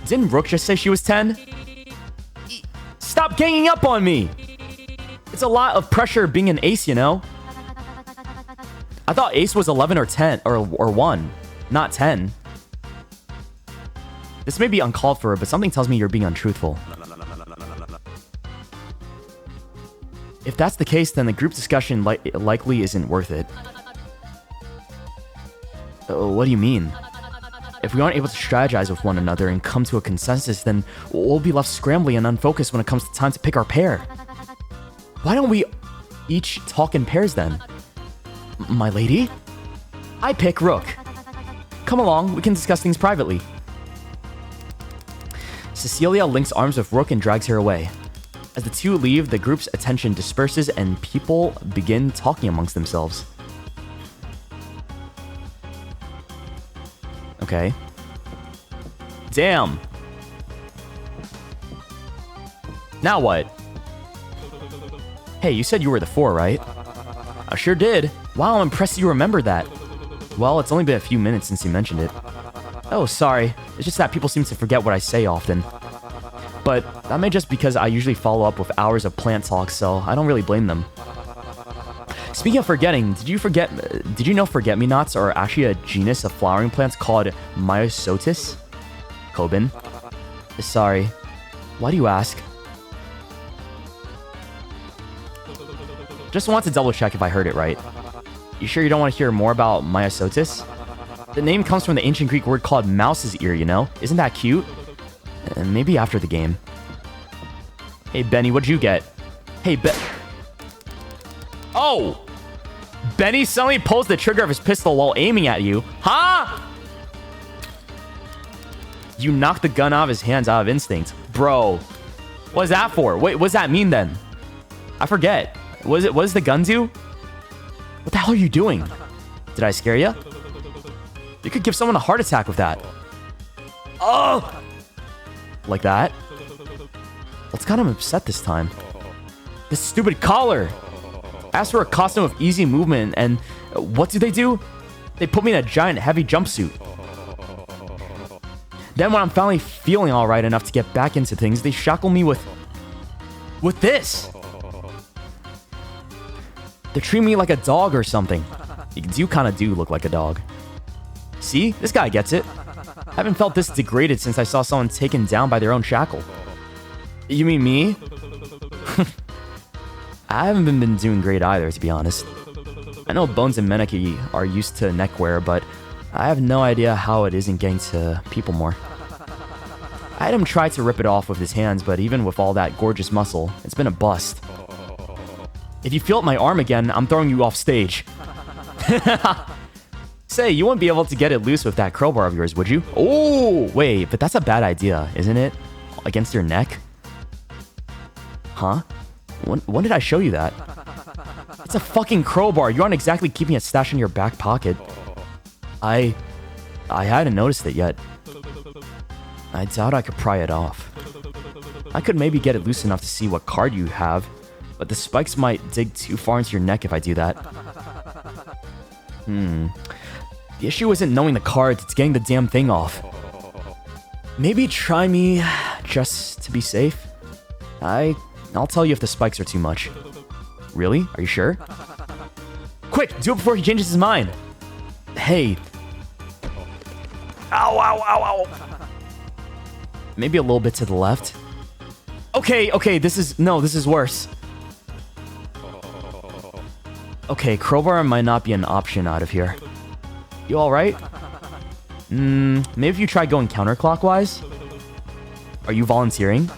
Didn't Rook just say she was 10? Stop ganging up on me! It's a lot of pressure being an ace, you know? I thought ace was 11 or 10, or 1, not 10. This may be uncalled for, but something tells me you're being untruthful. If that's the case, then the group discussion likely isn't worth it. What do you mean? If we aren't able to strategize with one another and come to a consensus, then we'll be left scrambling and unfocused when it comes to time to pick our pair. Why don't we each talk in pairs then? My lady? I pick Rook. Come along, we can discuss things privately. Cecilia links arms with Rook and drags her away. As the two leave, the group's attention disperses and people begin talking amongst themselves. Okay. Damn. Now what? Hey, you said you were the 4, right? I sure did. Wow, I'm impressed you remembered that. Well, it's only been a few minutes since you mentioned it. Oh, sorry. It's just that people seem to forget what I say often. But that may just because I usually follow up with hours of plant talk, so I don't really blame them. Speaking of forgetting, did you know forget-me-nots are actually a genus of flowering plants called Myosotis? Kobin. Sorry. Why do you ask? Just want to double check if I heard it right. You sure you don't want to hear more about Myosotis? The name comes from the ancient Greek word called mouse's ear, you know? Isn't that cute? Maybe after the game. Hey, Benny, what'd you get? Hey, Oh! Benny suddenly pulls the trigger of his pistol while aiming at you. Huh? You knocked the gun out of his hands out of instinct. Bro. What is that for? Wait, what does that mean then? I forget. What does the gun do? What the hell are you doing? Did I scare you? You could give someone a heart attack with that. Oh! Like that? What's got him upset this time? This stupid collar! I asked for a costume of easy movement, and what do? They put me in a giant heavy jumpsuit. Then when I'm finally feeling alright enough to get back into things, they shackle me with this! They treat me like a dog or something. You kind of do look like a dog. See? This guy gets it. I haven't felt this degraded since I saw someone taken down by their own shackle. You mean me? I haven't been doing great either, to be honest. I know Bones and Meneki are used to neckwear, but I have no idea how it isn't getting to people more. I had him try to rip it off with his hands, but even with all that gorgeous muscle, it's been a bust. If you feel my arm again, I'm throwing you off stage. Say, you wouldn't be able to get it loose with that crowbar of yours, would you? Oh, wait, but that's a bad idea, isn't it? Against your neck? Huh? When did I show you that? It's a fucking crowbar. You aren't exactly keeping it stashed in your back pocket. I hadn't noticed it yet. I doubt I could pry it off. I could maybe get it loose enough to see what card you have, but the spikes might dig too far into your neck if I do that. The issue isn't knowing the cards, it's getting the damn thing off. Maybe try me just to be safe. I'll tell you if the spikes are too much. Really? Are you sure? Quick, do it before he changes his mind. Hey. Ow, ow, ow, ow. Maybe a little bit to the left. Okay, this is worse. Okay, crowbar might not be an option out of here. You alright? Maybe if you try going counterclockwise? Are you volunteering?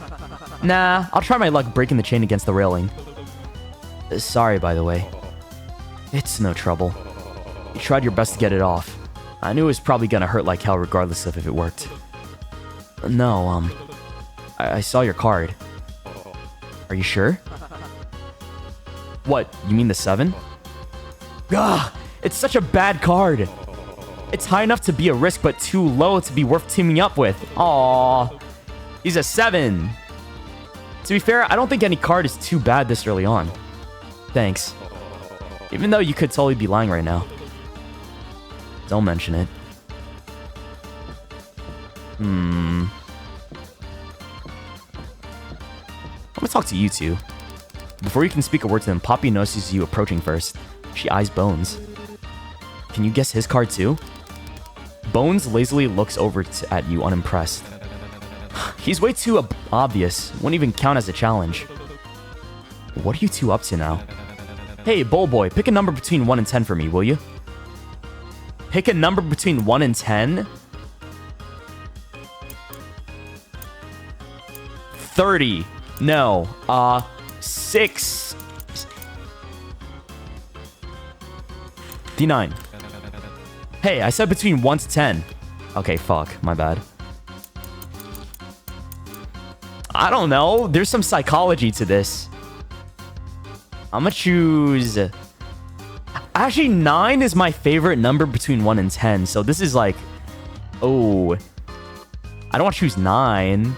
Nah, I'll try my luck breaking the chain against the railing. Sorry, by the way. It's no trouble. You tried your best to get it off. I knew it was probably gonna hurt like hell regardless of if it worked. No, I saw your card. Are you sure? What, you mean the 7? Gah! It's such a bad card! It's high enough to be a risk, but too low to be worth teaming up with. Aww. He's a 7. To be fair, I don't think any card is too bad this early on. Thanks. Even though you could totally be lying right now. Don't mention it. I'm gonna talk to you two. Before you can speak a word to him, Poppy notices you approaching first. She eyes Bones. Can you guess his card too? Bones lazily looks over at you unimpressed. He's way too obvious. Wouldn't even count as a challenge. What are you two up to now? Hey, Bowl Boy, pick a number between 1 and 10 for me, will you? Pick a number between 1 and 10? 30. No. 6. 59. Hey, I said between 1 to 10. Okay, fuck. My bad. I don't know. There's some psychology to this. I'm gonna choose... Actually, 9 is my favorite number between 1 and 10. So this is like... Oh. I don't want to choose 9.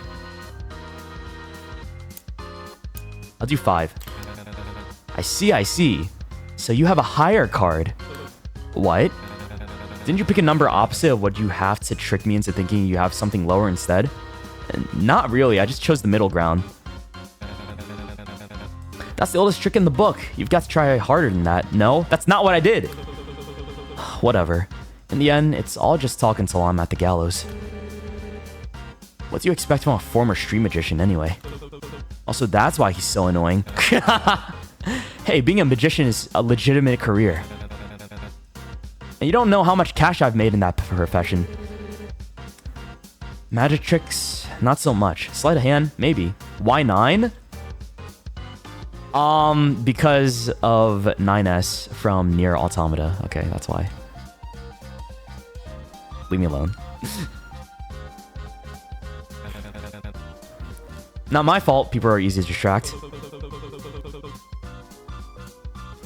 I'll do 5. I see. So you have a higher card. What? Didn't you pick a number opposite of what you have to trick me into thinking you have something lower instead? Not really, I just chose the middle ground. That's the oldest trick in the book. You've got to try harder than that. No, that's not what I did. Whatever. In the end, it's all just talk until I'm at the gallows. What do you expect from a former street magician anyway? Also, that's why he's so annoying. Hey, being a magician is a legitimate career. And you don't know how much cash I've made in that profession. Magic tricks, not so much. Sleight of hand, maybe. Why 9? Because of 9S from Nier Automata. Okay, that's why. Leave me alone. Not my fault, people are easy to distract.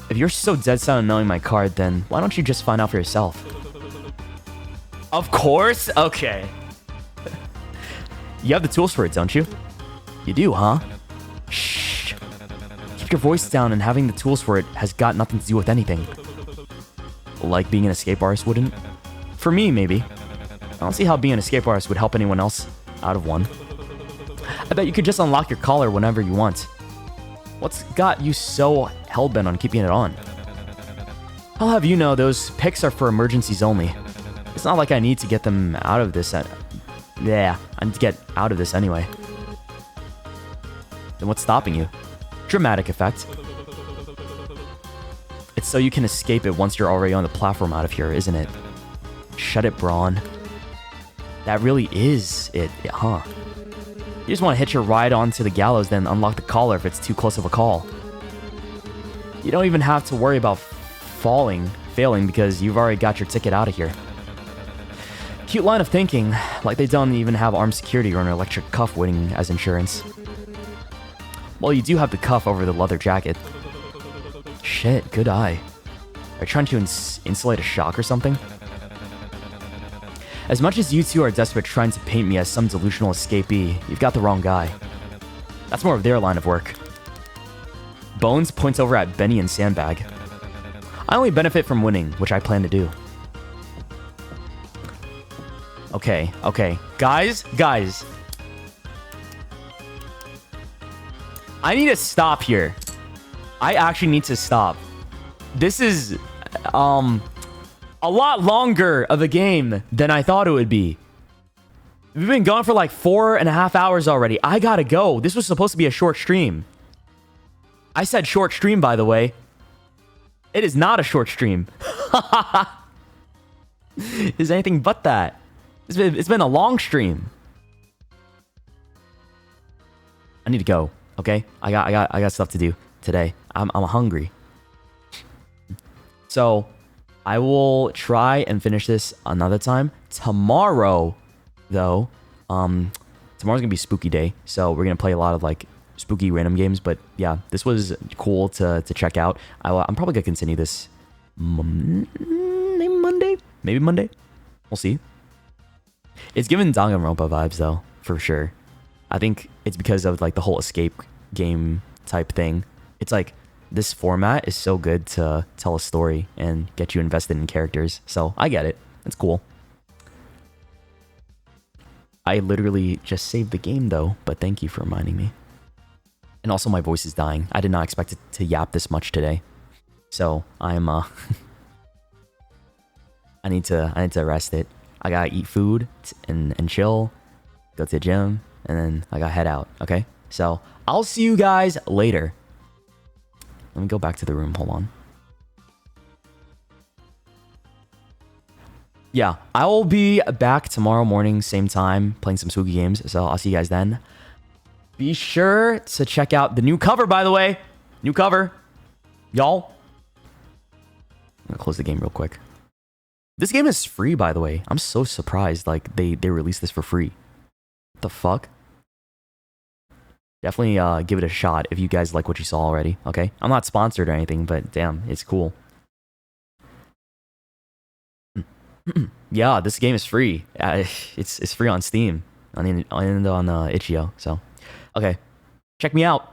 If you're so dead set on knowing my card, then why don't you just find out for yourself? Of course? Okay. You have the tools for it, don't you? You do, huh? Shh. Keep your voice down, and having the tools for it has got nothing to do with anything. Like being an escape artist wouldn't? For me, maybe. I don't see how being an escape artist would help anyone else out of one. I bet you could just unlock your collar whenever you want. What's got you so hellbent on keeping it on? I'll have you know those picks are for emergencies only. It's not like I need to get them out of this. Yeah, I need to get out of this anyway. Then what's stopping you? Dramatic effect. It's so you can escape it once you're already on the platform out of here, isn't it? Shut it, Braun. That really is it, huh? You just want to hitch your ride onto the gallows, then unlock the collar if it's too close of a call. You don't even have to worry about falling failing because you've already got your ticket out of here. Cute line of thinking, like they don't even have armed security or an electric cuff waiting as insurance. Well, you do have the cuff over the leather jacket. Shit, good eye. Are you trying to insulate a shock or something? As much as you two are desperate trying to paint me as some delusional escapee, you've got the wrong guy. That's more of their line of work. Bones points over at Benny and Sandbag. I only benefit from winning, which I plan to do. Okay. Guys. I need to stop here. I actually need to stop. This is, a lot longer of a game than I thought it would be. We've been going for like 4.5 hours already. I gotta go. This was supposed to be a short stream. I said short stream, by the way. It is not a short stream. It's anything but that. It's been a long stream. I need to go. Okay, I got stuff to do today. I'm hungry. So I will try and finish this another time. Tomorrow, though, tomorrow's gonna be spooky day, so we're gonna play a lot of like spooky random games. But yeah, this was cool to check out. I'm probably gonna continue this maybe Monday. We'll see. It's giving Danganronpa vibes though, for sure. I think it's because of like the whole escape game type thing. It's like this format is so good to tell a story and get you invested in characters. So I get it. It's cool. I literally just saved the game though, but thank you for reminding me. And also my voice is dying. I did not expect it to yap this much today. So I'm I need to rest it. I gotta eat food and chill, go to the gym, and then I gotta head out, okay? So I'll see you guys later. Let me go back to the room, hold on. Yeah, I will be back tomorrow morning, same time, playing some spooky games, so I'll see you guys then. Be sure to check out the new cover, by the way. New cover. Y'all. I'm gonna close the game real quick. This game is free, by the way. I'm so surprised, like, they released this for free. What the fuck? Definitely give it a shot if you guys like what you saw already, okay? I'm not sponsored or anything, but damn, it's cool. Yeah, this game is free. It's free on Steam and on itch.io, so. Okay, check me out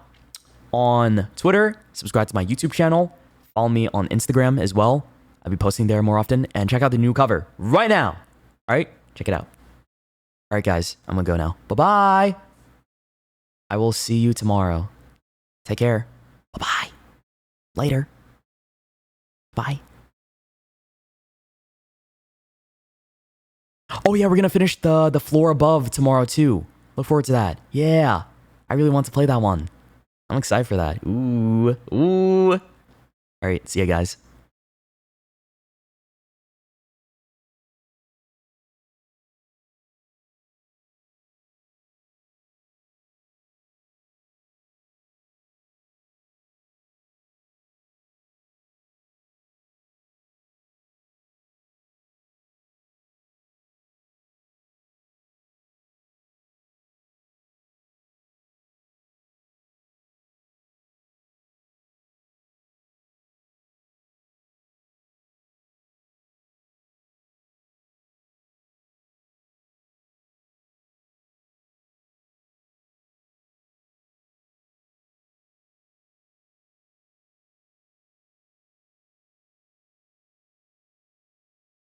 on Twitter. Subscribe to my YouTube channel. Follow me on Instagram as well. I'll be posting there more often. And check out the new cover right now. All right, check it out. All right, guys, I'm gonna go now. Bye-bye. I will see you tomorrow. Take care. Bye-bye. Later. Bye. Oh yeah, we're gonna finish the floor above tomorrow too. Look forward to that. Yeah, I really want to play that one. I'm excited for that. Ooh. All right, see ya, guys.